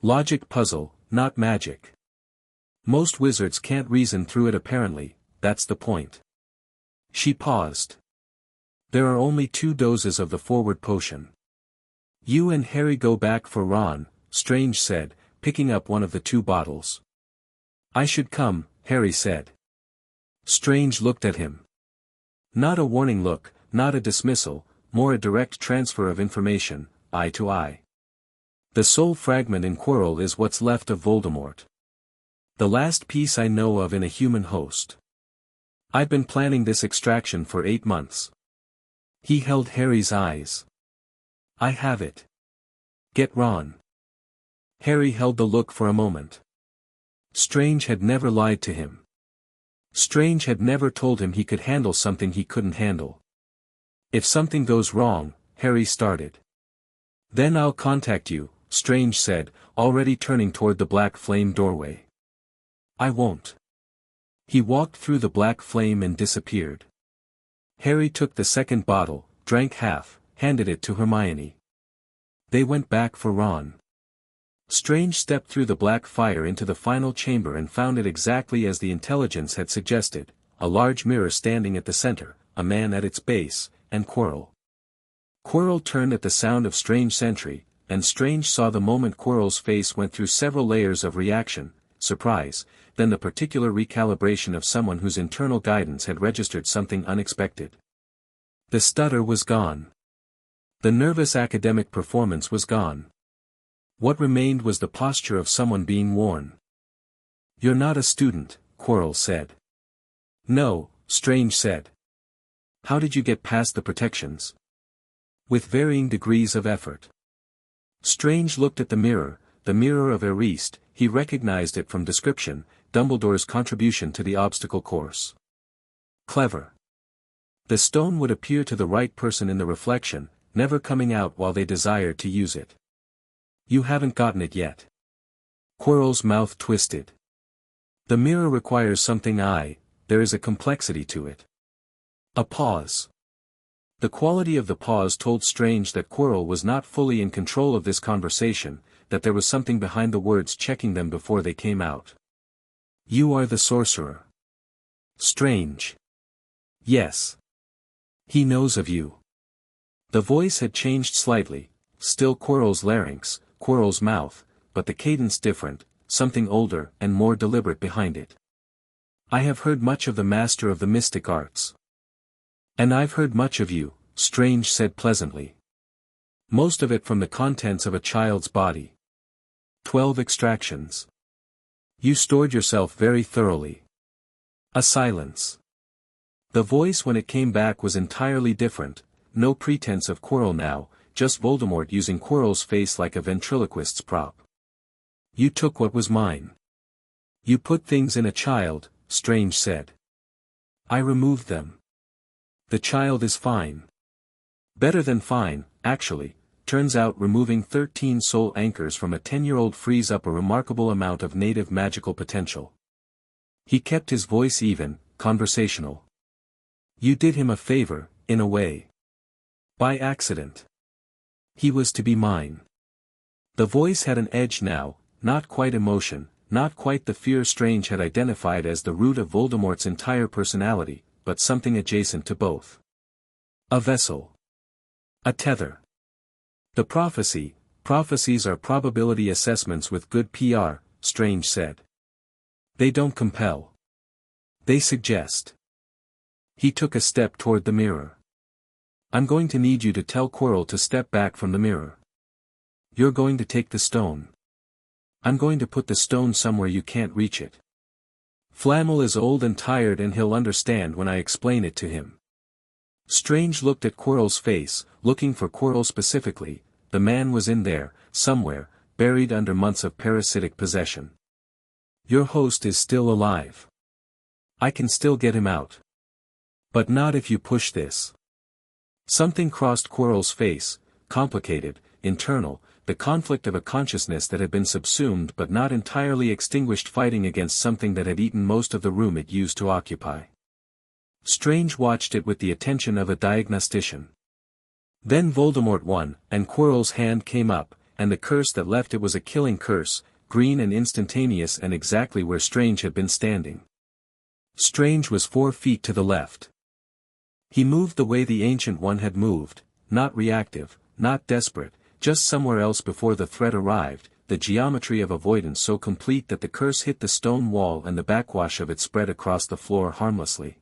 Logic puzzle, not magic. Most wizards can't reason through it apparently, that's the point. She paused. There are only 2 doses of the forward potion. You and Harry go back for Ron, Strange said, picking up one of the 2 bottles. I should come, Harry said. Strange looked at him. Not a warning look, not a dismissal, more a direct transfer of information, eye to eye. The soul fragment in Quirrell is what's left of Voldemort. The last piece I know of in a human host. I've been planning this extraction for 8 months. He held Harry's eyes. I have it. Get Ron. Harry held the look for a moment. Strange had never lied to him. Strange had never told him he could handle something he couldn't handle. If something goes wrong, Harry started. Then I'll contact you, Strange said, already turning toward the black flame doorway. I won't. He walked through the black flame and disappeared. Harry took the second bottle, drank half, handed it to Hermione. They went back for Ron. Strange stepped through the black fire into the final chamber and found it exactly as the intelligence had suggested, a large mirror standing at the center, a man at its base, and Quirrell. Quirrell turned at the sound of Strange's entry, and Strange saw the moment Quirrell's face went through several layers of reaction, surprise, then the particular recalibration of someone whose internal guidance had registered something unexpected. The stutter was gone. The nervous academic performance was gone. What remained was the posture of someone being worn. You're not a student, Quirrell said. No, Strange said. How did you get past the protections? With varying degrees of effort. Strange looked at the mirror of Eriste. He recognized it from description, Dumbledore's contribution to the obstacle course. Clever. The stone would appear to the right person in the reflection, never coming out while they desired to use it. You haven't gotten it yet. Quirrell's mouth twisted. The mirror requires something there is a complexity to it. A pause. The quality of the pause told Strange that Quirrell was not fully in control of this conversation, that there was something behind the words checking them before they came out. You are the sorcerer. Strange. Yes. He knows of you. The voice had changed slightly, still Quirrell's larynx, Quirrell's mouth, but the cadence different, something older and more deliberate behind it. I have heard much of the master of the mystic arts. And I've heard much of you, Strange said pleasantly. Most of it from the contents of a child's body. 12 extractions. You stored yourself very thoroughly. A silence. The voice when it came back was entirely different, no pretense of Quirrell now, just Voldemort using Quirrell's face like a ventriloquist's prop. You took what was mine. You put things in a child, Strange said. I removed them. The child is fine. Better than fine, actually. Turns out removing 13 soul anchors from a 10-year-old frees up a remarkable amount of native magical potential. He kept his voice even, conversational. You did him a favor, in a way. By accident. He was to be mine. The voice had an edge now, not quite emotion, not quite the fear Strange had identified as the root of Voldemort's entire personality, but something adjacent to both. A vessel. A tether. The prophecies are probability assessments with good PR, Strange said. They don't compel. They suggest. He took a step toward the mirror. I'm going to need you to tell Quirrell to step back from the mirror. You're going to take the stone. I'm going to put the stone somewhere you can't reach it. Flamel is old and tired and he'll understand when I explain it to him. Strange looked at Quirrell's face, looking for Quirrell specifically. The man was in there, somewhere, buried under months of parasitic possession. Your host is still alive. I can still get him out. But not if you push this. Something crossed Quirrell's face, complicated, internal, the conflict of a consciousness that had been subsumed but not entirely extinguished fighting against something that had eaten most of the room it used to occupy. Strange watched it with the attention of a diagnostician. Then Voldemort won, and Quirrell's hand came up, and the curse that left it was a killing curse, green and instantaneous and exactly where Strange had been standing. Strange was 4 feet to the left. He moved the way the Ancient One had moved, not reactive, not desperate, just somewhere else before the threat arrived, the geometry of avoidance so complete that the curse hit the stone wall and the backwash of it spread across the floor harmlessly.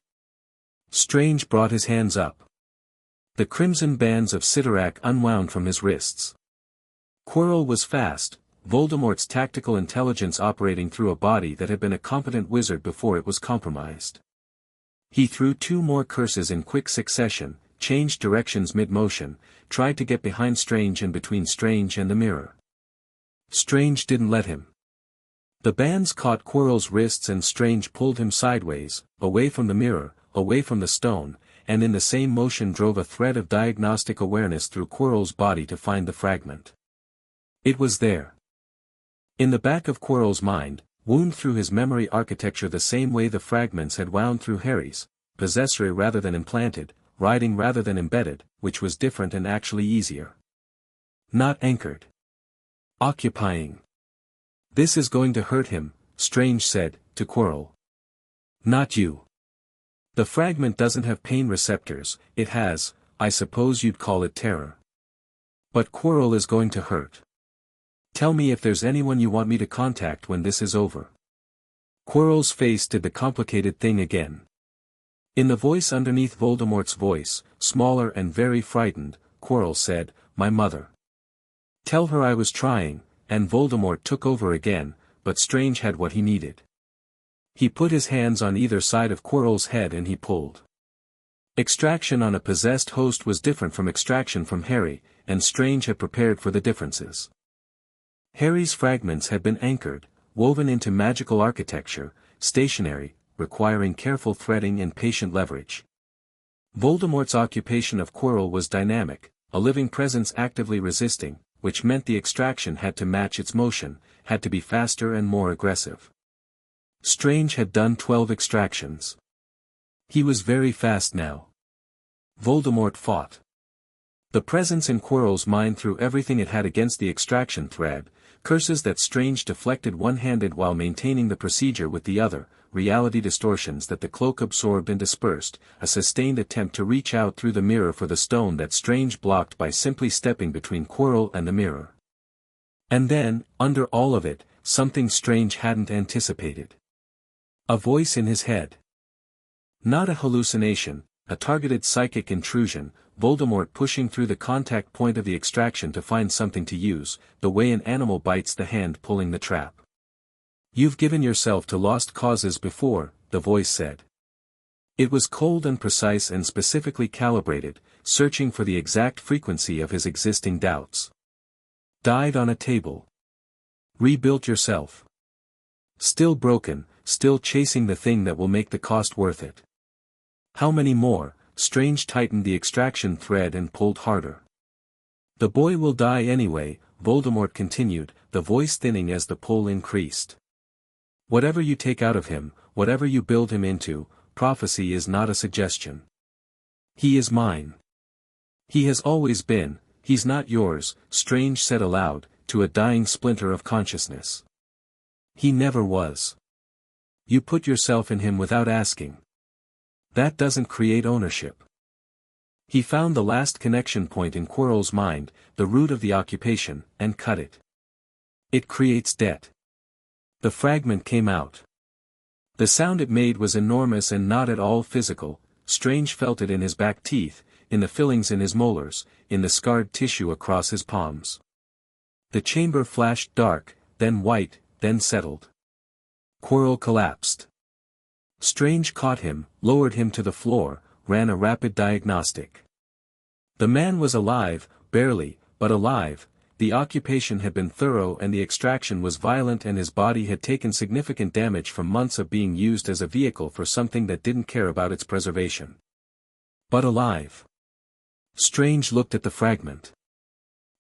Strange brought his hands up. The crimson bands of Sidorak unwound from his wrists. Quirrell was fast, Voldemort's tactical intelligence operating through a body that had been a competent wizard before it was compromised. He threw 2 more curses in quick succession, changed directions mid-motion, tried to get behind Strange and between Strange and the mirror. Strange didn't let him. The bands caught Quirrell's wrists and Strange pulled him sideways, away from the mirror, away from the stone, and in the same motion drove a thread of diagnostic awareness through Quirrell's body to find the fragment. It was there. In the back of Quirrell's mind, wound through his memory architecture the same way the fragments had wound through Harry's, possessory rather than implanted, riding rather than embedded, which was different and actually easier. Not anchored. Occupying. This is going to hurt him, Strange said, to Quirrell. Not you. The fragment doesn't have pain receptors, it has, I suppose you'd call it terror. But Quirrell is going to hurt. Tell me if there's anyone you want me to contact when this is over. Quirrell's face did the complicated thing again. In the voice underneath Voldemort's voice, smaller and very frightened, Quirrell said, my mother. Tell her I was trying, and Voldemort took over again, but Strange had what he needed. He put his hands on either side of Quirrell's head and he pulled. Extraction on a possessed host was different from extraction from Harry, and Strange had prepared for the differences. Harry's fragments had been anchored, woven into magical architecture, stationary, requiring careful threading and patient leverage. Voldemort's occupation of Quirrell was dynamic, a living presence actively resisting, which meant the extraction had to match its motion, had to be faster and more aggressive. Strange had done 12 extractions. He was very fast now. Voldemort fought. The presence in Quirrell's mind threw everything it had against the extraction thread, curses that Strange deflected one-handed while maintaining the procedure with the other, reality distortions that the cloak absorbed and dispersed, a sustained attempt to reach out through the mirror for the stone that Strange blocked by simply stepping between Quirrell and the mirror. And then, under all of it, something Strange hadn't anticipated. A voice in his head. Not a hallucination, a targeted psychic intrusion, Voldemort pushing through the contact point of the extraction to find something to use, the way an animal bites the hand pulling the trap. You've given yourself to lost causes before, the voice said. It was cold and precise and specifically calibrated, searching for the exact frequency of his existing doubts. Died on a table. Rebuilt yourself. Still broken, still chasing the thing that will make the cost worth it. How many more? Strange tightened the extraction thread and pulled harder. The boy will die anyway, Voldemort continued, the voice thinning as the pull increased. Whatever you take out of him, whatever you build him into, prophecy is not a suggestion. He is mine. He has always been, he's not yours, Strange said aloud, to a dying splinter of consciousness. He never was. You put yourself in him without asking. That doesn't create ownership. He found the last connection point in Quirrell's mind, the root of the occupation, and cut it. It creates debt. The fragment came out. The sound it made was enormous and not at all physical. Strange felt it in his back teeth, in the fillings in his molars, in the scarred tissue across his palms. The chamber flashed dark, then white, then settled. Quirrell collapsed. Strange caught him, lowered him to the floor, ran a rapid diagnostic. The man was alive, barely, but alive. The occupation had been thorough and the extraction was violent and his body had taken significant damage from months of being used as a vehicle for something that didn't care about its preservation. But alive. Strange looked at the fragment.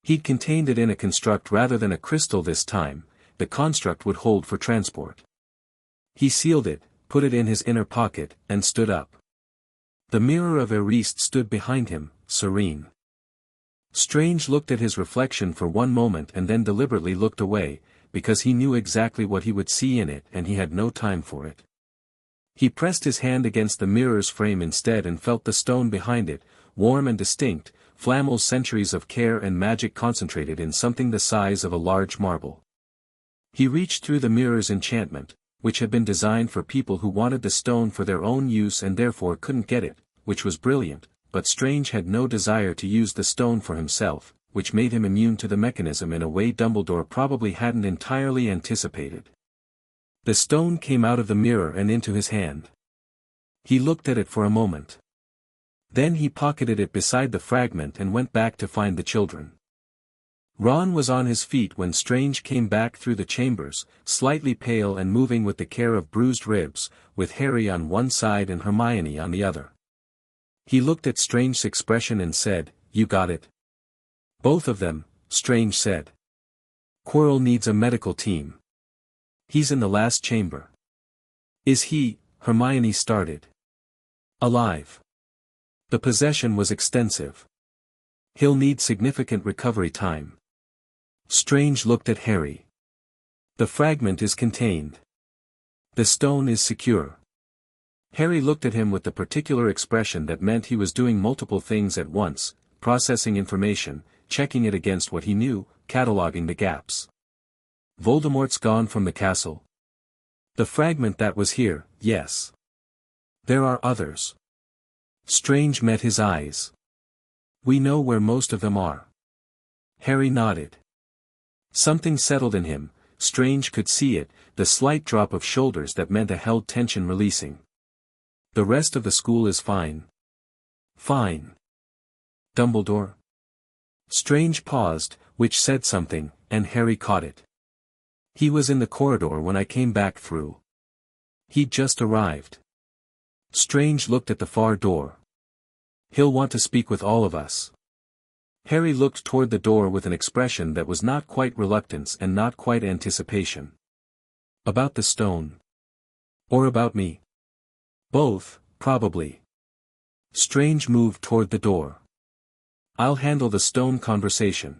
He'd contained it in a construct rather than a crystal this time, the construct would hold for transport. He sealed it, put it in his inner pocket, and stood up. The mirror of Eriste stood behind him, serene. Strange looked at his reflection for one moment and then deliberately looked away, because he knew exactly what he would see in it and he had no time for it. He pressed his hand against the mirror's frame instead and felt the stone behind it, warm and distinct, Flamel's centuries of care and magic concentrated in something the size of a large marble. He reached through the mirror's enchantment, which had been designed for people who wanted the stone for their own use and therefore couldn't get it, which was brilliant, but Strange had no desire to use the stone for himself, which made him immune to the mechanism in a way Dumbledore probably hadn't entirely anticipated. The stone came out of the mirror and into his hand. He looked at it for a moment. Then he pocketed it beside the fragment and went back to find the children. Ron was on his feet when Strange came back through the chambers, slightly pale and moving with the care of bruised ribs, with Harry on one side and Hermione on the other. He looked at Strange's expression and said, "You got it?" "Both of them," Strange said. "Quirrell needs a medical team. He's in the last chamber." "Is he?" Hermione started. "Alive?" The possession was extensive. "He'll need significant recovery time." Strange looked at Harry. "The fragment is contained. The stone is secure." Harry looked at him with the particular expression that meant he was doing multiple things at once, processing information, checking it against what he knew, cataloging the gaps. "Voldemort's gone from the castle?" "The fragment that was here, yes. There are others." Strange met his eyes. "We know where most of them are." Harry nodded. Something settled in him, Strange could see it, the slight drop of shoulders that meant a held tension releasing. "The rest of the school is fine." "Fine. Dumbledore?" Strange paused, which said something, and Harry caught it. "He was in the corridor when I came back through. He'd just arrived." Strange looked at the far door. "He'll want to speak with all of us." Harry looked toward the door with an expression that was not quite reluctance and not quite anticipation. "About the stone? Or about me?" "Both, probably." Strange moved toward the door. "I'll handle the stone conversation.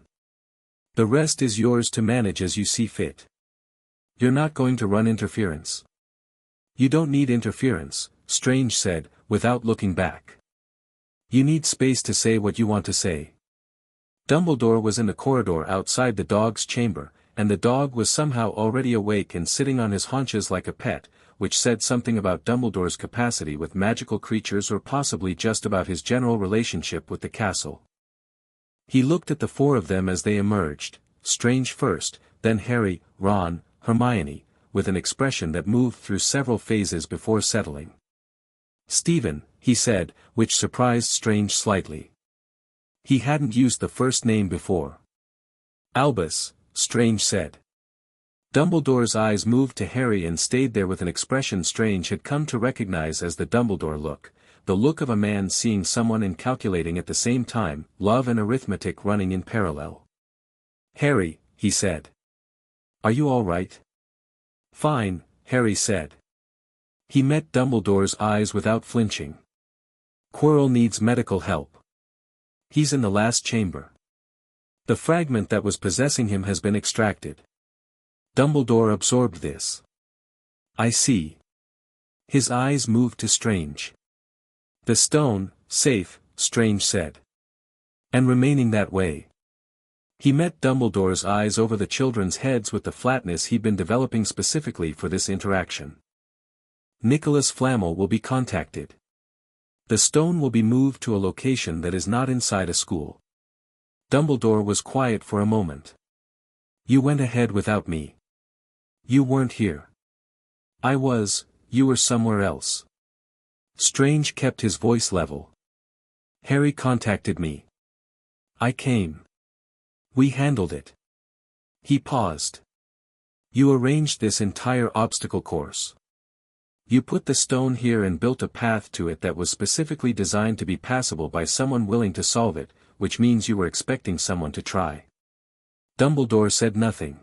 The rest is yours to manage as you see fit. You're not going to run interference." "You don't need interference," Strange said, without looking back. "You need space to say what you want to say." Dumbledore was in the corridor outside the dog's chamber, and the dog was somehow already awake and sitting on his haunches like a pet, which said something about Dumbledore's capacity with magical creatures or possibly just about his general relationship with the castle. He looked at the four of them as they emerged, Strange first, then Harry, Ron, Hermione, with an expression that moved through several phases before settling. "Stephen," he said, which surprised Strange slightly. He hadn't used the first name before. "Albus," Strange said. Dumbledore's eyes moved to Harry and stayed there with an expression Strange had come to recognize as the Dumbledore look, the look of a man seeing someone and calculating at the same time, love and arithmetic running in parallel. "Harry," he said. "Are you all right?" "Fine," Harry said. He met Dumbledore's eyes without flinching. "Quirrell needs medical help. He's in the last chamber. The fragment that was possessing him has been extracted." Dumbledore absorbed this. "I see." His eyes moved to Strange. "The stone, safe," Strange said. "And remaining that way." He met Dumbledore's eyes over the children's heads with the flatness he'd been developing specifically for this interaction. "Nicholas Flamel will be contacted. The stone will be moved to a location that is not inside a school." Dumbledore was quiet for a moment. "You went ahead without me. You weren't here." "I was, you were somewhere else." Strange kept his voice level. "Harry contacted me. I came. We handled it." He paused. "You arranged this entire obstacle course. You put the stone here and built a path to it that was specifically designed to be passable by someone willing to solve it, which means you were expecting someone to try." Dumbledore said nothing.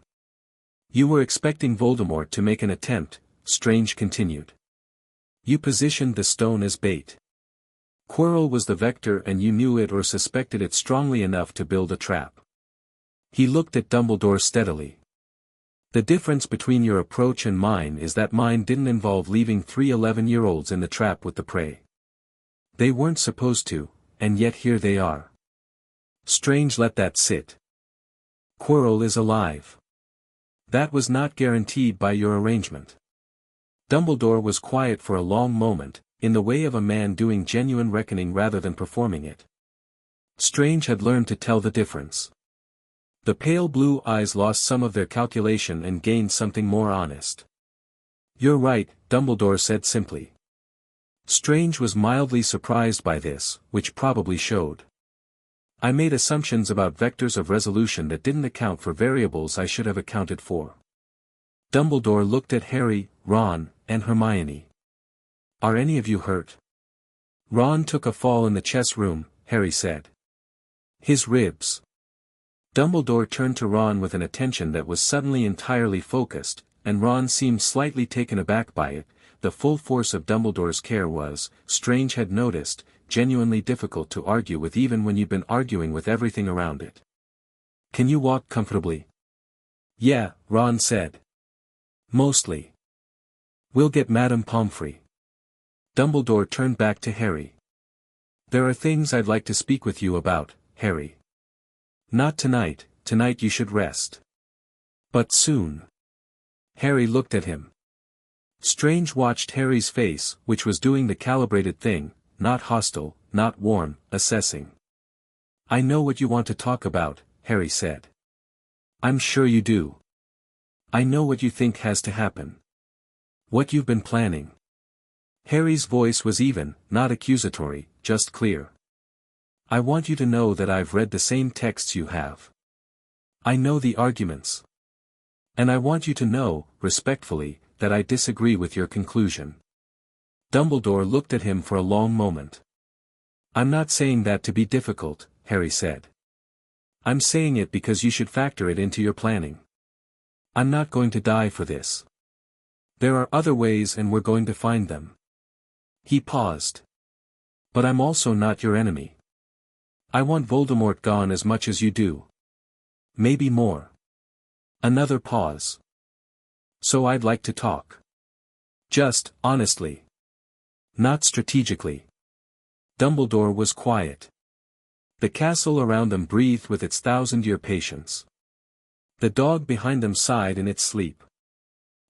"You were expecting Voldemort to make an attempt," Strange continued. "You positioned the stone as bait. Quirrell was the vector and you knew it or suspected it strongly enough to build a trap. He looked at Dumbledore steadily. The difference between your approach and mine is that mine didn't involve leaving 3 11-year-olds in the trap with the prey. They weren't supposed to, and yet here they are. Strange let that sit. Quirrell is alive. That was not guaranteed by your arrangement. Dumbledore was quiet for a long moment, in the way of a man doing genuine reckoning rather than performing it. Strange had learned to tell the difference. The pale blue eyes lost some of their calculation and gained something more honest. You're right, Dumbledore said simply. Strange was mildly surprised by this, which probably showed. I made assumptions about vectors of resolution that didn't account for variables I should have accounted for. Dumbledore looked at Harry, Ron, and Hermione. Are any of you hurt? Ron took a fall in the chess room, Harry said. His ribs. Dumbledore turned to Ron with an attention that was suddenly entirely focused, and Ron seemed slightly taken aback by it. The full force of Dumbledore's care was, Strange had noticed, genuinely difficult to argue with even when you'd been arguing with everything around it. Can you walk comfortably? Yeah, Ron said. Mostly. We'll get Madame Pomfrey. Dumbledore turned back to Harry. There are things I'd like to speak with you about, Harry. Not tonight, tonight you should rest. But soon. Harry looked at him. Strange watched Harry's face, which was doing the calibrated thing, not hostile, not warm, assessing. I know what you want to talk about, Harry said. I'm sure you do. I know what you think has to happen. What you've been planning. Harry's voice was even, not accusatory, just clear. I want you to know that I've read the same texts you have. I know the arguments. And I want you to know, respectfully, that I disagree with your conclusion. Dumbledore looked at him for a long moment. I'm not saying that to be difficult, Harry said. I'm saying it because you should factor it into your planning. I'm not going to die for this. There are other ways and we're going to find them. He paused. But I'm also not your enemy. I want Voldemort gone as much as you do. Maybe more. Another pause. So I'd like to talk. Just, honestly. Not strategically. Dumbledore was quiet. The castle around them breathed with its 1,000-year patience. The dog behind them sighed in its sleep.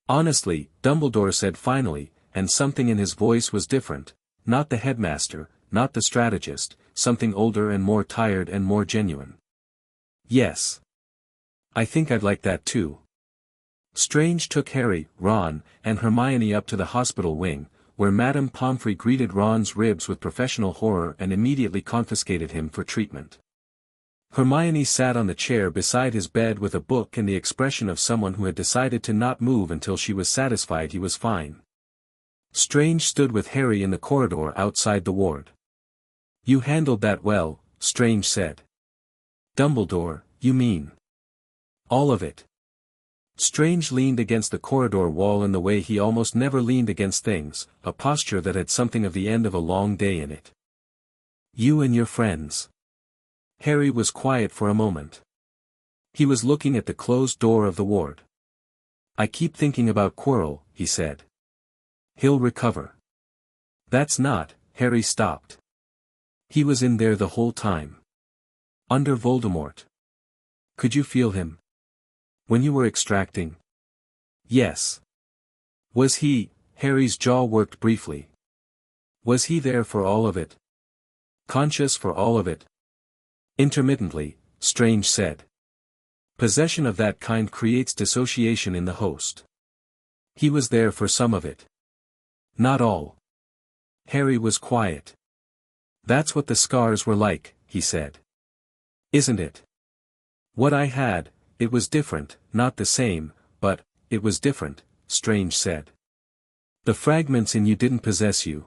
Honestly, Dumbledore said finally, and something in his voice was different, not the headmaster, not the strategist, something older and more tired and more genuine. Yes. I think I'd like that too. Strange took Harry, Ron, and Hermione up to the hospital wing, where Madame Pomfrey greeted Ron's ribs with professional horror and immediately confiscated him for treatment. Hermione sat on the chair beside his bed with a book and the expression of someone who had decided to not move until she was satisfied he was fine. Strange stood with Harry in the corridor outside the ward. You handled that well, Strange said. Dumbledore, you mean? All of it. Strange leaned against the corridor wall in the way he almost never leaned against things, a posture that had something of the end of a long day in it. You and your friends. Harry was quiet for a moment. He was looking at the closed door of the ward. I keep thinking about Quirrell, he said. He'll recover. That's not, Harry stopped. He was in there the whole time. Under Voldemort. Could you feel him? When you were extracting? Yes. Was he, Harry's jaw worked briefly. Was he there for all of it? Conscious for all of it? Intermittently, Strange said. Possession of that kind creates dissociation in the host. He was there for some of it. Not all. Harry was quiet. That's what the scars were like, he said. Isn't it? What I had, it was different, not the same, but, it was different, Strange said. The fragments in you didn't possess you.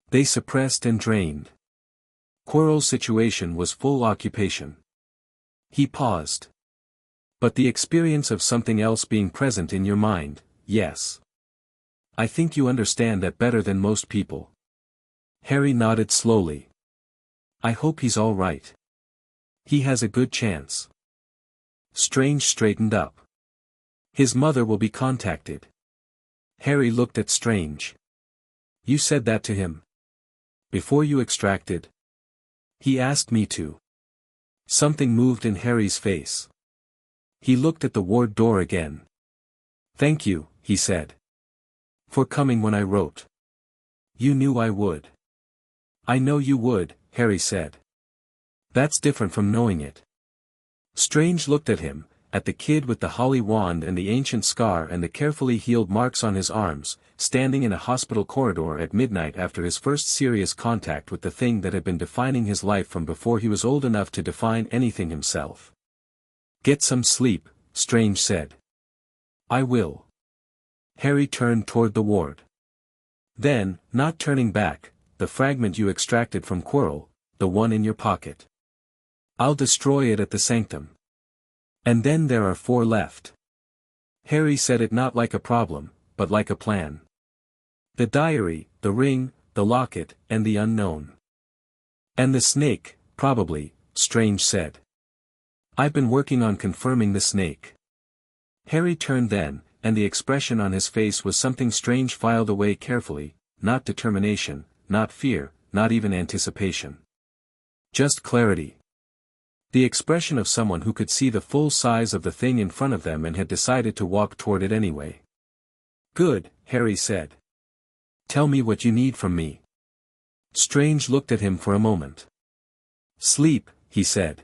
They suppressed and drained. Quirrell's situation was full occupation. He paused. But the experience of something else being present in your mind, yes. I think you understand that better than most people. Harry nodded slowly. I hope he's all right. He has a good chance. Strange straightened up. His mother will be contacted. Harry looked at Strange. You said that to him? Before you extracted? He asked me to. Something moved in Harry's face. He looked at the ward door again. Thank you, he said. For coming when I wrote. You knew I would. I know you would, Harry said. That's different from knowing it. Strange looked at him, at the kid with the holly wand and the ancient scar and the carefully healed marks on his arms, standing in a hospital corridor at midnight after his first serious contact with the thing that had been defining his life from before he was old enough to define anything himself. Get some sleep, Strange said. I will. Harry turned toward the ward. Then, not turning back, the fragment you extracted from Quirrell, the one in your pocket. I'll destroy it at the sanctum. And then there are 4 left. Harry said it not like a problem, but like a plan. The diary, the ring, the locket, and the unknown. And the snake, probably, Strange said. I've been working on confirming the snake. Harry turned then, and the expression on his face was something Strange filed away carefully, not determination, not fear, not even anticipation. Just clarity. The expression of someone who could see the full size of the thing in front of them and had decided to walk toward it anyway. Good, Harry said. Tell me what you need from me. Strange looked at him for a moment. Sleep, he said.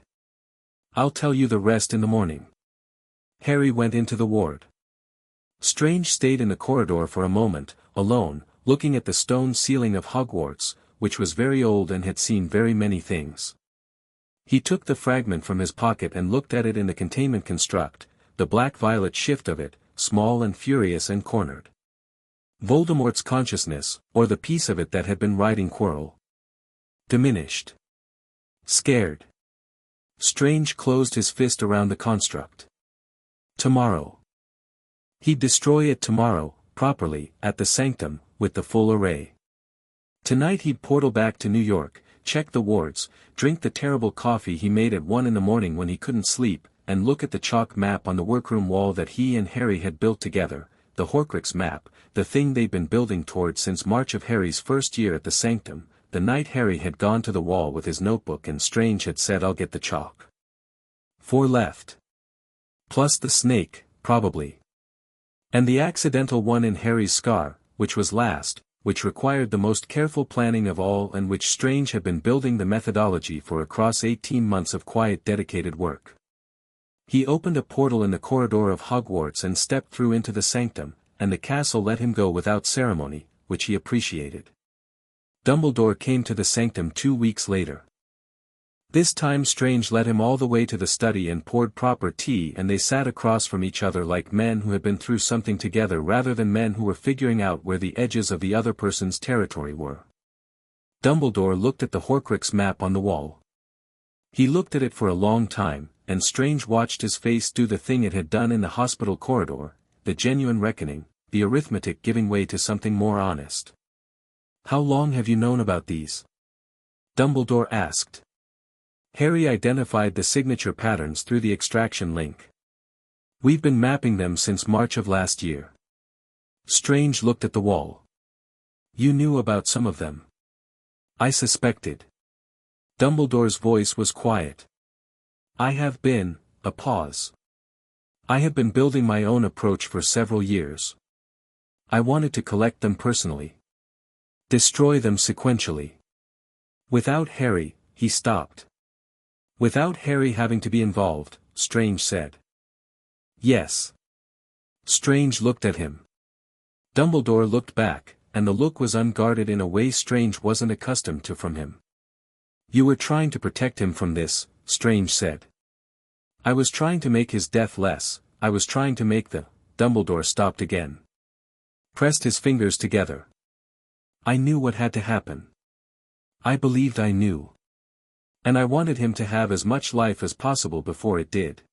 I'll tell you the rest in the morning. Harry went into the ward. Strange stayed in the corridor for a moment, alone, looking at the stone ceiling of Hogwarts, which was very old and had seen very many things. He took the fragment from his pocket and looked at it in the containment construct, the black-violet shift of it, small and furious and cornered. Voldemort's consciousness, or the piece of it that had been riding Quirrell. Diminished. Scared. Strange closed his fist around the construct. Tomorrow. He'd destroy it tomorrow, properly, at the sanctum, with the full array. Tonight he'd portal back to New York, check the wards, drink the terrible coffee he made at 1 in the morning when he couldn't sleep, and look at the chalk map on the workroom wall that he and Harry had built together, the Horcrux map, the thing they'd been building toward since March of Harry's first year at the sanctum, the night Harry had gone to the wall with his notebook and Strange had said I'll get the chalk. 4 left. Plus the snake, probably. And the accidental one in Harry's scar, which was last, which required the most careful planning of all and which Strange had been building the methodology for across 18 months of quiet dedicated work. He opened a portal in the corridor of Hogwarts and stepped through into the sanctum, and the castle let him go without ceremony, which he appreciated. Dumbledore came to the sanctum 2 weeks later. This time Strange led him all the way to the study and poured proper tea and they sat across from each other like men who had been through something together rather than men who were figuring out where the edges of the other person's territory were. Dumbledore looked at the Horcrux map on the wall. He looked at it for a long time, and Strange watched his face do the thing it had done in the hospital corridor, the genuine reckoning, the arithmetic giving way to something more honest. How long have you known about these? Dumbledore asked. Harry identified the signature patterns through the extraction link. We've been mapping them since March of last year. Strange looked at the wall. You knew about some of them. I suspected. Dumbledore's voice was quiet. I have been, a pause. I have been building my own approach for several years. I wanted to collect them personally. Destroy them sequentially. Without Harry, he stopped. Without Harry having to be involved, Strange said. Yes. Strange looked at him. Dumbledore looked back, and the look was unguarded in a way Strange wasn't accustomed to from him. You were trying to protect him from this, Strange said. I was trying to make his death less, I was trying to make the... Dumbledore stopped again. Pressed his fingers together. I knew what had to happen. I believed I knew. And I wanted him to have as much life as possible before it did.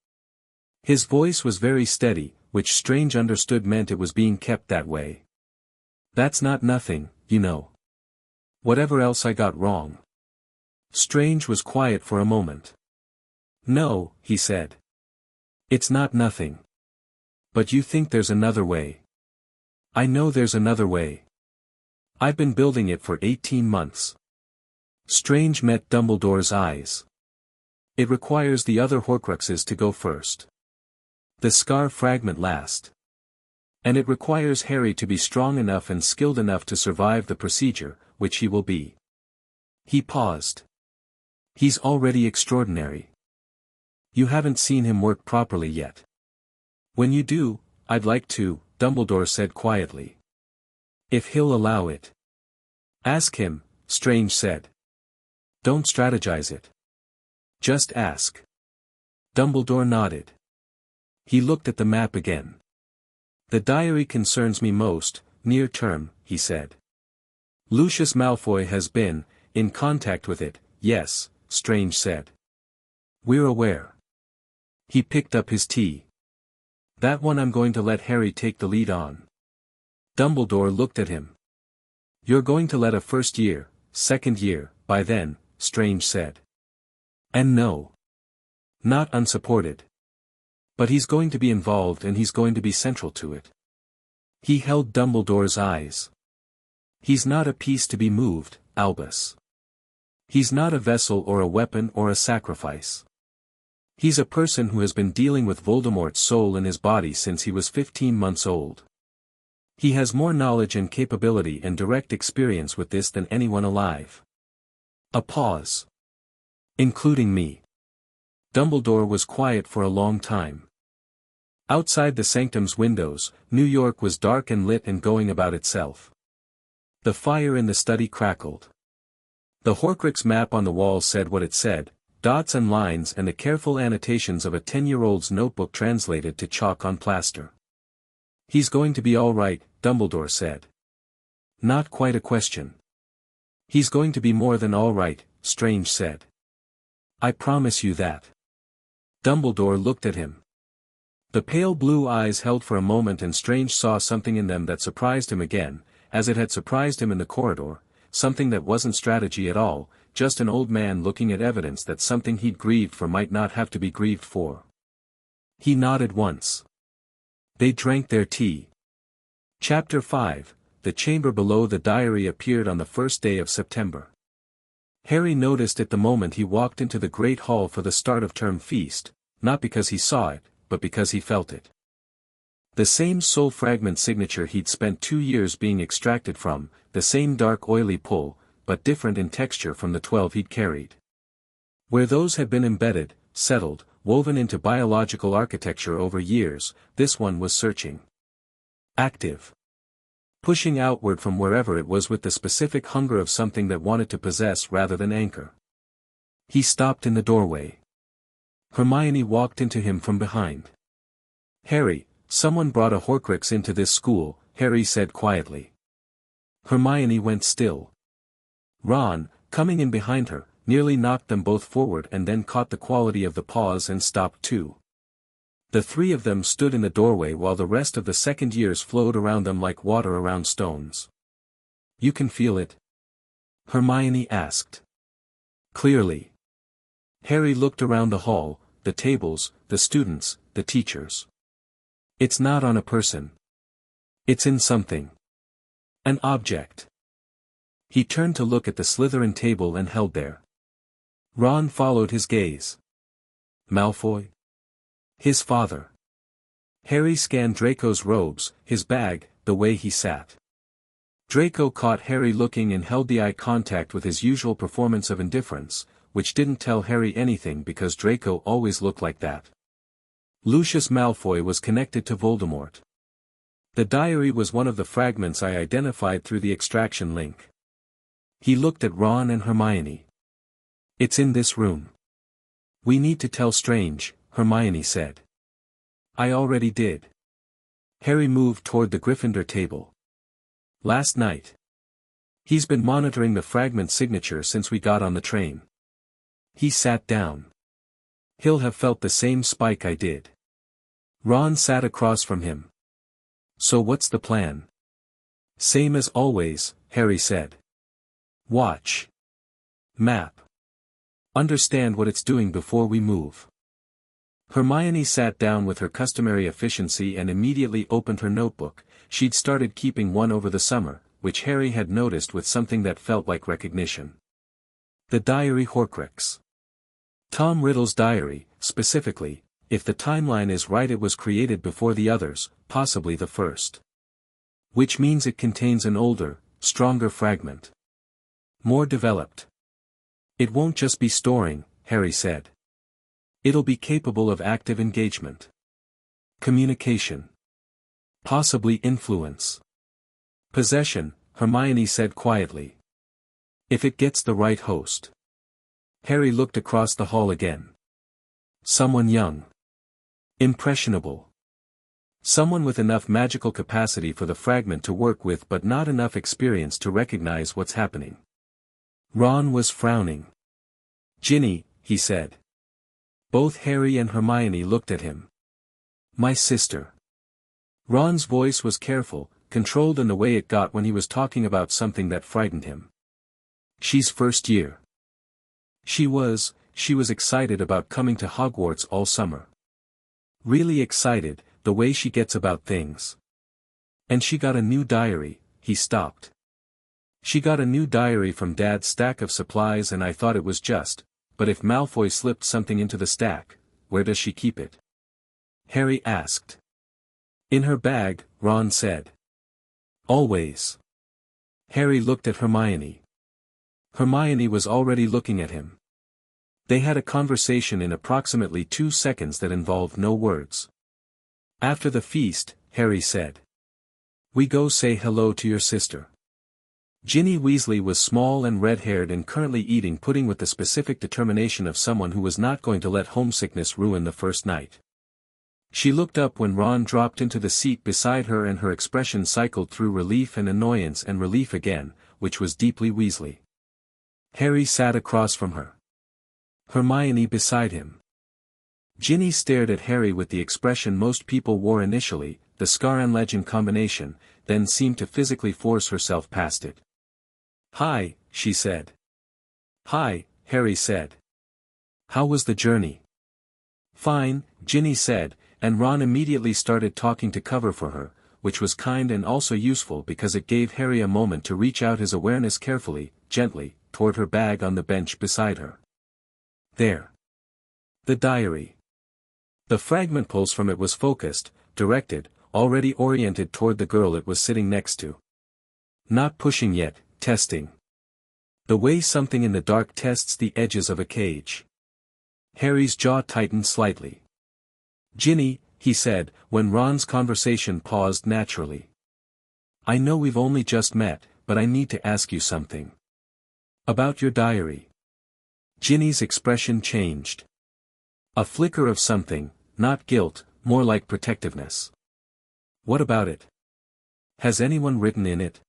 His voice was very steady, which Strange understood meant it was being kept that way. That's not nothing, you know. Whatever else I got wrong? Strange was quiet for a moment. No, he said. It's not nothing. But you think there's another way. I know there's another way. I've been building it for 18 months. Strange met Dumbledore's eyes. It requires the other Horcruxes to go first. The scar fragment last. And it requires Harry to be strong enough and skilled enough to survive the procedure, which he will be. He paused. He's already extraordinary. You haven't seen him work properly yet. When you do, I'd like to, Dumbledore said quietly. If he'll allow it. Ask him, Strange said. Don't strategize it. Just ask. Dumbledore nodded. He looked at the map again. The diary concerns me most, near term, he said. Lucius Malfoy has been, in contact with it, yes, Strange said. We're aware. He picked up his tea. That one I'm going to let Harry take the lead on. Dumbledore looked at him. You're going to let a first year, second year, by then, Strange said. And no. Not unsupported. But he's going to be involved and he's going to be central to it. He held Dumbledore's eyes. He's not a piece to be moved, Albus. He's not a vessel or a weapon or a sacrifice. He's a person who has been dealing with Voldemort's soul in his body since he was 15 months old. He has more knowledge and capability and direct experience with this than anyone alive. A pause. Including me. Dumbledore was quiet for a long time. Outside the sanctum's windows, New York was dark and lit and going about itself. The fire in the study crackled. The Horcrux map on the wall said what it said, dots and lines and the careful annotations of a 10-year-old's notebook translated to chalk on plaster. He's going to be all right, Dumbledore said. Not quite a question. He's going to be more than all right, Strange said. I promise you that. Dumbledore looked at him. The pale blue eyes held for a moment and Strange saw something in them that surprised him again, as it had surprised him in the corridor, something that wasn't strategy at all, just an old man looking at evidence that something he'd grieved for might not have to be grieved for. He nodded once. They drank their tea. Chapter 5, The chamber below the diary appeared on the first day of September. Harry noticed it the moment he walked into the great hall for the start of term feast, not because he saw it, but because he felt it. The same soul fragment signature he'd spent 2 years being extracted from, the same dark oily pull, but different in texture from the 12 he'd carried. Where those had been embedded, settled, woven into biological architecture over years, this one was searching. Active. Pushing outward from wherever it was with the specific hunger of something that wanted to possess rather than anchor. He stopped in the doorway. Hermione walked into him from behind. Harry, someone brought a Horcrux into this school, Harry said quietly. Hermione went still. Ron, coming in behind her, nearly knocked them both forward and then caught the quality of the pause and stopped too. The three of them stood in the doorway while the rest of the second years flowed around them like water around stones. You can feel it? Hermione asked. Clearly. Harry looked around the hall, the tables, the students, the teachers. It's not on a person. It's in something. An object. He turned to look at the Slytherin table and held there. Ron followed his gaze. Malfoy? His father. Harry scanned Draco's robes, his bag, the way he sat. Draco caught Harry looking and held the eye contact with his usual performance of indifference, which didn't tell Harry anything because Draco always looked like that. Lucius Malfoy was connected to Voldemort. The diary was one of the fragments I identified through the extraction link. He looked at Ron and Hermione. It's in this room. We need to tell Strange, Hermione said. I already did. Harry moved toward the Gryffindor table. Last night. He's been monitoring the fragment signature since we got on the train. He sat down. He'll have felt the same spike I did. Ron sat across from him. So what's the plan? Same as always, Harry said. Watch. Map. Understand what it's doing before we move. Hermione sat down with her customary efficiency and immediately opened her notebook. She'd started keeping one over the summer, which Harry had noticed with something that felt like recognition. The diary Horcrux. Tom Riddle's diary, specifically. If the timeline is right, it was created before the others, possibly the first. Which means it contains an older, stronger fragment. More developed. It won't just be storing, Harry said. It'll be capable of active engagement. Communication. Possibly influence. Possession, Hermione said quietly. If it gets the right host. Harry looked across the hall again. Someone young. Impressionable. Someone with enough magical capacity for the fragment to work with but not enough experience to recognize what's happening. Ron was frowning. Ginny, he said. Both Harry and Hermione looked at him. My sister. Ron's voice was careful, controlled in the way it got when he was talking about something that frightened him. She's first year. She was excited about coming to Hogwarts all summer. Really excited, the way she gets about things. And she got a new diary, he stopped. She got a new diary from Dad's stack of supplies and I thought it was just, but if Malfoy slipped something into the stack, where does she keep it? Harry asked. In her bag, Ron said. Always. Harry looked at Hermione. Hermione was already looking at him. They had a conversation in approximately 2 seconds that involved no words. After the feast, Harry said. We go say hello to your sister. Ginny Weasley was small and red-haired and currently eating pudding with the specific determination of someone who was not going to let homesickness ruin the first night. She looked up when Ron dropped into the seat beside her and her expression cycled through relief and annoyance and relief again, which was deeply Weasley. Harry sat across from her. Hermione beside him. Ginny stared at Harry with the expression most people wore initially, the scar and legend combination, then seemed to physically force herself past it. Hi, she said. Hi, Harry said. How was the journey? Fine, Ginny said, and Ron immediately started talking to cover for her, which was kind and also useful because it gave Harry a moment to reach out his awareness carefully, gently, toward her bag on the bench beside her. There. The diary. The fragment pulse from it was focused, directed, already oriented toward the girl it was sitting next to. Not pushing yet, testing. The way something in the dark tests the edges of a cage. Harry's jaw tightened slightly. Ginny, he said, when Ron's conversation paused naturally. I know we've only just met, but I need to ask you something. About your diary. Ginny's expression changed. A flicker of something, not guilt, more like protectiveness. What about it? Has anyone written in it?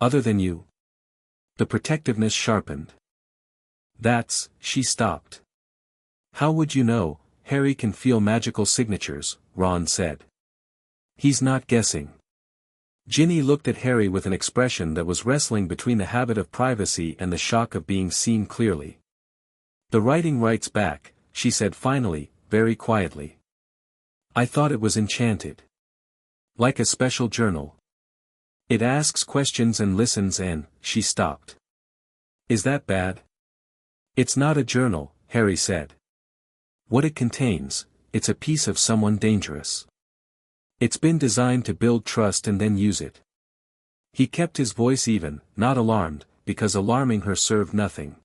Other than you? The protectiveness sharpened. She stopped. How would you know? Harry can feel magical signatures, Ron said. He's not guessing. Ginny looked at Harry with an expression that was wrestling between the habit of privacy and the shock of being seen clearly. The writing writes back, she said finally, very quietly. I thought it was enchanted. Like a special journal. It asks questions and listens and, she stopped. Is that bad? It's not a journal, Harry said. What it contains, it's a piece of someone dangerous. It's been designed to build trust and then use it. He kept his voice even, not alarmed, because alarming her served nothing.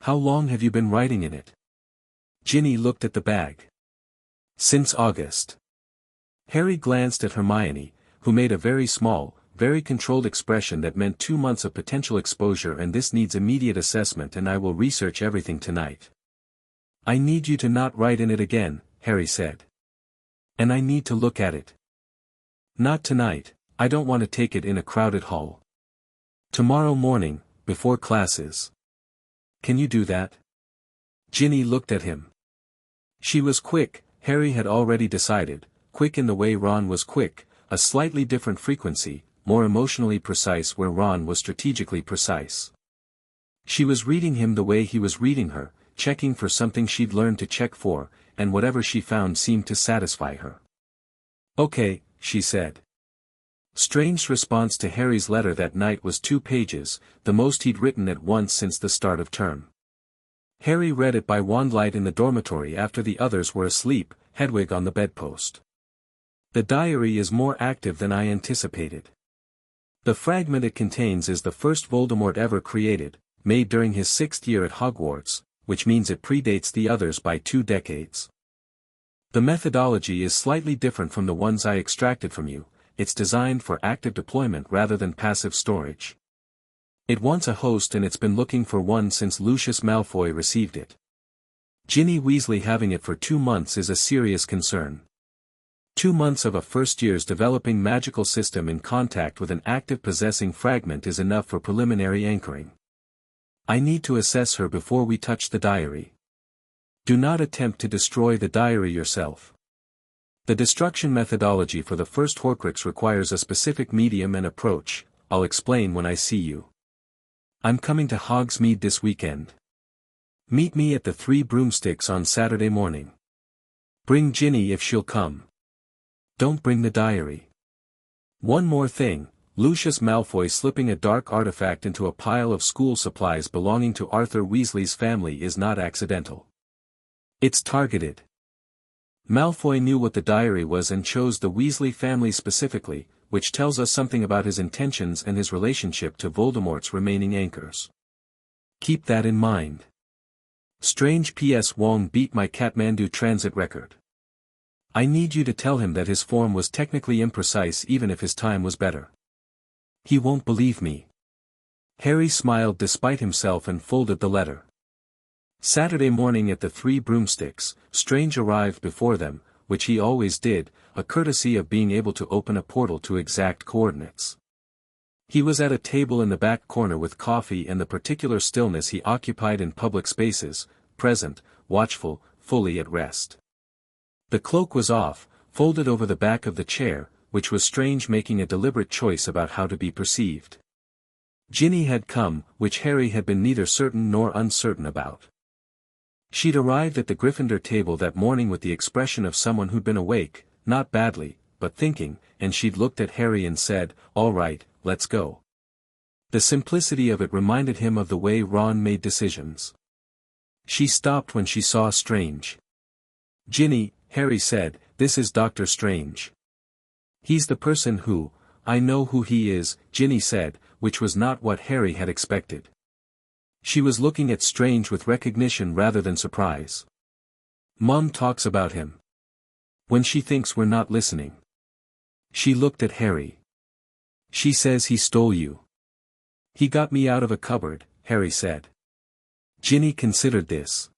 How long have you been writing in it? Ginny looked at the bag. Since August. Harry glanced at Hermione, who made a very small, very controlled expression that meant 2 months of potential exposure and this needs immediate assessment and I will research everything tonight. I need you to not write in it again, Harry said. And I need to look at it. Not tonight, I don't want to take it in a crowded hall. Tomorrow morning, before classes. Can you do that? Ginny looked at him. She was quick, Harry had already decided, quick in the way Ron was quick, a slightly different frequency, more emotionally precise where Ron was strategically precise. She was reading him the way he was reading her, checking for something she'd learned to check for, and whatever she found seemed to satisfy her. "Okay," she said. Strange's response to Harry's letter that night was 2 pages, the most he'd written at once since the start of term. Harry read it by wandlight in the dormitory after the others were asleep, Hedwig on the bedpost. "The diary is more active than I anticipated. The fragment it contains is the first Voldemort ever created, made during his 6th year at Hogwarts, which means it predates the others by 2 decades. The methodology is slightly different from the ones I extracted from you. It's designed for active deployment rather than passive storage. It wants a host and it's been looking for one since Lucius Malfoy received it. Ginny Weasley having it for 2 months is a serious concern. 2 months of a first year's developing magical system in contact with an active possessing fragment is enough for preliminary anchoring. I need to assess her before we touch the diary. Do not attempt to destroy the diary yourself. The destruction methodology for the first Horcrux requires a specific medium and approach. I'll explain when I see you. I'm coming to Hogsmeade this weekend. Meet me at the 3 Broomsticks on Saturday morning. Bring Ginny if she'll come. Don't bring the diary. One more thing, Lucius Malfoy slipping a dark artifact into a pile of school supplies belonging to Arthur Weasley's family is not accidental. It's targeted. Malfoy knew what the diary was and chose the Weasley family specifically, which tells us something about his intentions and his relationship to Voldemort's remaining anchors. Keep that in mind. Strange P.S. Wong beat my Kathmandu transit record. I need you to tell him that his form was technically imprecise even if his time was better. He won't believe me. Harry smiled despite himself and folded the letter. Saturday morning at the 3 Broomsticks, Strange arrived before them, which he always did, a courtesy of being able to open a portal to exact coordinates. He was at a table in the back corner with coffee and the particular stillness he occupied in public spaces, present, watchful, fully at rest. The cloak was off, folded over the back of the chair, which was Strange making a deliberate choice about how to be perceived. Ginny had come, which Harry had been neither certain nor uncertain about. She'd arrived at the Gryffindor table that morning with the expression of someone who'd been awake, not badly, but thinking, and she'd looked at Harry and said, "All right, let's go." The simplicity of it reminded him of the way Ron made decisions. She stopped when she saw Strange. "Ginny," Harry said, "this is Dr. Strange." "He's the person who, I know who he is," Ginny said, which was not what Harry had expected. She was looking at Strange with recognition rather than surprise. "Mom talks about him. When she thinks we're not listening." She looked at Harry. "She says he stole you." "He got me out of a cupboard," Harry said. Ginny considered this.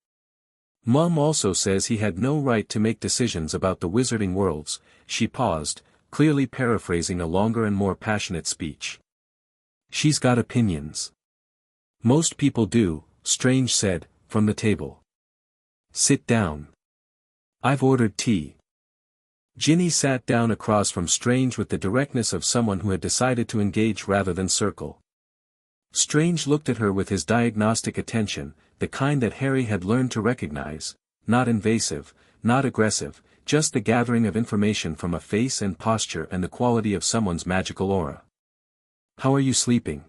"Mom also says he had no right to make decisions about the wizarding worlds." She paused, clearly paraphrasing a longer and more passionate speech. "She's got opinions." "Most people do," Strange said, from the table. "Sit down. I've ordered tea." Ginny sat down across from Strange with the directness of someone who had decided to engage rather than circle. Strange looked at her with his diagnostic attention, the kind that Harry had learned to recognize, not invasive, not aggressive, just the gathering of information from a face and posture and the quality of someone's magical aura. "How are you sleeping?"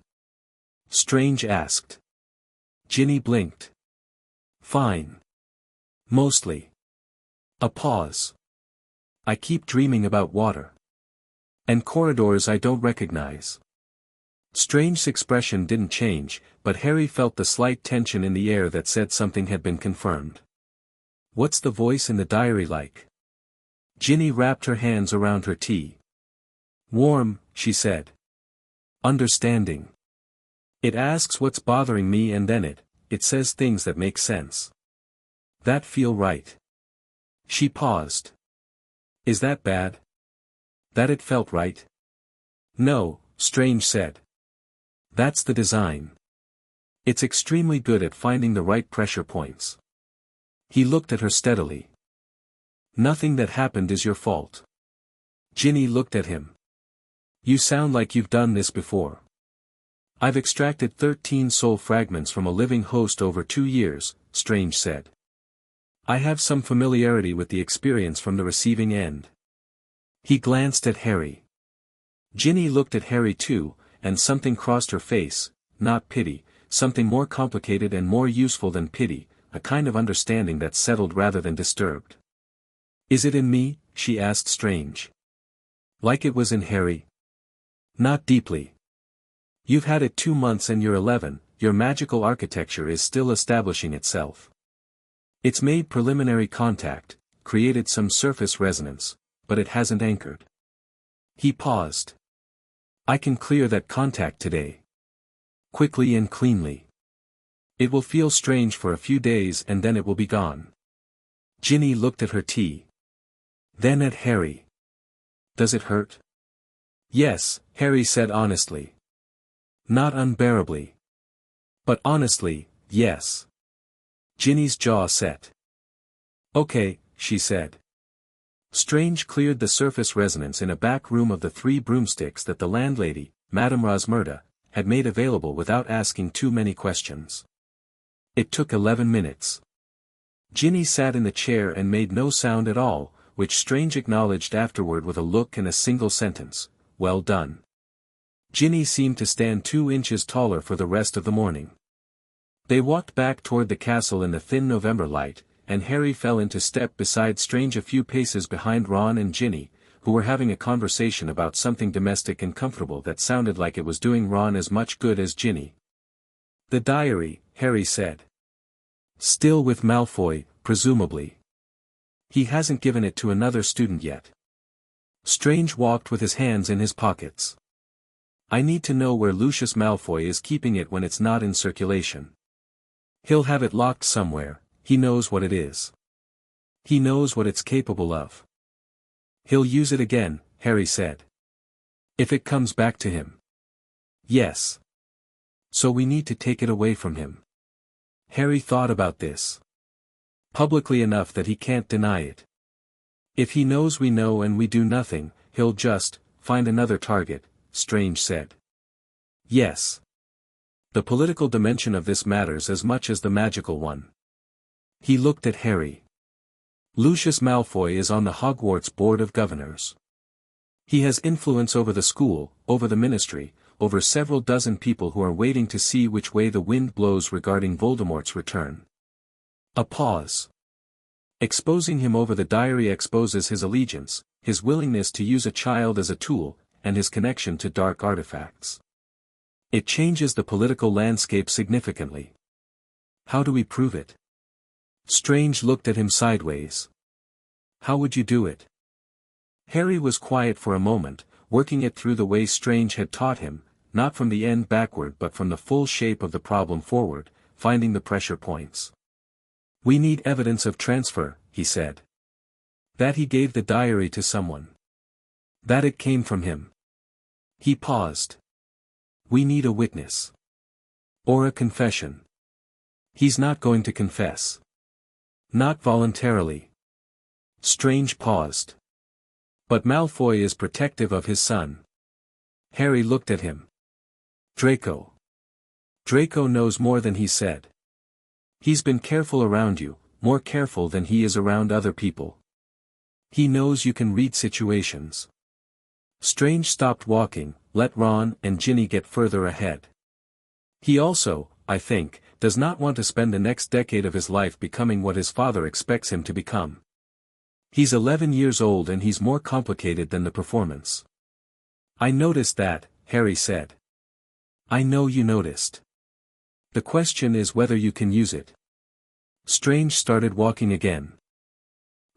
Strange asked. Ginny blinked. "Fine. Mostly." A pause. "I keep dreaming about water. And corridors I don't recognize." Strange's expression didn't change, but Harry felt the slight tension in the air that said something had been confirmed. "What's the voice in the diary like?" Ginny wrapped her hands around her tea. "Warm," she said. "Understanding. It asks what's bothering me and then it says things that make sense. That feel right." She paused. "Is that bad?" "That it felt right?" "No," Strange said. "That's the design. It's extremely good at finding the right pressure points." He looked at her steadily. "Nothing that happened is your fault." Ginny looked at him. "You sound like you've done this before." I've extracted 13 soul fragments from a living host over 2 years, Strange said. I have some familiarity with the experience from the receiving end. He glanced at Harry. Ginny looked at Harry too, and something crossed her face, not pity, something more complicated and more useful than pity, a kind of understanding that settled rather than disturbed. Is it in me? She asked Strange. Like it was in Harry? Not deeply. You've had it 2 months and you're 11, your magical architecture is still establishing itself. It's made preliminary contact, created some surface resonance, but it hasn't anchored. He paused. I can clear that contact today. Quickly and cleanly. It will feel strange for a few days and then it will be gone. Ginny looked at her tea. Then at Harry. Does it hurt? Yes, Harry said honestly. Not unbearably. But honestly, yes. Ginny's jaw set. Okay, she said. Strange cleared the surface resonance in a back room of the 3 broomsticks that the landlady, Madame Rosmerta, had made available without asking too many questions. It took 11 minutes. Ginny sat in the chair and made no sound at all, which Strange acknowledged afterward with a look and a single sentence, well done. Ginny seemed to stand 2 inches taller for the rest of the morning. They walked back toward the castle in the thin November light, and Harry fell into step beside Strange a few paces behind Ron and Ginny, who were having a conversation about something domestic and comfortable that sounded like it was doing Ron as much good as Ginny. The diary, Harry said. Still with Malfoy, presumably. He hasn't given it to another student yet. Strange walked with his hands in his pockets. I need to know where Lucius Malfoy is keeping it when it's not in circulation. He'll have it locked somewhere, he knows what it is. He knows what it's capable of. He'll use it again, Harry said. If it comes back to him. Yes. So we need to take it away from him. Harry thought about this. Publicly enough that he can't deny it. If he knows we know and we do nothing, he'll just find another target, Strange said. Yes. The political dimension of this matters as much as the magical one. He looked at Harry. Lucius Malfoy is on the Hogwarts Board of Governors. He has influence over the school, over the ministry, over several dozen people who are waiting to see which way the wind blows regarding Voldemort's return. A pause. Exposing him over the diary exposes his allegiance, his willingness to use a child as a tool, and his connection to dark artifacts. It changes the political landscape significantly. How do we prove it? Strange looked at him sideways. How would you do it? Harry was quiet for a moment, working it through the way Strange had taught him, not from the end backward but from the full shape of the problem forward, finding the pressure points. We need evidence of transfer, he said. That he gave the diary to someone. That it came from him. He paused. We need a witness. Or a confession. He's not going to confess. Not voluntarily. Strange paused. But Malfoy is protective of his son. Harry looked at him. Draco. Draco knows more than he said. He's been careful around you, more careful than he is around other people. He knows you can read situations. Strange stopped walking, let Ron and Ginny get further ahead. He also, I think, does not want to spend the next decade of his life becoming what his father expects him to become. He's 11 years old and he's more complicated than the performance. I noticed that, Harry said. I know you noticed. The question is whether you can use it. Strange started walking again.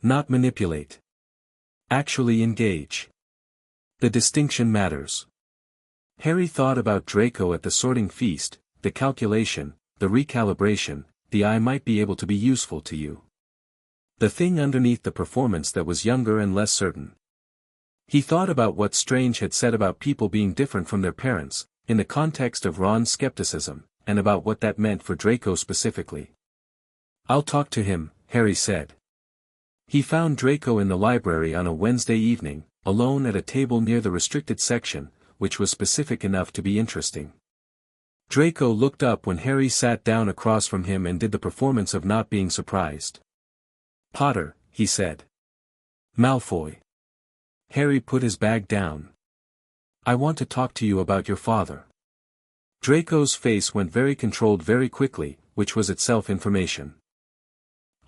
Not manipulate. Actually engage. The distinction matters. Harry thought about Draco at the sorting feast, the calculation, the recalibration, the I might be able to be useful to you. The thing underneath the performance that was younger and less certain. He thought about what Strange had said about people being different from their parents, in the context of Ron's skepticism, and about what that meant for Draco specifically. I'll talk to him, Harry said. He found Draco in the library on a Wednesday evening, alone at a table near the restricted section, which was specific enough to be interesting. Draco looked up when Harry sat down across from him and did the performance of not being surprised. "Potter," he said. "Malfoy." Harry put his bag down. "I want to talk to you about your father." Draco's face went very controlled very quickly, which was itself information.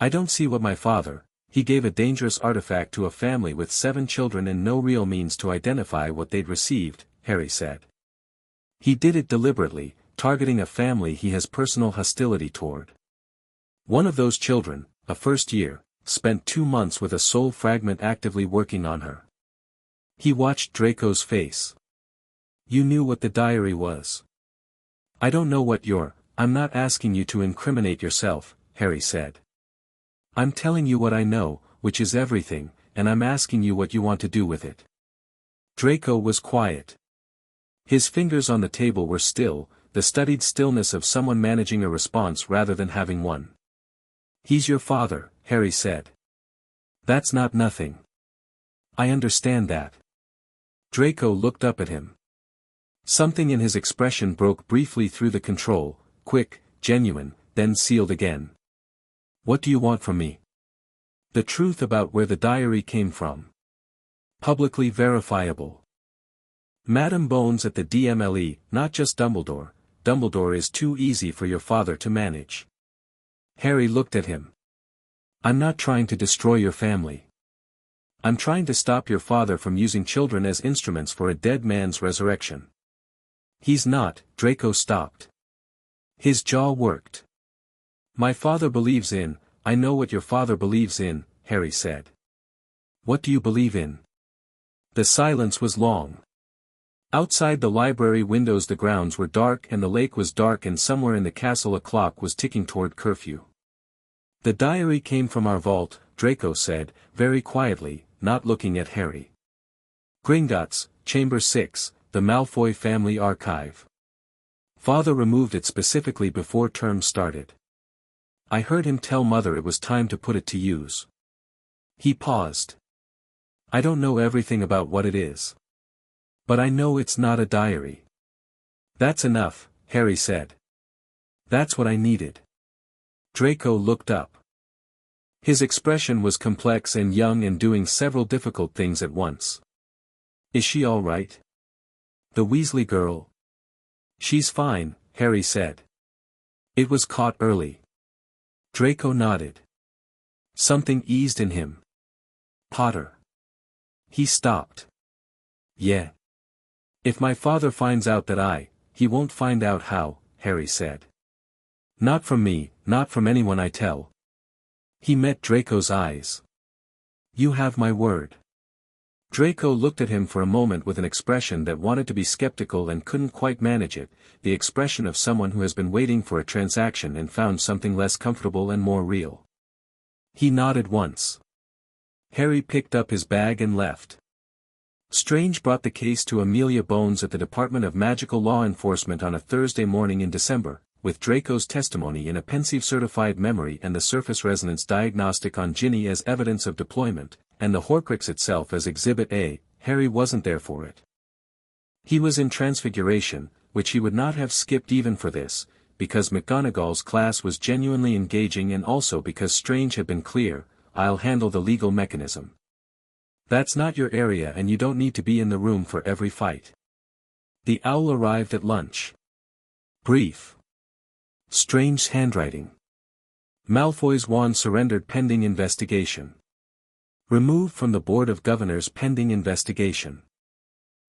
"I don't see what my father, he gave a dangerous artifact to a family with 7 children and no real means to identify what they'd received," Harry said. "He did it deliberately, targeting a family he has personal hostility toward. One of those children, a first year, spent 2 months with a soul fragment actively working on her." He watched Draco's face. "You knew what the diary was." "I don't know what I'm not asking you to incriminate yourself," Harry said. "I'm telling you what I know, which is everything, and I'm asking you what you want to do with it." Draco was quiet. His fingers on the table were still, the studied stillness of someone managing a response rather than having one. "He's your father," Harry said. "That's not nothing." "I understand that." Draco looked up at him. Something in his expression broke briefly through the control, quick, genuine, then sealed again. "What do you want from me?" "The truth about where the diary came from. Publicly verifiable." "Madam Bones at the DMLE, not just Dumbledore. Dumbledore is too easy for your father to manage." Harry looked at him. "I'm not trying to destroy your family. I'm trying to stop your father from using children as instruments for a dead man's resurrection." "He's not." Draco stopped. His jaw worked. "My father believes in, I know what your father believes in," Harry said. "What do you believe in?" The silence was long. Outside the library windows the grounds were dark and the lake was dark and somewhere in the castle a clock was ticking toward curfew. "The diary came from our vault," Draco said, very quietly, not looking at Harry. "Gringotts, Chamber 6, the Malfoy family archive. Father removed it specifically before term started. I heard him tell Mother it was time to put it to use." He paused. "I don't know everything about what it is. But I know it's not a diary." "That's enough," Harry said. "That's what I needed." Draco looked up. His expression was complex and young and doing several difficult things at once. "Is she all right? The Weasley girl?" "She's fine," Harry said. "It was caught early." Draco nodded. Something eased in him. "Potter." He stopped. "Yeah. If my father finds out that he won't find out how," Harry said. "Not from me, not from anyone I tell." He met Draco's eyes. "You have my word." Draco looked at him for a moment with an expression that wanted to be skeptical and couldn't quite manage it, the expression of someone who has been waiting for a transaction and found something less comfortable and more real. He nodded once. Harry picked up his bag and left. Strange brought the case to Amelia Bones at the Department of Magical Law Enforcement on a Thursday morning in December, with Draco's testimony in a pensive certified memory and the surface resonance diagnostic on Ginny as evidence of deployment, and the Horcrux itself as Exhibit A. Harry wasn't there for it. He was in Transfiguration, which he would not have skipped even for this, because McGonagall's class was genuinely engaging and also because Strange had been clear, "I'll handle the legal mechanism. That's not your area and you don't need to be in the room for every fight." The owl arrived at lunch. Brief. Strange's handwriting. Malfoy's wand surrendered pending investigation. Removed from the Board of Governors pending investigation.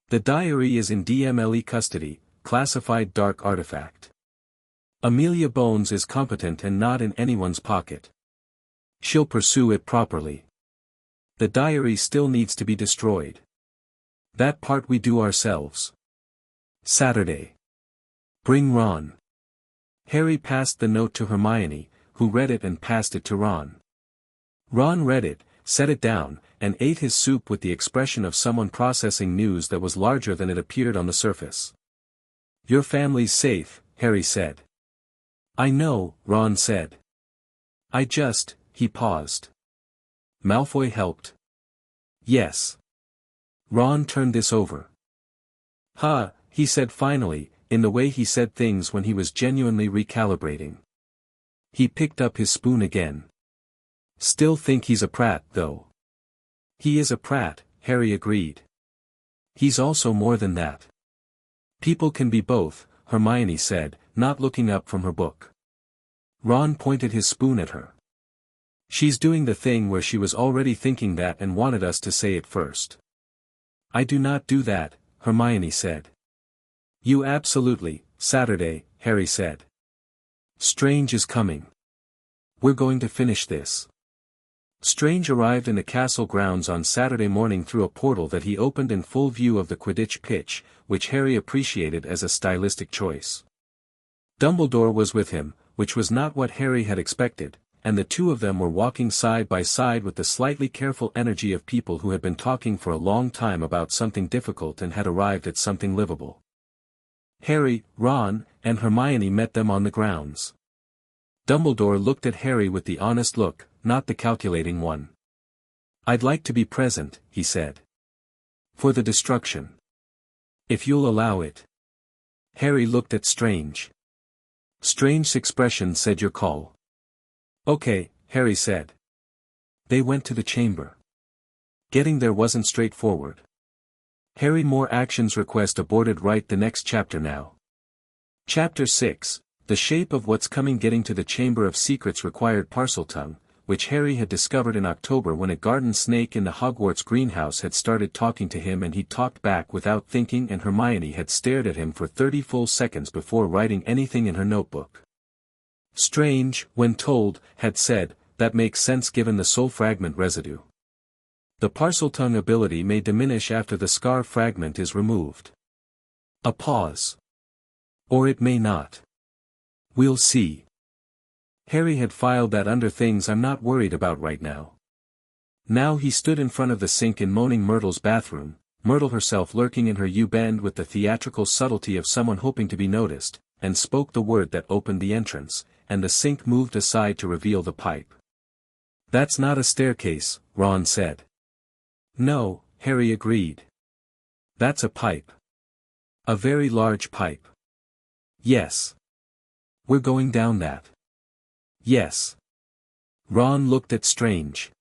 The diary is in DMLE custody, classified dark artifact. Amelia Bones is competent and not in anyone's pocket. She'll pursue it properly. The diary still needs to be destroyed. That part we do ourselves. Saturday. Bring Ron. Harry passed the note to Hermione, who read it and passed it to Ron. Ron read it, set it down, and ate his soup with the expression of someone processing news that was larger than it appeared on the surface. "Your family's safe," Harry said. "I know," Ron said. He paused. "Malfoy helped?" "Yes." Ron turned this over. "Huh," he said finally, in the way he said things when he was genuinely recalibrating. He picked up his spoon again. Still think he's a prat, though. He is a prat, Harry agreed. He's also more than that. People can be both, Hermione said, not looking up from her book. Ron pointed his spoon at her. She's doing the thing where she was already thinking that and wanted us to say it first. I do not do that, Hermione said. You absolutely, Saturday, Harry said. Strange is coming. We're going to finish this. Strange arrived in the castle grounds on Saturday morning through a portal that he opened in full view of the Quidditch pitch, which Harry appreciated as a stylistic choice. Dumbledore was with him, which was not what Harry had expected, and the two of them were walking side by side with the slightly careful energy of people who had been talking for a long time about something difficult and had arrived at something livable. Harry, Ron, and Hermione met them on the grounds. Dumbledore looked at Harry with the honest look, not the calculating one. I'd like to be present, he said. For the destruction. If you'll allow it. Harry looked at Strange. Strange's expression said your call. Okay, Harry said. They went to the chamber. Getting there wasn't straightforward. Harry more actions request aborted. Write the next chapter now. Chapter 6, The shape of what's coming. Getting to the Chamber of Secrets required Parseltongue, which Harry had discovered in October when a garden snake in the Hogwarts greenhouse had started talking to him and he talked back without thinking, and Hermione had stared at him for 30 full seconds before writing anything in her notebook. Strange, when told, had said, that makes sense given the soul fragment residue. The Parseltongue ability may diminish after the scar fragment is removed. A pause. Or it may not. We'll see. Harry had filed that under things I'm not worried about right now. Now he stood in front of the sink in Moaning Myrtle's bathroom, Myrtle herself lurking in her U-bend with the theatrical subtlety of someone hoping to be noticed, and spoke the word that opened the entrance, and the sink moved aside to reveal the pipe. That's not a staircase, Ron said. No, Harry agreed. That's a pipe. A very large pipe. Yes. We're going down that. Yes. Ron looked at Strange.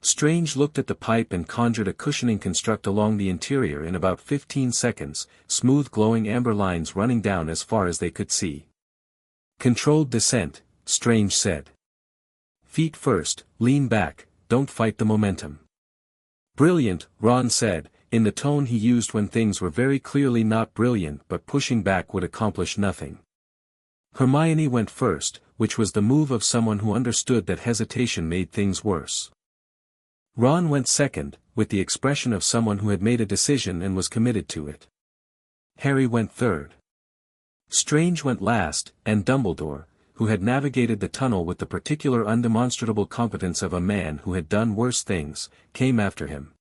Strange looked at the pipe and conjured a cushioning construct along the interior in about 15 seconds, smooth glowing amber lines running down as far as they could see. Controlled descent, Strange said. Feet first, lean back, don't fight the momentum. Brilliant, Ron said, in the tone he used when things were very clearly not brilliant but pushing back would accomplish nothing. Hermione went first, which was the move of someone who understood that hesitation made things worse. Ron went second, with the expression of someone who had made a decision and was committed to it. Harry went third. Strange went last, and Dumbledore, who had navigated the tunnel with the particular undemonstrable competence of a man who had done worse things, came after him.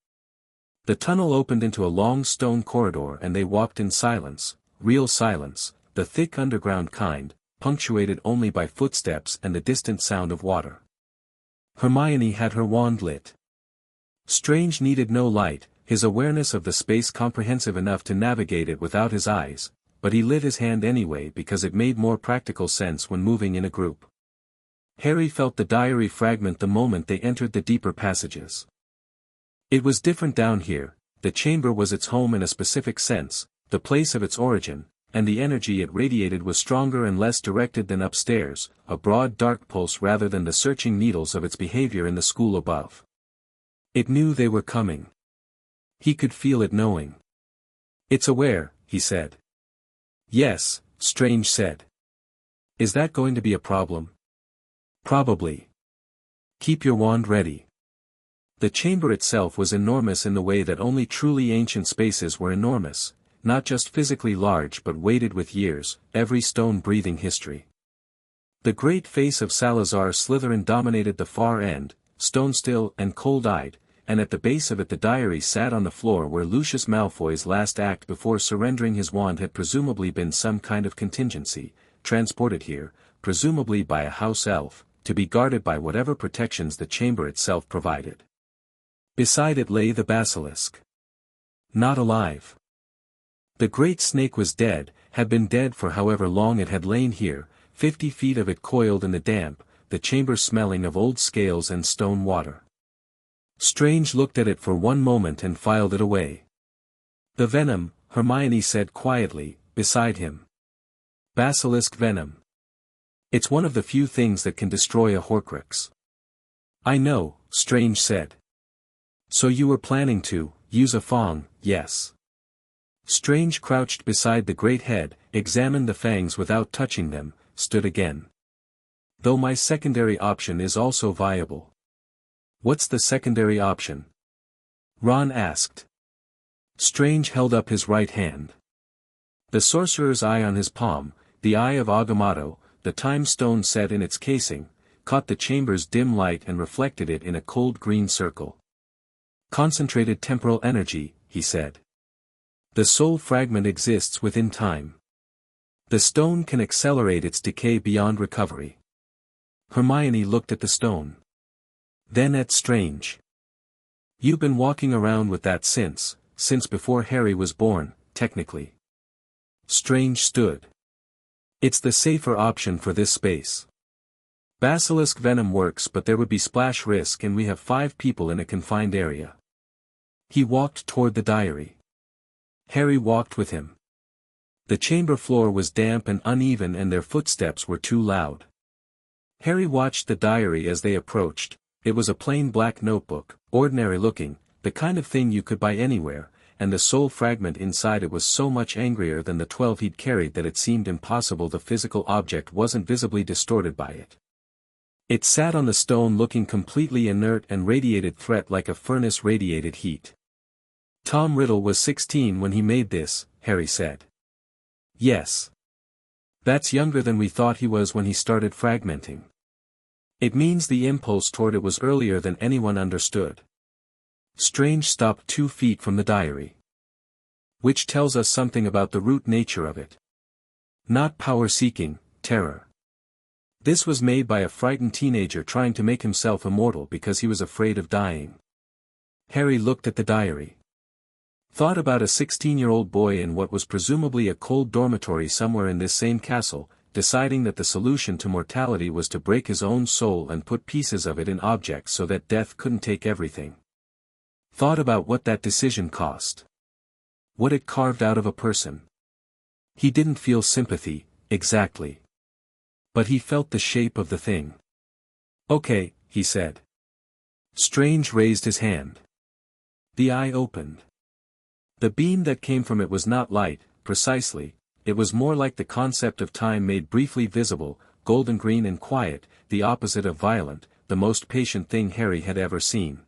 The tunnel opened into a long stone corridor and they walked in silence, real silence, the thick underground kind, punctuated only by footsteps and the distant sound of water. Hermione had her wand lit. Strange needed no light, his awareness of the space comprehensive enough to navigate it without his eyes, but he lit his hand anyway because it made more practical sense when moving in a group. Harry felt the diary fragment the moment they entered the deeper passages. It was different down here, the chamber was its home in a specific sense, the place of its origin, and the energy it radiated was stronger and less directed than upstairs, a broad dark pulse rather than the searching needles of its behavior in the school above. It knew they were coming. He could feel it knowing. It's aware, he said. Yes, Strange said. Is that going to be a problem? Probably. Keep your wand ready. The chamber itself was enormous in the way that only truly ancient spaces were enormous, not just physically large but weighted with years, every stone breathing history. The great face of Salazar Slytherin dominated the far end, stone-still and cold-eyed, and at the base of it the diary sat on the floor where Lucius Malfoy's last act before surrendering his wand had presumably been some kind of contingency, transported here, presumably by a house elf, to be guarded by whatever protections the chamber itself provided. Beside it lay the basilisk. Not alive. The great snake was dead, had been dead for however long it had lain here, 50 feet of it coiled in the damp, the chamber smelling of old scales and stone water. Strange looked at it for one moment and filed it away. The venom, Hermione said quietly, beside him. Basilisk venom. It's one of the few things that can destroy a Horcrux. I know, Strange said. So you were planning to use a fang, yes. Strange crouched beside the great head, examined the fangs without touching them, stood again. Though my secondary option is also viable. What's the secondary option? Ron asked. Strange held up his right hand. The sorcerer's eye on his palm, the eye of Agamotto, the time stone set in its casing, caught the chamber's dim light and reflected it in a cold green circle. Concentrated temporal energy, he said. The soul fragment exists within time. The stone can accelerate its decay beyond recovery. Hermione looked at the stone. Then at Strange. You've been walking around with that since before Harry was born, technically. Strange stood. It's the safer option for this space. Basilisk venom works, but there would be splash risk and we have 5 people in a confined area. He walked toward the diary. Harry walked with him. The chamber floor was damp and uneven and their footsteps were too loud. Harry watched the diary as they approached. It was a plain black notebook, ordinary looking, the kind of thing you could buy anywhere, and the soul fragment inside it was so much angrier than the 12 he'd carried that it seemed impossible the physical object wasn't visibly distorted by it. It sat on the stone looking completely inert and radiated threat like a furnace radiated heat. Tom Riddle was 16 when he made this, Harry said. Yes. That's younger than we thought he was when he started fragmenting. It means the impulse toward it was earlier than anyone understood. Strange stopped 2 feet from the diary. Which tells us something about the root nature of it. Not power-seeking, terror. This was made by a frightened teenager trying to make himself immortal because he was afraid of dying. Harry looked at the diary. Thought about a 16-year-old boy in what was presumably a cold dormitory somewhere in this same castle, deciding that the solution to mortality was to break his own soul and put pieces of it in objects so that death couldn't take everything. Thought about what that decision cost. What it carved out of a person. He didn't feel sympathy, exactly. But he felt the shape of the thing. Okay, he said. Strange raised his hand. The eye opened. The beam that came from it was not light, precisely, it was more like the concept of time made briefly visible, golden green and quiet, the opposite of violent, the most patient thing Harry had ever seen.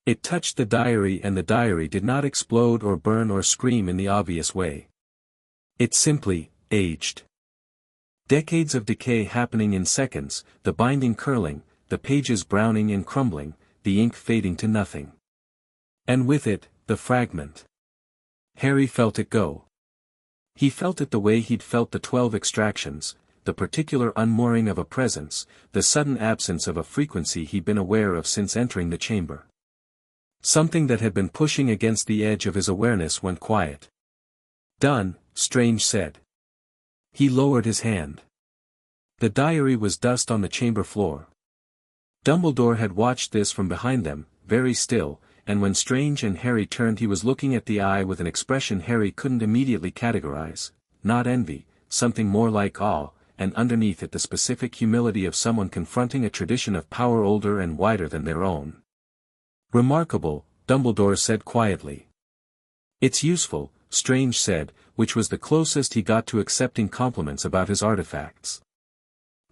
It touched the diary and the diary did not explode or burn or scream in the obvious way. It simply aged. Decades of decay happening in seconds, the binding curling, the pages browning and crumbling, the ink fading to nothing. And with it, the fragment. Harry felt it go. He felt it the way he'd felt the 12 extractions, the particular unmooring of a presence, the sudden absence of a frequency he'd been aware of since entering the chamber. Something that had been pushing against the edge of his awareness went quiet. Done, Strange said. He lowered his hand. The diary was dust on the chamber floor. Dumbledore had watched this from behind them, very still, and when Strange and Harry turned he was looking at the eye with an expression Harry couldn't immediately categorize, not envy, something more like awe, and underneath it the specific humility of someone confronting a tradition of power older and wider than their own. Remarkable, Dumbledore said quietly. It's useful, Strange said, which was the closest he got to accepting compliments about his artifacts.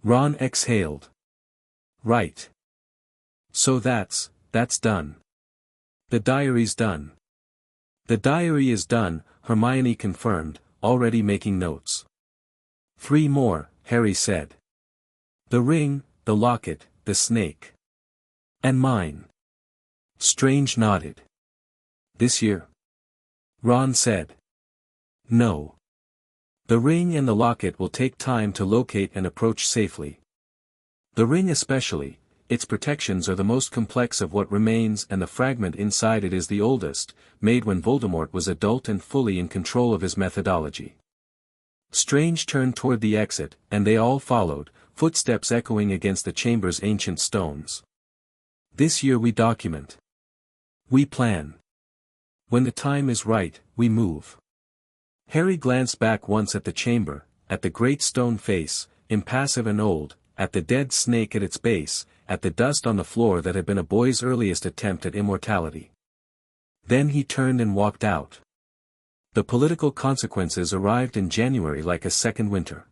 Ron exhaled. Right. So that's done. The diary's done. The diary is done, Hermione confirmed, already making notes. 3 more, Harry said. The ring, the locket, the snake. And mine. Strange nodded. This year? Ron said. No. The ring and the locket will take time to locate and approach safely. The ring especially, its protections are the most complex of what remains and the fragment inside it is the oldest, made when Voldemort was adult and fully in control of his methodology. Strange turned toward the exit, and they all followed, footsteps echoing against the chamber's ancient stones. This year we document. We plan. When the time is right, we move. Harry glanced back once at the chamber, at the great stone face, impassive and old, at the dead snake at its base, at the dust on the floor that had been a boy's earliest attempt at immortality. Then he turned and walked out. The political consequences arrived in January like a second winter.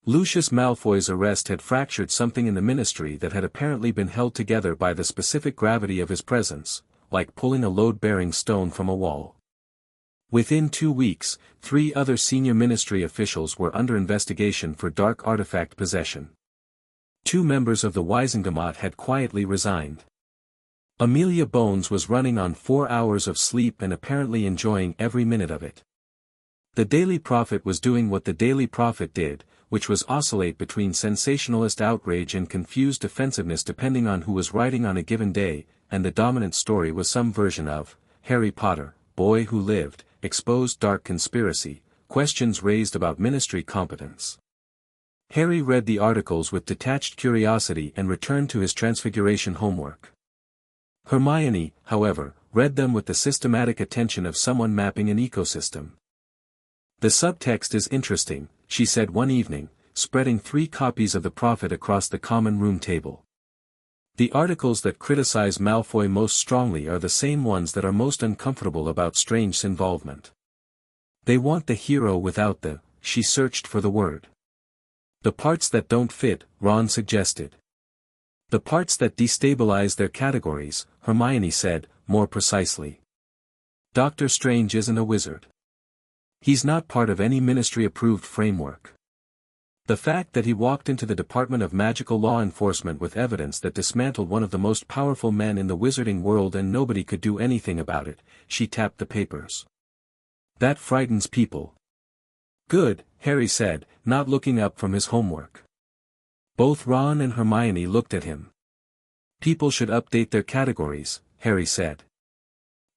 Lucius Malfoy's arrest had fractured something in the ministry that had apparently been held together by the specific gravity of his presence, like pulling a load-bearing stone from a wall. Within 2 weeks, 3 other senior ministry officials were under investigation for dark artifact possession. 2 members of the Wisingamot had quietly resigned. Amelia Bones was running on 4 hours of sleep and apparently enjoying every minute of it. The Daily Prophet was doing what the Daily Prophet did, which was oscillate between sensationalist outrage and confused defensiveness depending on who was writing on a given day, and the dominant story was some version of Harry Potter, Boy Who Lived, exposed dark conspiracy, questions raised about ministry competence. Harry read the articles with detached curiosity and returned to his Transfiguration homework. Hermione, however, read them with the systematic attention of someone mapping an ecosystem. The subtext is interesting, she said one evening, spreading 3 copies of the Prophet across the common room table. The articles that criticize Malfoy most strongly are the same ones that are most uncomfortable about Strange's involvement. They want the hero without the, she searched for the word. The parts that don't fit, Ron suggested. The parts that destabilize their categories, Hermione said, more precisely. Dr. Strange isn't a wizard. He's not part of any ministry-approved framework. The fact that he walked into the Department of Magical Law Enforcement with evidence that dismantled one of the most powerful men in the wizarding world and nobody could do anything about it, she tapped the papers. That frightens people. Good, Harry said, not looking up from his homework. Both Ron and Hermione looked at him. People should update their categories, Harry said.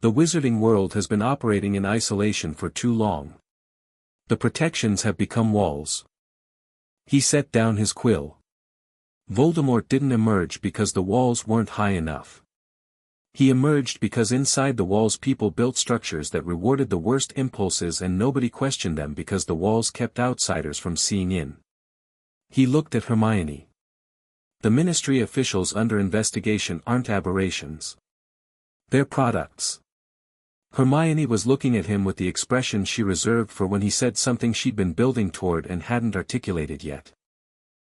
The wizarding world has been operating in isolation for too long. The protections have become walls. He set down his quill. Voldemort didn't emerge because the walls weren't high enough. He emerged because inside the walls people built structures that rewarded the worst impulses and nobody questioned them because the walls kept outsiders from seeing in. He looked at Hermione. The ministry officials under investigation aren't aberrations. They're products. Hermione was looking at him with the expression she reserved for when he said something she'd been building toward and hadn't articulated yet.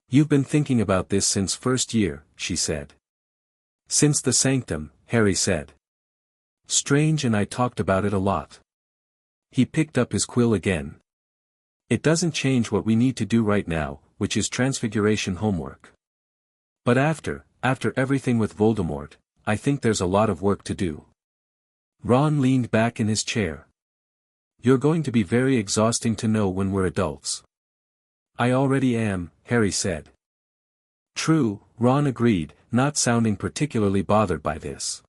You've been thinking about this since first year, she said. Since the Sanctum, Harry said. Strange and I talked about it a lot. He picked up his quill again. It doesn't change what we need to do right now, which is Transfiguration homework. But after everything with Voldemort, I think there's a lot of work to do. Ron leaned back in his chair. You're going to be very exhausting to know when we're adults. I already am, Harry said. True, Ron agreed, not sounding particularly bothered by this.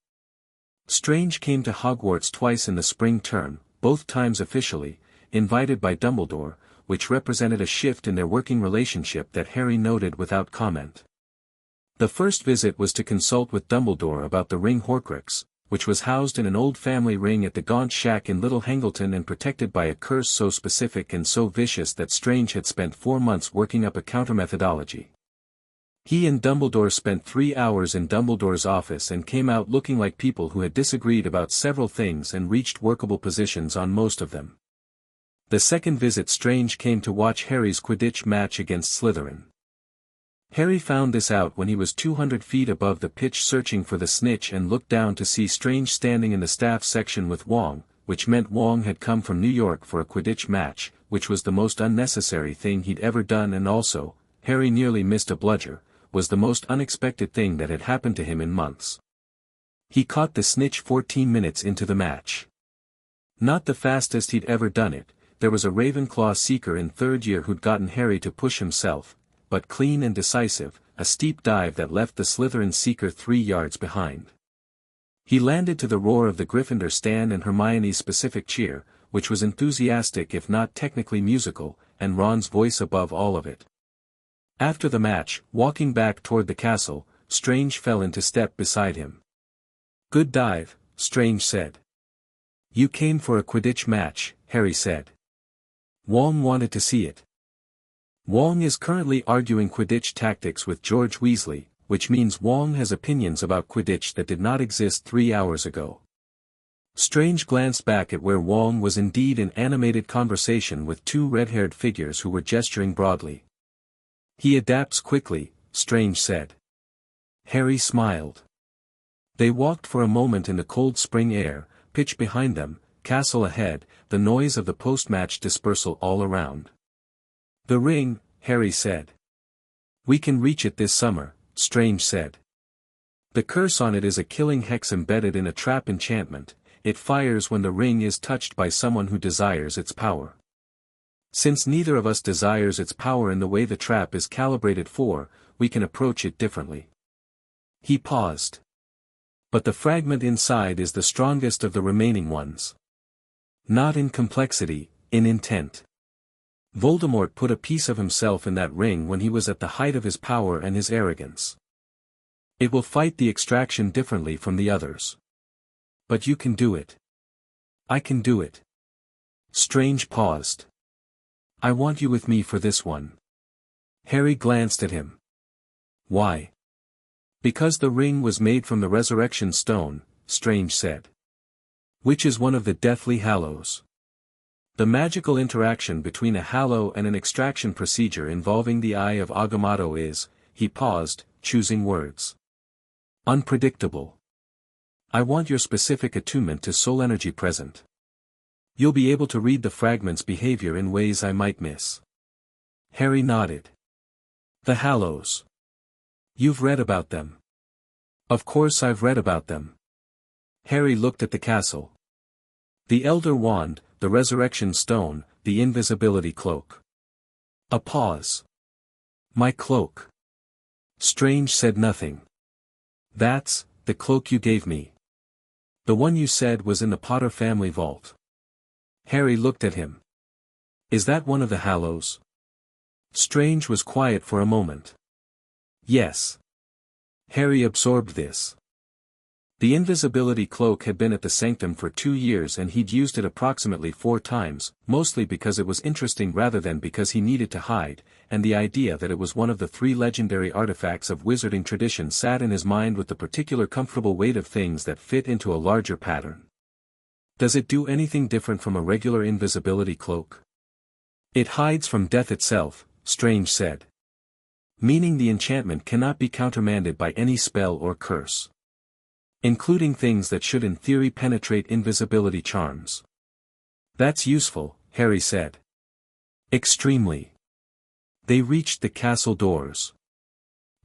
Strange came to Hogwarts twice in the spring term, both times officially, invited by Dumbledore, which represented a shift in their working relationship that Harry noted without comment. The first visit was to consult with Dumbledore about the ring Horcrux, which was housed in an old family ring at the Gaunt Shack in Little Hangleton and protected by a curse so specific and so vicious that Strange had spent 4 months working up a counter-methodology. He and Dumbledore spent 3 hours in Dumbledore's office and came out looking like people who had disagreed about several things and reached workable positions on most of them. The second visit Strange came to watch Harry's Quidditch match against Slytherin. Harry found this out when he was 200 feet above the pitch searching for the snitch and looked down to see Strange standing in the staff section with Wong, which meant Wong had come from New York for a Quidditch match, which was the most unnecessary thing he'd ever done and also, Harry nearly missed a bludger, was the most unexpected thing that had happened to him in months. He caught the snitch 14 minutes into the match. Not the fastest he'd ever done it, there was a Ravenclaw seeker in third year who'd gotten Harry to push himself, but clean and decisive, a steep dive that left the Slytherin seeker 3 yards behind. He landed to the roar of the Gryffindor stand and Hermione's specific cheer, which was enthusiastic if not technically musical, and Ron's voice above all of it. After the match, walking back toward the castle, Strange fell into step beside him. "Good dive," Strange said. "You came for a Quidditch match," Harry said. "Wong wanted to see it." Wong is currently arguing Quidditch tactics with George Weasley, which means Wong has opinions about Quidditch that did not exist 3 hours ago. Strange glanced back at where Wong was indeed in animated conversation with 2 red-haired figures who were gesturing broadly. "He adapts quickly," Strange said. Harry smiled. They walked for a moment in the cold spring air, pitch behind them, castle ahead, the noise of the post-match dispersal all around. "The ring," Harry said. "We can reach it this summer," Strange said. "The curse on it is a killing hex embedded in a trap enchantment. It fires when the ring is touched by someone who desires its power. Since neither of us desires its power in the way the trap is calibrated for, we can approach it differently." He paused. "But the fragment inside is the strongest of the remaining ones. Not in complexity, in intent. Voldemort put a piece of himself in that ring when he was at the height of his power and his arrogance. It will fight the extraction differently from the others. But you can do it. I can do it." Strange paused. "I want you with me for this one." Harry glanced at him. "Why?" "Because the ring was made from the Resurrection Stone," Strange said. "Which is one of the Deathly Hallows. The magical interaction between a hallow and an extraction procedure involving the Eye of Agamotto is," he paused, choosing words, "unpredictable. I want your specific attunement to soul energy present. You'll be able to read the fragment's behavior in ways I might miss." Harry nodded. "The Hallows. You've read about them." "Of course I've read about them." Harry looked at the castle. The Elder Wand, the Resurrection Stone, the Invisibility Cloak. A pause. "My cloak." Strange said nothing. "That's the cloak you gave me. The one you said was in the Potter family vault." Harry looked at him. "Is that one of the Hallows?" Strange was quiet for a moment. "Yes." Harry absorbed this. The invisibility cloak had been at the sanctum for 2 years and he'd used it approximately 4 times, mostly because it was interesting rather than because he needed to hide, and the idea that it was one of the 3 legendary artifacts of wizarding tradition sat in his mind with the particular comfortable weight of things that fit into a larger pattern. "Does it do anything different from a regular invisibility cloak?" "It hides from death itself," Strange said. "Meaning the enchantment cannot be countermanded by any spell or curse. Including things that should in theory penetrate invisibility charms." "That's useful," Harry said. "Extremely." They reached the castle doors.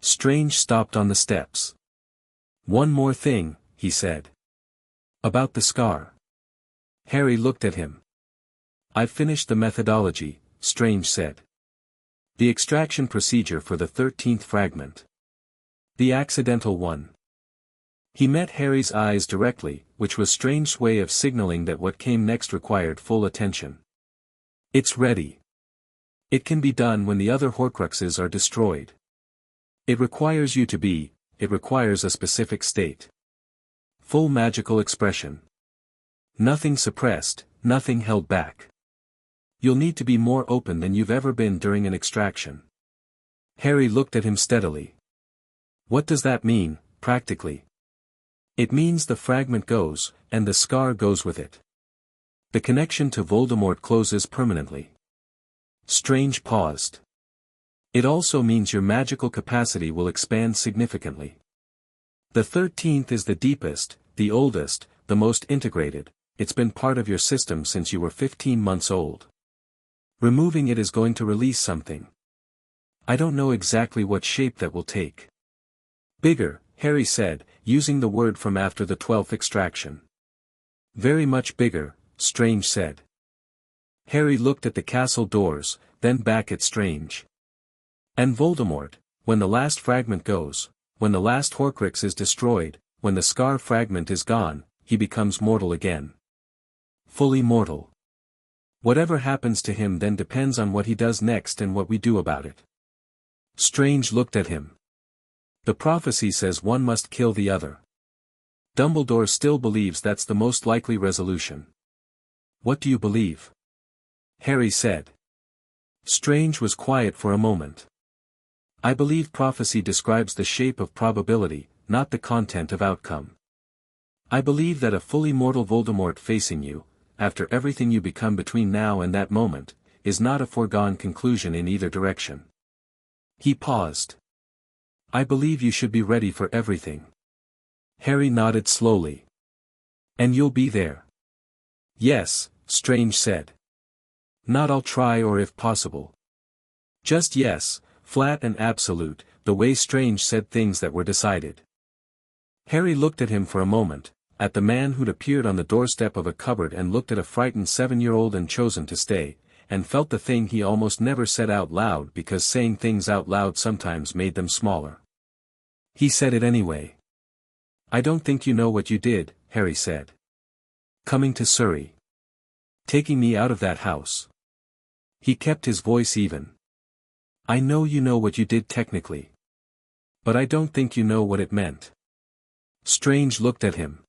Strange stopped on the steps. "One more thing," he said. "About the scar." Harry looked at him. "I've finished the methodology," Strange said. "The extraction procedure for the 13th fragment. The accidental one." He met Harry's eyes directly, which was Strange's way of signaling that what came next required full attention. "It's ready. It can be done when the other Horcruxes are destroyed. It requires you to be, it requires a specific state. Full magical expression. Nothing suppressed, nothing held back. You'll need to be more open than you've ever been during an extraction." Harry looked at him steadily. "What does that mean, practically?" "It means the fragment goes, and the scar goes with it. The connection to Voldemort closes permanently." Strange paused. "It also means your magical capacity will expand significantly. The 13th is the deepest, the oldest, the most integrated. It's been part of your system since you were 15 months old. Removing it is going to release something. I don't know exactly what shape that will take." "Bigger," Harry said, using the word from after the 12th extraction. "Very much bigger," Strange said. Harry looked at the castle doors, then back at Strange. And Voldemort, when the last fragment goes, when the last Horcrux is destroyed, when the scar fragment is gone, he becomes mortal again. Fully mortal. Whatever happens to him then depends on what he does next and what we do about it. Strange looked at him. The prophecy says one must kill the other. Dumbledore still believes that's the most likely resolution. What do you believe? Harry said. Strange was quiet for a moment. I believe prophecy describes the shape of probability, not the content of outcome. I believe that a fully mortal Voldemort facing you, after everything you become between now and that moment, is not a foregone conclusion in either direction. He paused. I believe you should be ready for everything. Harry nodded slowly. And you'll be there? Yes, Strange said. Not I'll try or if possible. Just yes, flat and absolute, the way Strange said things that were decided. Harry looked at him for a moment, at the man who'd appeared on the doorstep of a cupboard and looked at a frightened 7-year-old and chosen to stay, and felt the thing he almost never said out loud because saying things out loud sometimes made them smaller. He said it anyway. I don't think you know what you did, Harry said. Coming to Surrey. Taking me out of that house. He kept his voice even. I know you know what you did technically. But I don't think you know what it meant. Strange looked at him.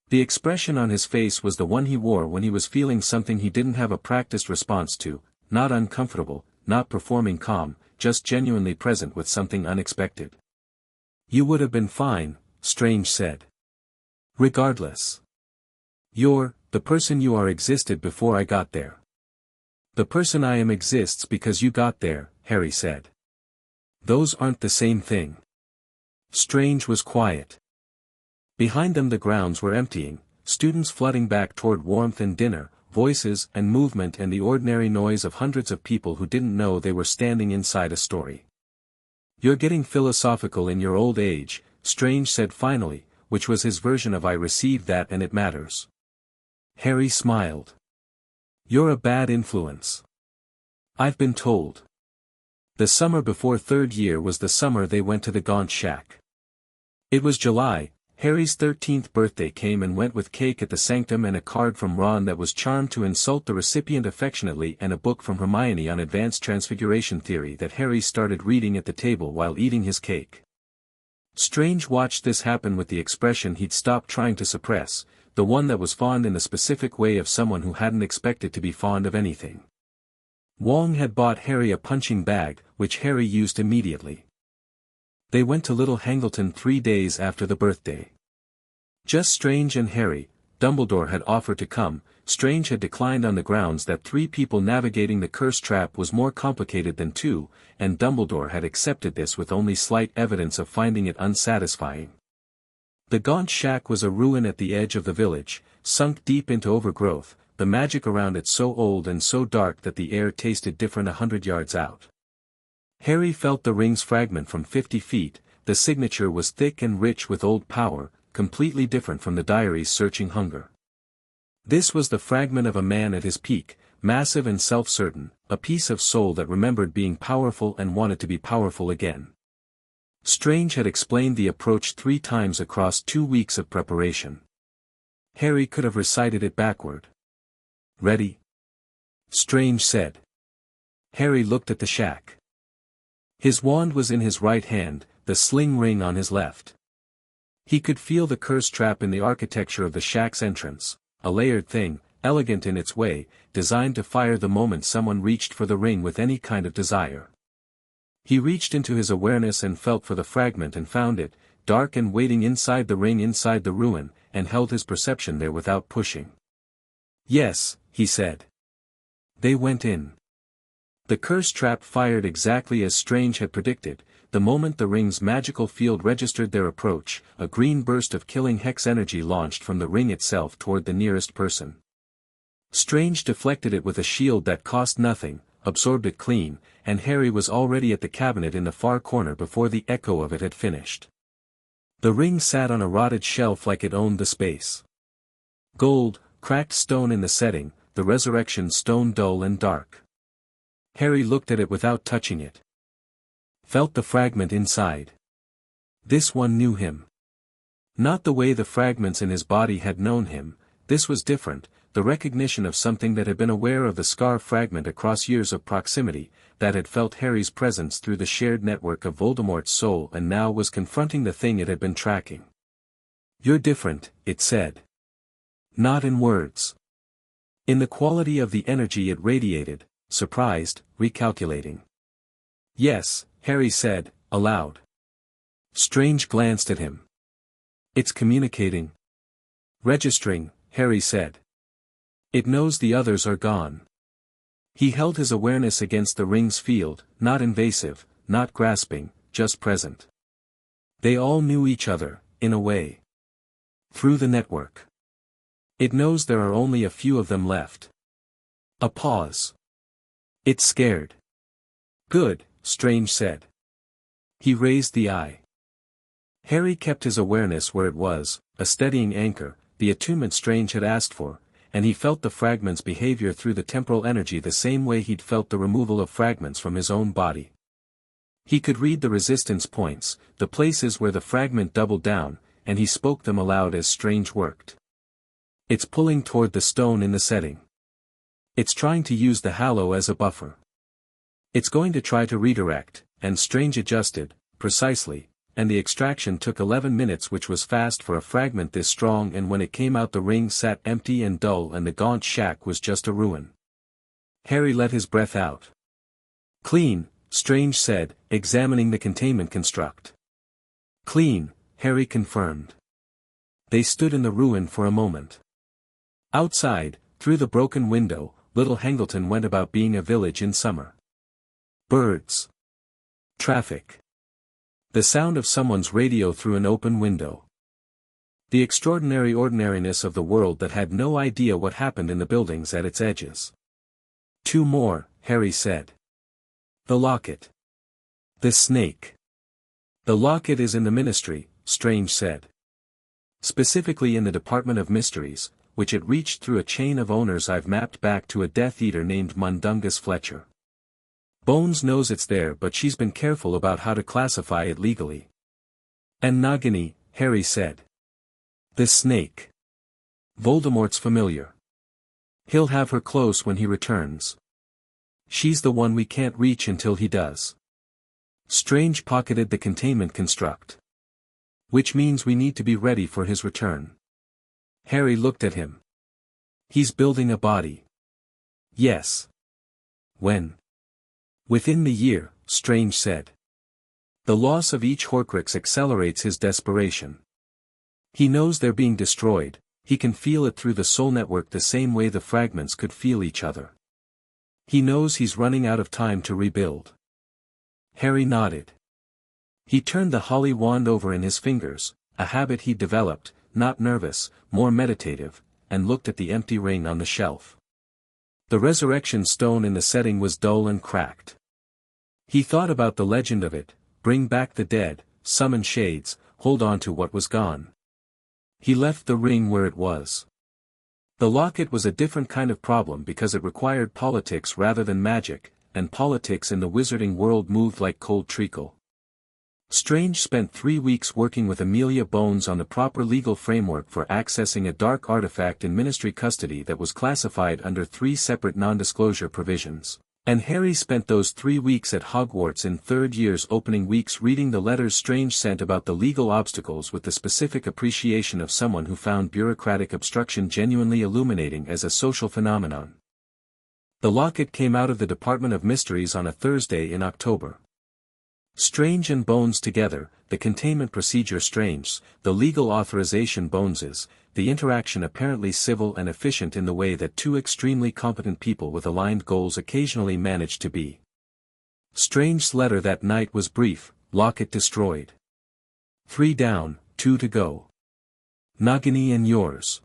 The expression on his face was the one he wore when he was feeling something he didn't have a practiced response to, not uncomfortable, not performing calm, just genuinely present with something unexpected. You would have been fine, Strange said. Regardless. The person you are existed before I got there. The person I am exists because you got there, Harry said. Those aren't the same thing. Strange was quiet. Behind them the grounds were emptying, students flooding back toward warmth and dinner, voices and movement and the ordinary noise of hundreds of people who didn't know they were standing inside a story. You're getting philosophical in your old age, Strange said finally, which was his version of I received that and it matters. Harry smiled. You're a bad influence. I've been told. The summer before third year was the summer they went to the Gaunt Shack. It was July. Harry's 13th birthday came and went with cake at the Sanctum and a card from Ron that was charmed to insult the recipient affectionately and a book from Hermione on advanced transfiguration theory that Harry started reading at the table while eating his cake. Strange watched this happen with the expression he'd stopped trying to suppress, the one that was fond in the specific way of someone who hadn't expected to be fond of anything. Wong had bought Harry a punching bag, which Harry used immediately. They went to Little Hangleton 3 days after the birthday. Just Strange and Harry. Dumbledore had offered to come. Strange had declined on the grounds that 3 people navigating the curse trap was more complicated than 2, and Dumbledore had accepted this with only slight evidence of finding it unsatisfying. The Gaunt Shack was a ruin at the edge of the village, sunk deep into overgrowth, the magic around it so old and so dark that the air tasted different 100 yards out. Harry felt the ring's fragment from 50 feet, the signature was thick and rich with old power, completely different from the diary's searching hunger. This was the fragment of a man at his peak, massive and self-certain, a piece of soul that remembered being powerful and wanted to be powerful again. Strange had explained the approach 3 times across 2 weeks of preparation. Harry could have recited it backward. Ready? Strange said. Harry looked at the shack. His wand was in his right hand, the sling ring on his left. He could feel the curse trap in the architecture of the shack's entrance, a layered thing, elegant in its way, designed to fire the moment someone reached for the ring with any kind of desire. He reached into his awareness and felt for the fragment and found it, dark and waiting inside the ring inside the ruin, and held his perception there without pushing. Yes, he said. They went in. The curse trap fired exactly as Strange had predicted. The moment the ring's magical field registered their approach, a green burst of killing hex energy launched from the ring itself toward the nearest person. Strange deflected it with a shield that cost nothing, absorbed it clean, and Harry was already at the cabinet in the far corner before the echo of it had finished. The ring sat on a rotted shelf like it owned the space. Gold, cracked stone in the setting, the resurrection stone dull and dark. Harry looked at it without touching it. Felt the fragment inside. This one knew him. Not the way the fragments in his body had known him, this was different, the recognition of something that had been aware of the scar fragment across years of proximity, that had felt Harry's presence through the shared network of Voldemort's soul and now was confronting the thing it had been tracking. "You're different," it said. Not in words. In the quality of the energy it radiated, surprised, recalculating. "Yes," Harry said, aloud. Strange glanced at him. "It's communicating." "Registering," Harry said. "It knows the others are gone." He held his awareness against the ring's field, not invasive, not grasping, just present. They all knew each other, in a way. Through the network. It knows there are only a few of them left. A pause. "It's scared." "Good," Strange said. He raised the eye. Harry kept his awareness where it was, a steadying anchor, the attunement Strange had asked for, and he felt the fragment's behavior through the temporal energy the same way he'd felt the removal of fragments from his own body. He could read the resistance points, the places where the fragment doubled down, and he spoke them aloud as Strange worked. "It's pulling toward the stone in the setting. It's trying to use the hallow as a buffer. It's going to try to redirect," and Strange adjusted, precisely, and the extraction took 11 minutes, which was fast for a fragment this strong, and when it came out the ring sat empty and dull and the gaunt shack was just a ruin. Harry let his breath out. "Clean," Strange said, examining the containment construct. "Clean," Harry confirmed. They stood in the ruin for a moment. Outside, through the broken window, Little Hangleton went about being a village in summer. Birds. Traffic. The sound of someone's radio through an open window. The extraordinary ordinariness of the world that had no idea what happened in the buildings at its edges. "Two more," Harry said. "The locket. The snake." "The locket is in the Ministry," Strange said. "Specifically in the Department of Mysteries, which it reached through a chain of owners I've mapped back to a Death Eater named Mundungus Fletcher. Bones knows it's there, but she's been careful about how to classify it legally." "And Nagini," Harry said. "The snake. Voldemort's familiar. He'll have her close when he returns. She's the one we can't reach until he does." Strange pocketed the containment construct. "Which means we need to be ready for his return." Harry looked at him. "He's building a body." "Yes." "When?" "Within the year," Strange said. "The loss of each Horcrux accelerates his desperation. He knows they're being destroyed, he can feel it through the soul network the same way the fragments could feel each other. He knows he's running out of time to rebuild." Harry nodded. He turned the holly wand over in his fingers, a habit he'd developed, not nervous, more meditative, and looked at the empty ring on the shelf. The resurrection stone in the setting was dull and cracked. He thought about the legend of it: bring back the dead, summon shades, hold on to what was gone. He left the ring where it was. The locket was a different kind of problem because it required politics rather than magic, and politics in the wizarding world moved like cold treacle. Strange spent 3 weeks working with Amelia Bones on the proper legal framework for accessing a dark artifact in Ministry custody that was classified under 3 separate non-disclosure provisions, and Harry spent those 3 weeks at Hogwarts in third year's opening weeks reading the letters Strange sent about the legal obstacles with the specific appreciation of someone who found bureaucratic obstruction genuinely illuminating as a social phenomenon. The locket came out of the Department of Mysteries on a Thursday in October. Strange and Bones together, the containment procedure Strange's, the legal authorization Bones's, the interaction apparently civil and efficient in the way that 2 extremely competent people with aligned goals occasionally manage to be. Strange's letter that night was brief: locket destroyed. 3 down, 2 to go. Nagini and yours.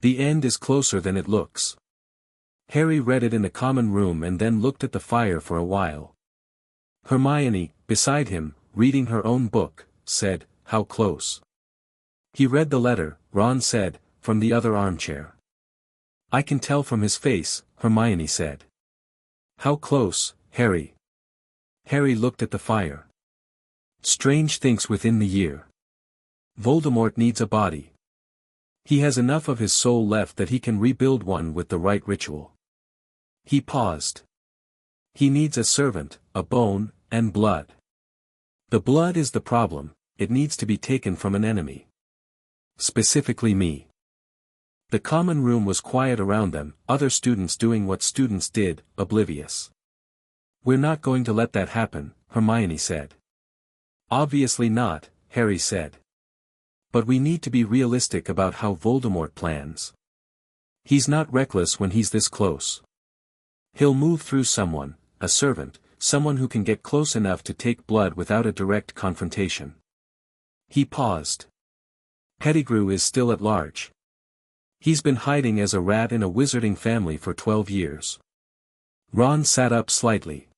The end is closer than it looks. Harry read it in the common room and then looked at the fire for a while. Hermione, beside him, reading her own book, said, "How close?" He read the letter, Ron said, from the other armchair. "I can tell from his face," Hermione said. "How close, Harry?" Harry looked at the fire. Strange thinks within the year. Voldemort needs a body. He has enough of his soul left that he can rebuild one with the right ritual. He paused. He needs a servant, a bone, and blood. The blood is the problem, it needs to be taken from an enemy. Specifically me. The common room was quiet around them, other students doing what students did, oblivious. We're not going to let that happen, Hermione said. Obviously not, Harry said. But we need to be realistic about how Voldemort plans. He's not reckless when he's this close. He'll move through someone, a servant, someone who can get close enough to take blood without a direct confrontation. He paused. Pettigrew is still at large. He's been hiding as a rat in a wizarding family for 12 years. Ron sat up slightly.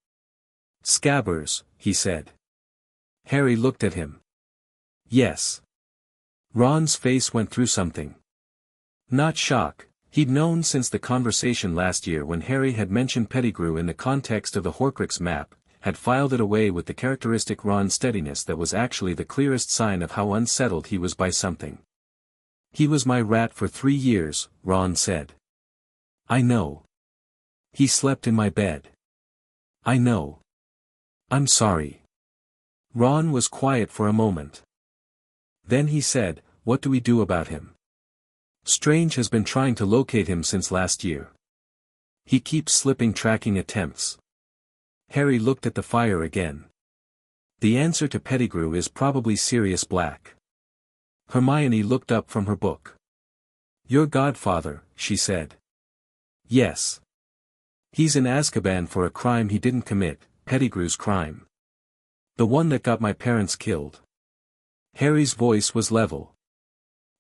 Scabbers, he said. Harry looked at him. Yes. Ron's face went through something. Not shock, he'd known since the conversation last year when Harry had mentioned Pettigrew in the context of the Horcrux map, had filed it away with the characteristic Ron steadiness that was actually the clearest sign of how unsettled he was by something. He was my rat for 3 years, Ron said. I know. He slept in my bed. I know. I'm sorry. Ron was quiet for a moment. Then he said, what do we do about him? Strange has been trying to locate him since last year. He keeps slipping tracking attempts. Harry looked at the fire again. The answer to Pettigrew is probably Sirius Black. Hermione looked up from her book. Your godfather, she said. Yes. He's in Azkaban for a crime he didn't commit, Pettigrew's crime. The one that got my parents killed. Harry's voice was level.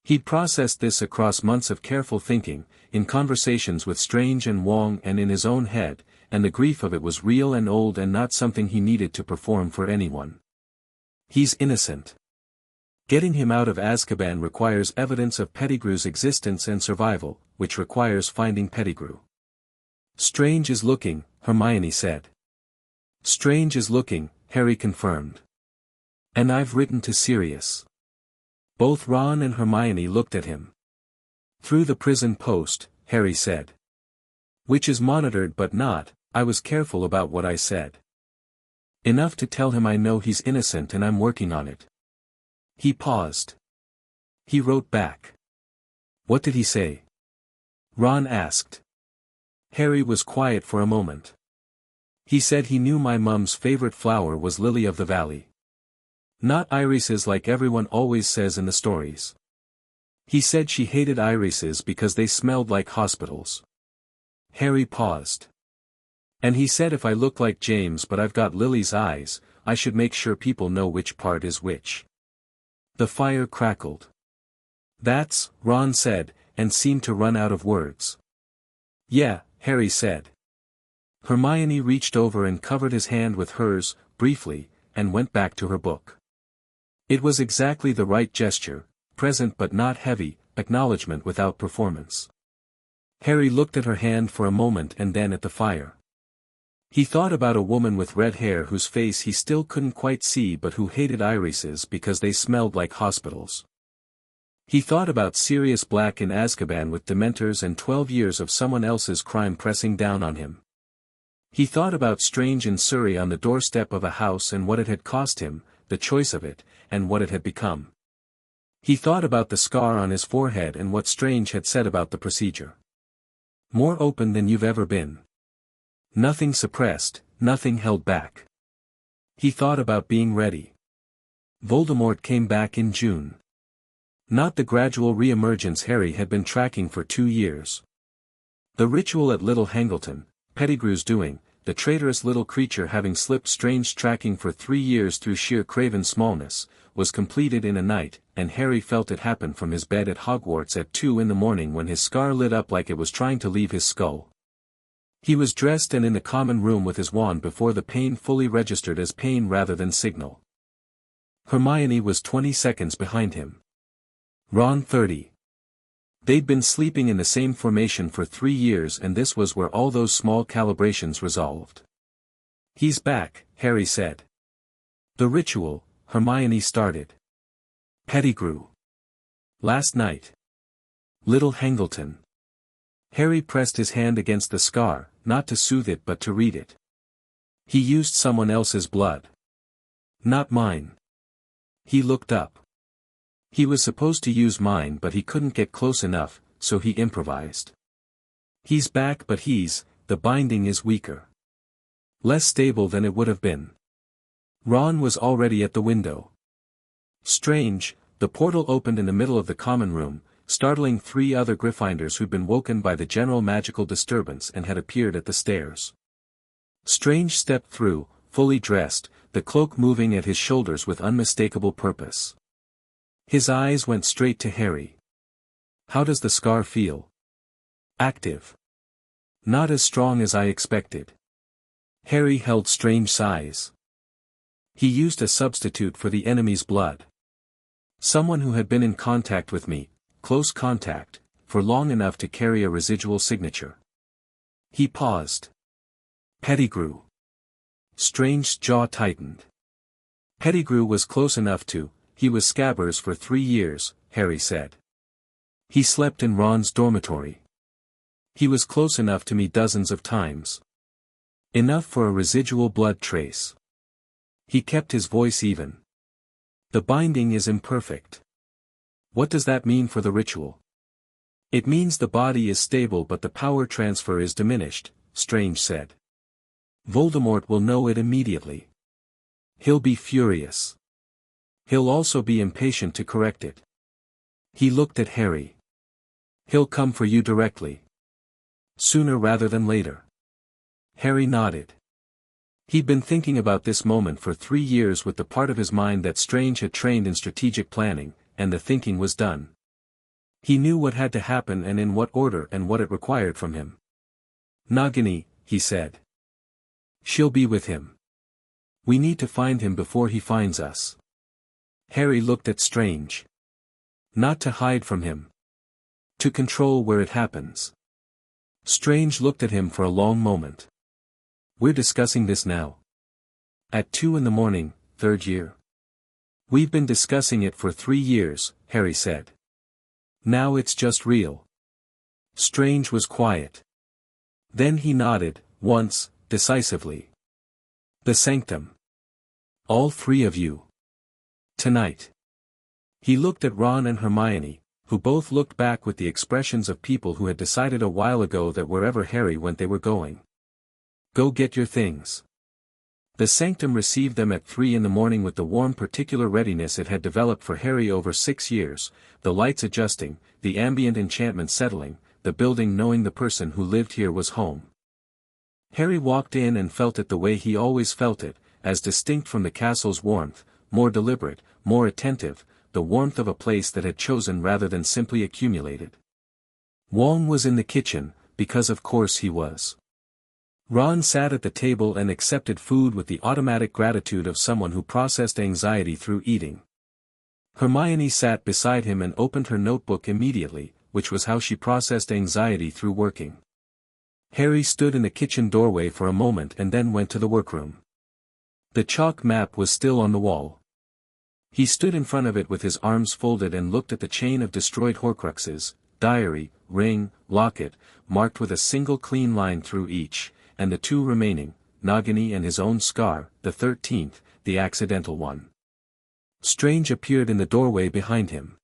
He'd processed this across months of careful thinking, in conversations with Strange and Wong and in his own head, and the grief of it was real and old and not something he needed to perform for anyone. He's innocent. Getting him out of Azkaban requires evidence of Pettigrew's existence and survival, which requires finding Pettigrew. Strange is looking, Hermione said. Strange is looking, Harry confirmed. And I've written to Sirius. Both Ron and Hermione looked at him. Through the prison post, Harry said. Which is monitored but not, I was careful about what I said. Enough to tell him I know he's innocent and I'm working on it. He paused. He wrote back. What did he say? Ron asked. Harry was quiet for a moment. He said he knew my mum's favorite flower was lily of the valley. Not irises like everyone always says in the stories. He said she hated irises because they smelled like hospitals. Harry paused. And he said if I look like James but I've got Lily's eyes, I should make sure people know which part is which. The fire crackled. That's, Ron said, and seemed to run out of words. Yeah, Harry said. Hermione reached over and covered his hand with hers, briefly, and went back to her book. It was exactly the right gesture, present but not heavy, acknowledgement without performance. Harry looked at her hand for a moment and then at the fire. He thought about a woman with red hair whose face he still couldn't quite see but who hated irises because they smelled like hospitals. He thought about Sirius Black in Azkaban with Dementors and 12 years of someone else's crime pressing down on him. He thought about Strange in Surrey on the doorstep of a house and what it had cost him, the choice of it, and what it had become. He thought about the scar on his forehead and what Strange had said about the procedure. More open than you've ever been. Nothing suppressed, nothing held back. He thought about being ready. Voldemort came back in June. Not the gradual re-emergence Harry had been tracking for 2 years. The ritual at Little Hangleton, Pettigrew's doing, the traitorous little creature having slipped Strange tracking for 3 years through sheer craven smallness, was completed in a night, and Harry felt it happen from his bed at Hogwarts at 2 in the morning when his scar lit up like it was trying to leave his skull. He was dressed and in the common room with his wand before the pain fully registered as pain rather than signal. Hermione was 20 seconds behind him. Ron 30. They'd been sleeping in the same formation for 3 years and this was where all those small calibrations resolved. He's back, Harry said. The ritual, Hermione started. Pettigrew. Last night. Little Hangleton. Harry pressed his hand against the scar, not to soothe it but to read it. He used someone else's blood. Not mine. He looked up. He was supposed to use mine but he couldn't get close enough, so he improvised. He's back but the binding is weaker. Less stable than it would have been. Ron was already at the window. Strange, the portal opened in the middle of the common room, startling 3 other Gryffindors who'd been woken by the general magical disturbance and had appeared at the stairs. Strange stepped through, fully dressed, the cloak moving at his shoulders with unmistakable purpose. His eyes went straight to Harry. How does the scar feel? Active. Not as strong as I expected. Harry held Strange sighs. He used a substitute for the enemy's blood. Someone who had been in contact with me, close contact, for long enough to carry a residual signature. He paused. Pettigrew. Strange's jaw tightened. Pettigrew was close enough to, he was Scabbers for 3 years, Harry said. He slept in Ron's dormitory. He was close enough to me dozens of times. Enough for a residual blood trace. He kept his voice even. The binding is imperfect. What does that mean for the ritual? It means the body is stable but the power transfer is diminished, Strange said. Voldemort will know it immediately. He'll be furious. He'll also be impatient to correct it. He looked at Harry. He'll come for you directly. Sooner rather than later. Harry nodded. He'd been thinking about this moment for 3 years with the part of his mind that Strange had trained in strategic planning, and the thinking was done. He knew what had to happen and in what order and what it required from him. Nagini, he said. She'll be with him. We need to find him before he finds us. Harry looked at Strange. Not to hide from him. To control where it happens. Strange looked at him for a long moment. We're discussing this now. At 2 a.m, 3rd year. We've been discussing it for 3 years, Harry said. Now it's just real. Strange was quiet. Then he nodded, once, decisively. The Sanctum. All 3 of you. Tonight. He looked at Ron and Hermione, who both looked back with the expressions of people who had decided a while ago that wherever Harry went they were going. Go get your things. The Sanctum received them at 3 a.m. with the warm particular readiness it had developed for Harry over 6 years, the lights adjusting, the ambient enchantment settling, the building knowing the person who lived here was home. Harry walked in and felt it the way he always felt it, as distinct from the castle's warmth, more deliberate, more attentive, the warmth of a place that had chosen rather than simply accumulated. Wong was in the kitchen, because of course he was. Ron sat at the table and accepted food with the automatic gratitude of someone who processed anxiety through eating. Hermione sat beside him and opened her notebook immediately, which was how she processed anxiety through working. Harry stood in the kitchen doorway for a moment and then went to the workroom. The chalk map was still on the wall. He stood in front of it with his arms folded and looked at the chain of destroyed Horcruxes, diary, ring, locket, marked with a single clean line through each, and the 2 remaining, Nagini and his own scar, the 13th, the accidental one. Strange appeared in the doorway behind him.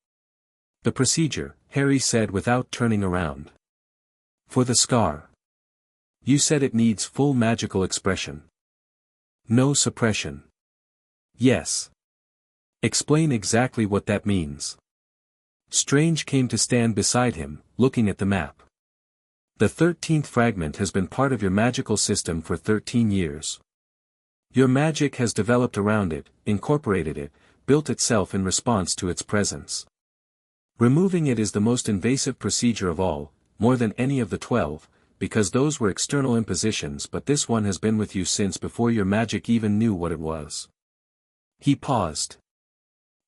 The procedure, Harry said without turning around. For the scar. You said it needs full magical expression. No suppression. Yes. Explain exactly what that means. Strange came to stand beside him, looking at the map. The 13th fragment has been part of your magical system for 13 years. Your magic has developed around it, incorporated it, built itself in response to its presence. Removing it is the most invasive procedure of all, more than any of the 12, because those were external impositions, but this one has been with you since before your magic even knew what it was. He paused.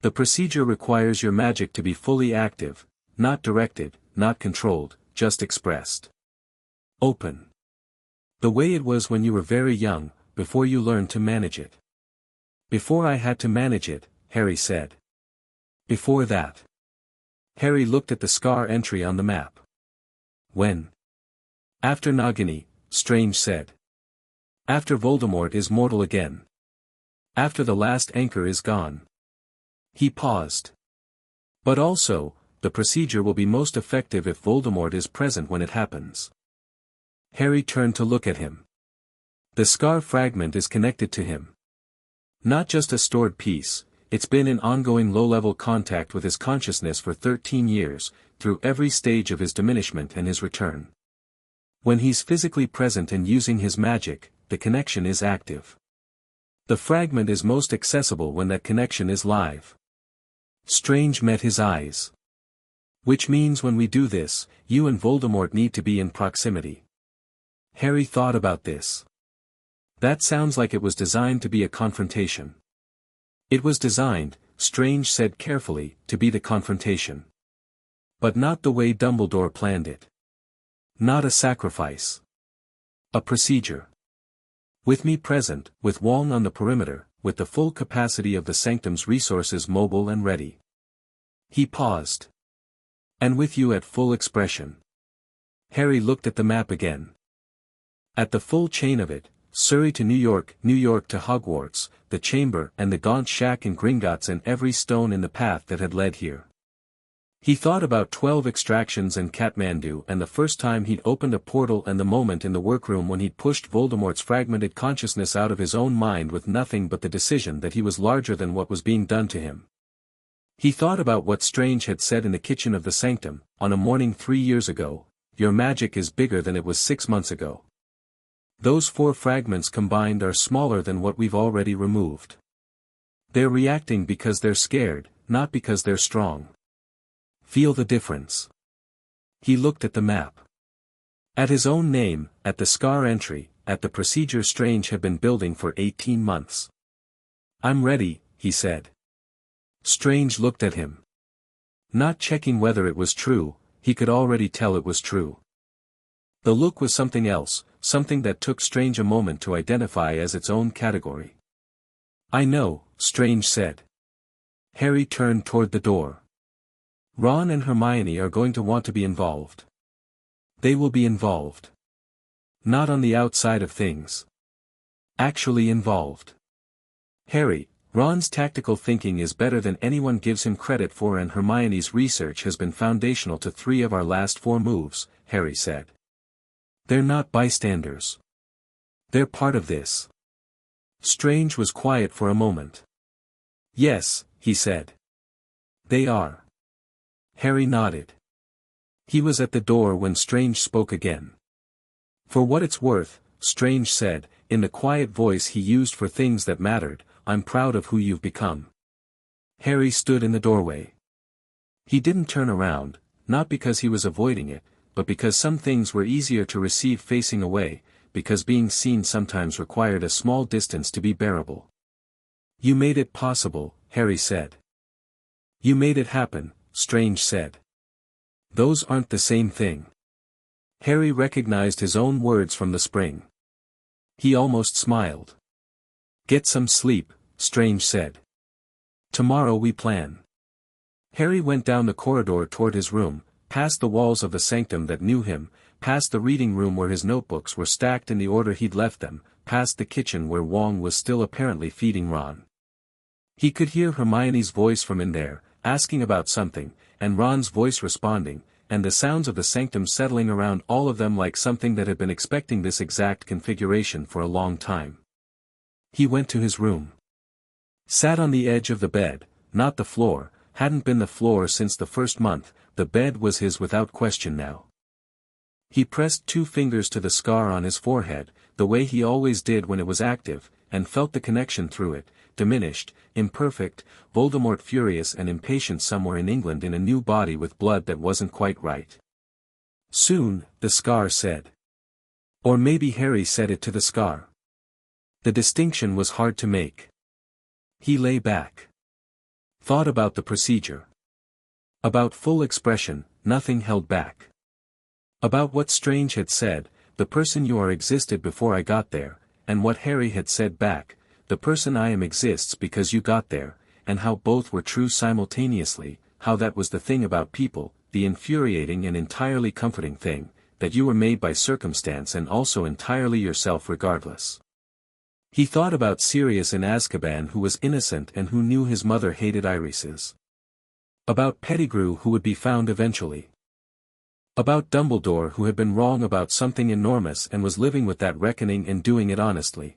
The procedure requires your magic to be fully active, not directed, not controlled, just expressed. Open. The way it was when you were very young, before you learn to manage it. Before I had to manage it, Harry said. Before that. Harry looked at the scar entry on the map. When? After Nagini, Strange said. After Voldemort is mortal again. After the last anchor is gone. He paused. But also, the procedure will be most effective if Voldemort is present when it happens. Harry turned to look at him. The scar fragment is connected to him. Not just a stored piece, it's been in ongoing low-level contact with his consciousness for 13 years, through every stage of his diminishment and his return. When he's physically present and using his magic, the connection is active. The fragment is most accessible when that connection is live. Strange met his eyes. Which means when we do this, you and Voldemort need to be in proximity. Harry thought about this. That sounds like it was designed to be a confrontation. It was designed, Strange said carefully, to be the confrontation. But not the way Dumbledore planned it. Not a sacrifice. A procedure. With me present, with Wong on the perimeter, with the full capacity of the Sanctum's resources mobile and ready. He paused. And with you at full expression. Harry looked at the map again. At the full chain of it, Surrey to New York to Hogwarts, the Chamber and the Gaunt Shack in Gringotts and every stone in the path that had led here. He thought about 12 extractions and Kathmandu and the first time he'd opened a portal and the moment in the workroom when he'd pushed Voldemort's fragmented consciousness out of his own mind with nothing but the decision that he was larger than what was being done to him. He thought about what Strange had said in the kitchen of the Sanctum, on a morning 3 years ago, your magic is bigger than it was 6 months ago. Those 4 fragments combined are smaller than what we've already removed. They're reacting because they're scared, not because they're strong. Feel the difference. He looked at the map. At his own name, at the scar entry, at the procedure Strange had been building for 18 months. I'm ready, he said. Strange looked at him. Not checking whether it was true, he could already tell it was true. The look was something else, something that took Strange a moment to identify as its own category. I know, Strange said. Harry turned toward the door. Ron and Hermione are going to want to be involved. They will be involved. Not on the outside of things. Actually involved. Harry, Ron's tactical thinking is better than anyone gives him credit for and Hermione's research has been foundational to 3 of our last 4 moves, Harry said. They're not bystanders. They're part of this. Strange was quiet for a moment. Yes, he said. They are. Harry nodded. He was at the door when Strange spoke again. For what it's worth, Strange said, in the quiet voice he used for things that mattered, I'm proud of who you've become. Harry stood in the doorway. He didn't turn around, not because he was avoiding it, but because some things were easier to receive facing away, because being seen sometimes required a small distance to be bearable. You made it possible, Harry said. You made it happen, Strange said. Those aren't the same thing. Harry recognized his own words from the spring. He almost smiled. Get some sleep, Strange said. Tomorrow we plan. Harry went down the corridor toward his room, past the walls of the Sanctum that knew him, past the reading room where his notebooks were stacked in the order he'd left them, past the kitchen where Wong was still apparently feeding Ron. He could hear Hermione's voice from in there, asking about something, and Ron's voice responding, and the sounds of the Sanctum settling around all of them like something that had been expecting this exact configuration for a long time. He went to his room. Sat on the edge of the bed, not the floor, hadn't been the floor since the first month, the bed was his without question now. He pressed 2 fingers to the scar on his forehead, the way he always did when it was active, and felt the connection through it, diminished, imperfect, Voldemort furious and impatient somewhere in England in a new body with blood that wasn't quite right. Soon, the scar said. Or maybe Harry said it to the scar. The distinction was hard to make. He lay back. Thought about the procedure. About full expression, nothing held back. About what Strange had said, the person you are existed before I got there, and what Harry had said back, "The person I am exists because you got there," and how both were true simultaneously, how that was the thing about people, the infuriating and entirely comforting thing, that you were made by circumstance and also entirely yourself regardless. He thought about Sirius in Azkaban who was innocent and who knew his mother hated irises. About Pettigrew who would be found eventually. About Dumbledore who had been wrong about something enormous and was living with that reckoning and doing it honestly.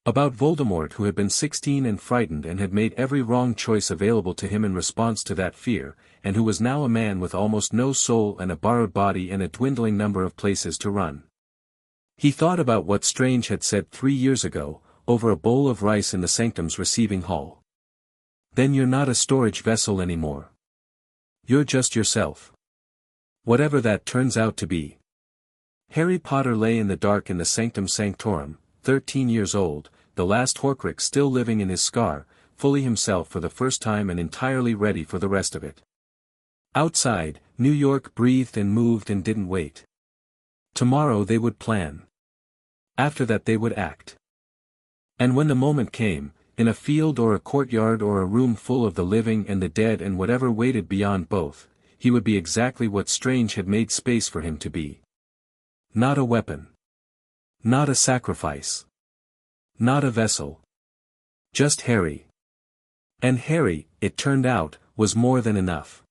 About Voldemort who had been 16 and frightened and had made every wrong choice available to him in response to that fear, and who was now a man with almost no soul and a borrowed body and a dwindling number of places to run. He thought about what Strange had said 3 years ago, over a bowl of rice in the Sanctum's receiving hall. Then you're not a storage vessel anymore. You're just yourself. Whatever that turns out to be. Harry Potter lay in the dark in the Sanctum Sanctorum, 13 years old, the last Horcrux still living in his scar, fully himself for the first time and entirely ready for the rest of it. Outside, New York breathed and moved and didn't wait. Tomorrow they would plan. After that they would act. And when the moment came, in a field or a courtyard or a room full of the living and the dead and whatever waited beyond both, he would be exactly what Strange had made space for him to be. Not a weapon. Not a sacrifice. Not a vessel. Just Harry. And Harry, it turned out, was more than enough.